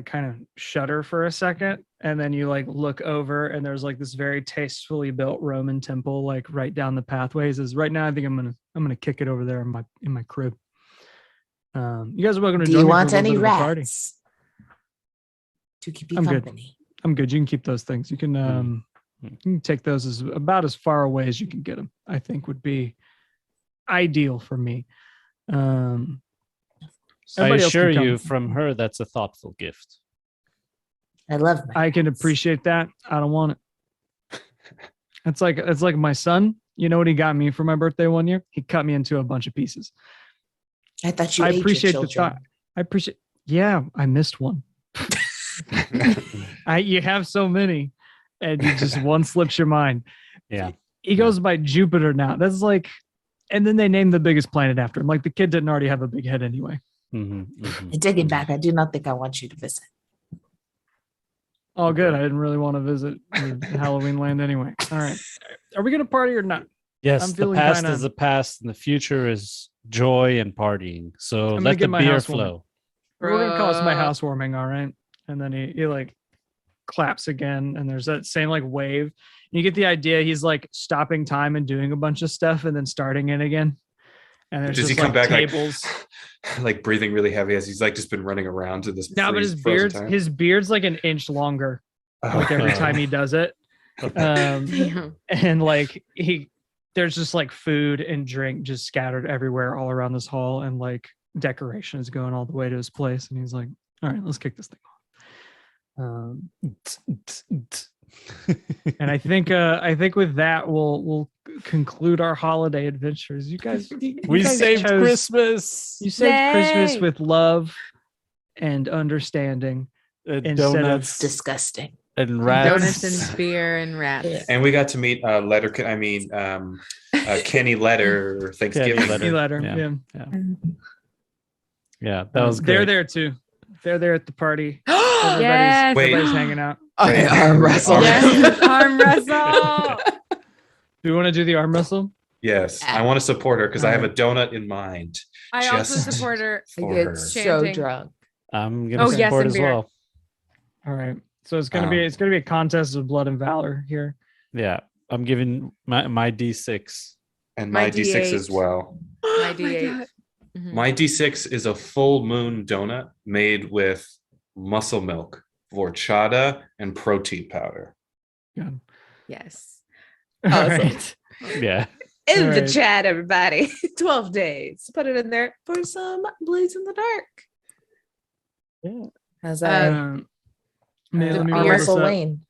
kind of shudder for a second, and then you like look over, and there's like this very tastefully built Roman temple, like right down the pathway. He says, "Right now, I think I'm gonna kick it over there in my crib." You guys are welcome to Do join you me for a want little any bit of a party. rats to keep you I'm good. company? I'm good. You can keep those things. You can you can take those as about as far away as you can get them. I think would be ideal for me. I Everybody else can assure come. you, from her, that's a thoughtful gift. I love my I can rats. appreciate that. I don't want it. It's like my son. You know what he got me for my birthday one year? He cut me into a bunch of pieces. I thought you I ate appreciate your the children. thought. I appreciate. Yeah, I missed one. You have so many, and you just one slips your mind. Yeah. He goes by Jupiter now. That's like, and then they named the biggest planet after him. Like the kid didn't already have a big head anyway. I take it back. I do not think I want you to visit. Oh, good. I didn't really want to visit Halloween Land anyway. All right. Are we going to party or not? Yes, I'm the feeling past kinda- is the past, and the future is joy and partying. So gonna let the get my beer house warming. flow. We're going to call this my housewarming. All right. And then he like claps again. And there's that same like wave. You get the idea. He's like stopping time and doing a bunch of stuff and then starting it again. And there's Does he just come like back tables. like breathing really heavy as he's like just been running around to this? No, but frozen time? his beard's like an inch longer. Oh, Like every Oh. time he does it. Damn. And like there's just like food and drink just scattered everywhere all around this hall, and like decorations going all the way to his place. And he's like, all right, let's kick this thing off. And I think with that we'll conclude our holiday adventures. You guys, We guys saved chose- Christmas. You saved Christmas Yay. with love and understanding. Instead of Donuts Disgusting. and rats. Donuts and beer and rats. And we got to meet Kenny Letter Thanksgiving. Letter. He let her. Yeah. Yeah. Yeah, that was They're great. there too. They're there at the party. Yes. Wait. Everybody's hanging out. Okay, arm wrestle. Yes. Arm wrestle. Do we want to do the arm wrestle? Yes, I want to support her because I have a donut in mind I also Just- support her. I for get her. so Chanting. drunk. I'm gonna Oh, yes, support and as beer. well. All right. So it's gonna be a contest of blood and valor here. Yeah, I'm giving my D6. and My my D6 D8. as well. My D8. Mhm. My D6 is a full moon donut made with muscle milk, horchata, and protein powder. Yes. All Awesome. right. Yeah. In All the right. chat, everybody. 12 days. Put it in there for some Blades in the Dark. Yeah. How's that? Let me the roll beer. this Russell up. Lane.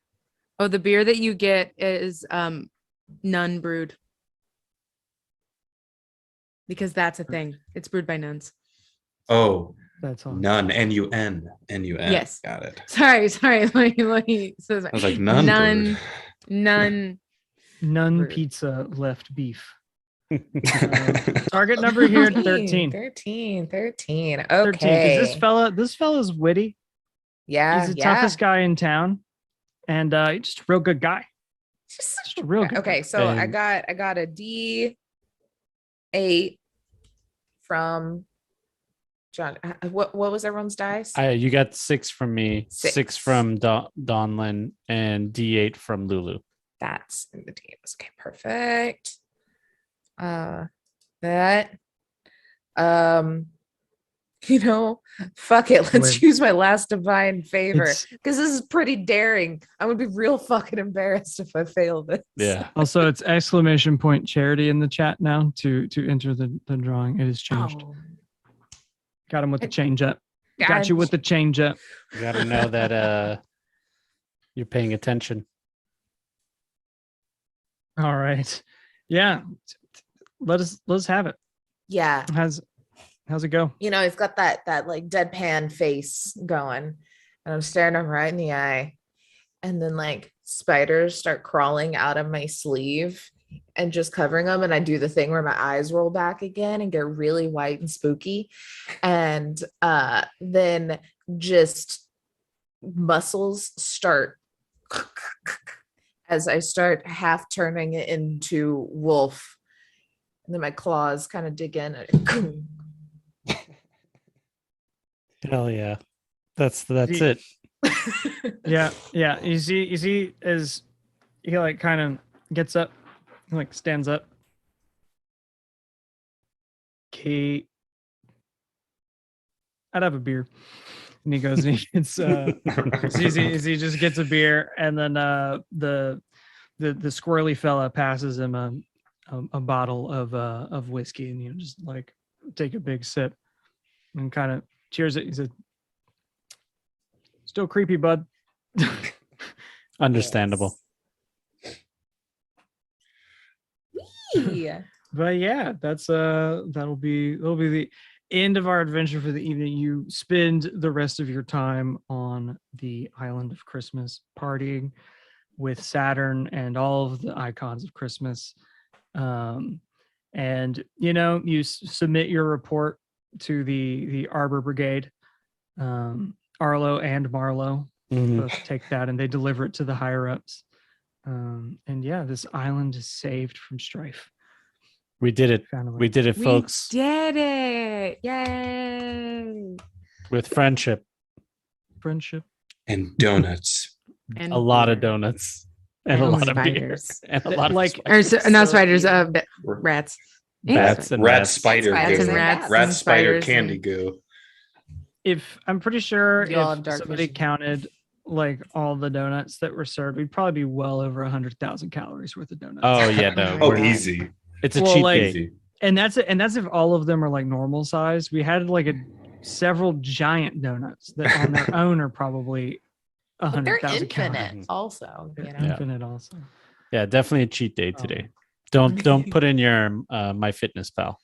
Oh, the beer that you get is nun brewed. Because that's a thing. It's brewed by nuns. Oh, That's all. none. N-U-N. N-U-N. Yes. Got it. Sorry. Let me so I was like, none. Nun. Nun. None Rude. pizza left beef. Target number here 13. 13. 13. Okay. 'Cause this fella's witty. Yeah. He's the yeah. toughest guy in town, and he's just a real good guy. It's a real good. Okay, so I And- got a D8 from John. What was everyone's dice? You got 6 from me, 6 6. from Donlin, and D8 from Lulu. That's in the teams. Okay, perfect. That fuck it. Let's Wait. use my last divine favor It's- because this is pretty daring. I would be real fucking embarrassed if I fail this. Yeah. Also, it's !charity in the chat now to enter the drawing. It has changed. Oh, Got him with the change up. Got God. you with the change up. You got to know that you're paying attention. All right. Yeah. Let's have it. Yeah. How's it go? He's got that like deadpan face going, and I'm staring him right in the eye, and then like spiders start crawling out of my sleeve and just covering them, and I do the thing where my eyes roll back again and get really white and spooky, and then just muscles start as I start half turning it into wolf, and then my claws kind of dig in and Hell yeah. That's The- it. Yeah. You see as he like kind of gets up, he like stands up. Kate, I'd have a beer. And he goes and he gets he just gets a beer, and then the squirrely fella passes him a bottle of whiskey, and just like take a big sip and kind of cheers it. He said, "Still creepy, bud." Understandable. Yeah. But yeah, that'll be the end of our adventure for the evening. You spend the rest of your time on the island of Christmas partying with Saturn and all of the icons of Christmas. And you submit your report to the Arbor Brigade. Arlo and Marlo Mhm. both take that and they deliver it to the higher ups. And yeah, this island is saved from strife. We did it. Found a way. We did it, We folks, did it. Yay. with friendship. Friendship. And donuts. And A lot of beer. donuts and a And lot of beer spiders. and a lot of Like- Or not So spiders, cute. rats. bats and Rat rats. spider Spiders goo. and rats Rat and spider spiders candy and- goo. If I'm pretty sure Y'all have if dark somebody vision. counted like all the donuts that were served, we'd probably be well over 100,000 calories worth of donuts. Oh yeah, no. Oh, Oh, God. easy. It's a Well, cheat like- day. Easy. and that's if all of them are like normal size. We had like several giant donuts that on their own are probably But they're 100,000 infinite calories. also, They're Yeah. infinite also. Yeah, definitely a cheat day today. Um, Don't put in your MyFitnessPal.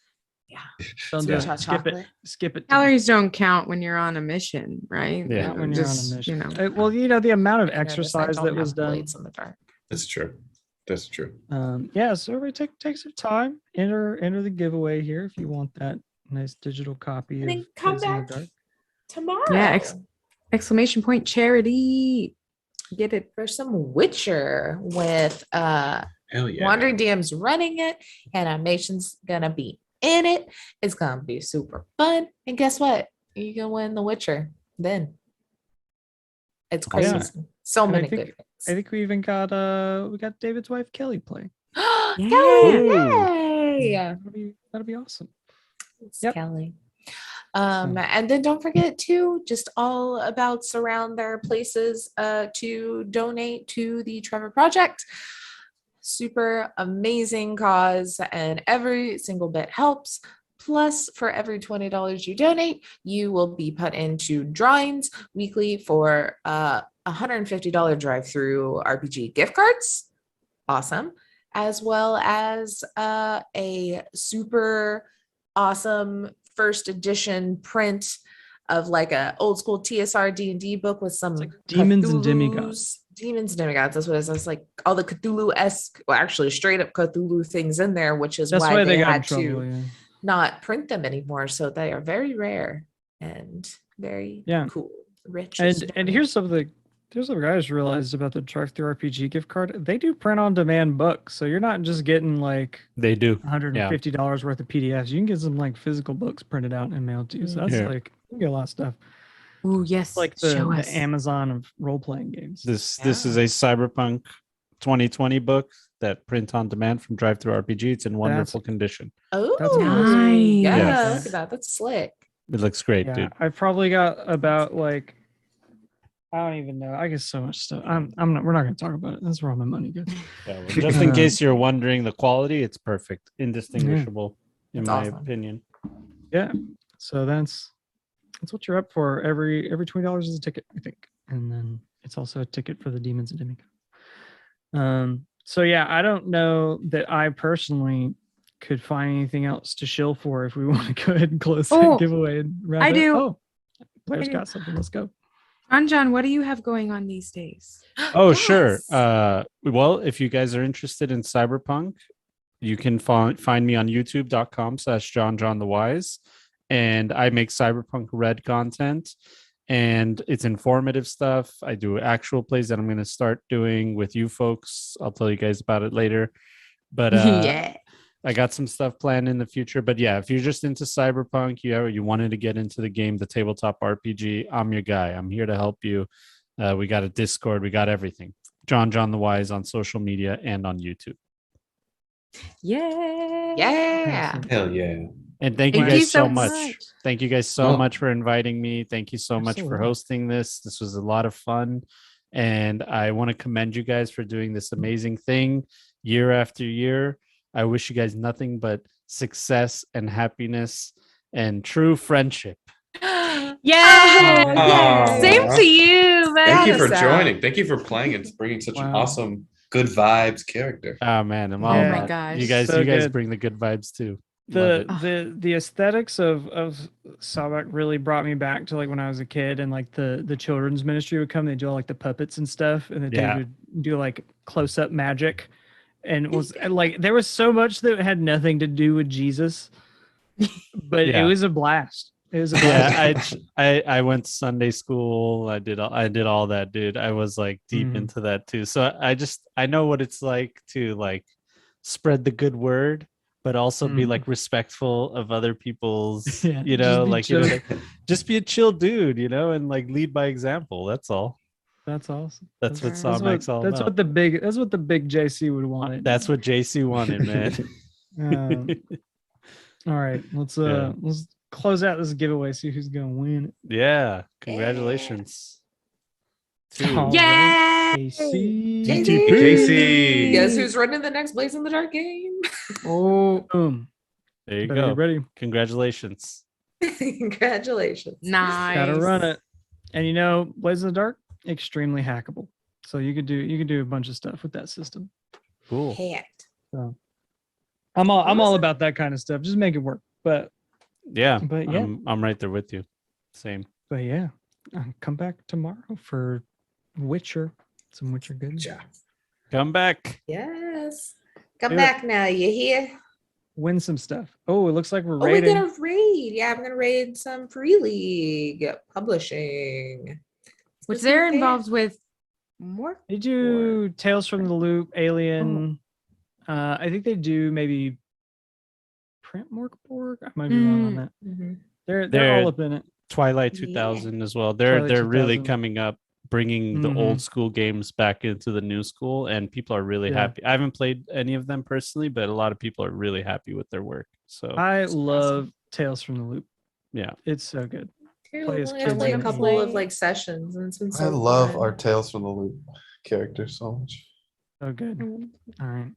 Don't do Sweet it. hot Skip it. chocolate. Skip it. Calories don't count when you're on a mission, right? Yeah. Not when you're on a Just, mission. You know. Well, the amount of You notice I exercise don't that was have done. blades in the dark. That's true. That's true. Yeah, so everybody take some time, enter the giveaway here if you want that nice digital copy And of then come Blades in the back Dark. Tomorrow. Yeah, exclamation point charity. Get it. For some Witcher with Hell yeah. Wandering DM's running it. Animation's gonna be in it. It's gonna be super fun. And guess what? You can win the Witcher then. It's Awesome. crazy. So And I many think- good I things. think we even got David's wife Kelly playing. Kelly, Ooh. yay! That'll be awesome. It's Yep. Kelly. So- And then don't forget to just all about surround their places to donate to the Trevor Project. Super amazing cause, and every single bit helps. Plus, for every $20 you donate, you will be put into drawings weekly for $150 drive-through RPG gift cards. Awesome. As well as a super awesome first edition print of like a old school TSR D&D book with some like demons and Cthulhu's- demigods. Demons and demigods. That's what it is. It's like all the Cthulhu-esque, well, actually straight up Cthulhu things in there, which is That's why they got in had trouble. to Yeah. not print them anymore. So they are very rare and very Yeah. cool, rich. And here's some of the There's a guy I just realized about the drive-through RPG gift card. They do print-on-demand books, so you're not just getting like They do. $150 worth of PDFs. You can get some like physical books printed out and mailed to you. So that's Yeah. like you can get a lot of stuff. Oh yes, Like show the us. Amazon of role-playing games. This is a Cyberpunk 2020 book that print on demand from Drive Through RPG. It's in wonderful condition. Oh, That's nice. Yeah, Yeah. look at that. That's slick. It looks great, Yeah, dude. I've probably got about like I don't even know. I get so much stuff. I'm not. We're not going to talk about it. That's where all my money goes. Yeah, well, just in case you're wondering the quality, it's perfect, indistinguishable, in That's my awesome. opinion. Yeah. So that's what you're up for. Every $20 is a ticket, I think, and then it's also a ticket for the Demons and Demigods. So yeah, I don't know that I personally could find anything else to shill for if we want to go ahead and close Oh, that giveaway and wrap I it. do. Oh, Blair's I do. got something. Let's go. John, what do you have going on these days? Oh, sure. Yes. Well, if you guys are interested in Cyberpunk, you can find me on youtube.com/JonJonTheWise. And I make Cyberpunk Red content. And it's informative stuff. I do actual plays that I'm going to start doing with you folks. I'll tell you guys about it later. But Yeah. I got some stuff planned in the future. But yeah, if you're just into Cyberpunk, you wanted to get into the game, the tabletop RPG, I'm your guy. I'm here to help you. We got a Discord. We got everything. JonJonTheWise on social media and on YouTube. Yeah. Yeah. Hell yeah. And thank you Thank guys you so so much. much. Thank you guys so Well- much for inviting me. Thank you so much for Absolutely. hosting this. This was a lot of fun. And I want to commend you guys for doing this amazing thing year after year. I wish you guys nothing but success and happiness and true friendship. Yeah. Aw. Same to you, man. Thank you Shout for us out. joining. Thank you for playing and bringing such an Wow. awesome, good vibes character. Oh man, I'm all Oh my about it. gosh. You guys, So you guys good. bring the good vibes too. Love the it. the aesthetics of Sabak really brought me back to like when I was a kid, and like the children's ministry would come, they do all like the puppets and stuff, and the Yeah. dude would do like close-up magic, and it was and, like there was so much that had nothing to do with Jesus, but Yeah. it was a blast. It was a blast. Yeah, I went to Sunday school. I did all that, dude. I was like deep Mhm. into that too. So I know what it's like to like spread the good word, but also be Mhm. like respectful of other people's, Yeah, you know, just be like you know, chill. like, just be a chill dude, you know, and like lead by example. That's all. That's awesome. That's what That's Sawmack's all That's about. what the big JC would want. That's what JC wanted, man. All right, let's Yeah. let's close out this giveaway. See who's gonna win it. Yeah, congratulations. All right, Yeah. JC. JC. Guess who's running the next Blaze in the Dark game? Oh, boom. There you Better go. get ready. Congratulations. Congratulations. Nice. Gotta run it. And you know, Blaze in the Dark, extremely hackable. So you could do a bunch of stuff with that system. Cool. Hacked. So I'm all about that kind of stuff. Just make it work. But Yeah, yeah. I'm right there with you. Same. yeah, come back tomorrow for Witcher. Some Witcher good. Yeah. Come back. Yes. Come Do it. back now. You hear? Win some stuff. Oh, it looks like we're Oh, we're raiding. gonna raid. Yeah, I'm gonna raid some Free League publishing. Which This they're weekend. involved with more. They do Tales from the Loop, Alien. I think they do maybe Print Morkborg. I might be wrong on that. Mhm. They're They're- all up in it. Twilight Yeah. 2000 as well. They're Twilight really 2000. coming up, bringing the Mhm. old school games back into the new school, and people are really Yeah. happy. I haven't played any of them personally, but a lot of people are really happy with their work. So I That's love Tales from the Loop. yeah, It's so good. Here, Play as only have, like kids a and couple play. of like sessions, and it's been so I love fun. our Tales from the Loop character so much. So good. Mhm. All right.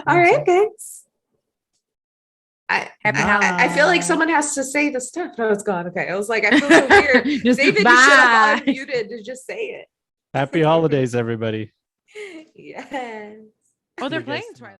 All right, guys. Happy I feel like holidays. someone has to say the stuff. No, it's gone. Okay. I was like, I feel so weird. Just David, you should have bye. unmuted to just say happy holidays, everybody. it. Yes. Oh, they're You guys- playing Twilight.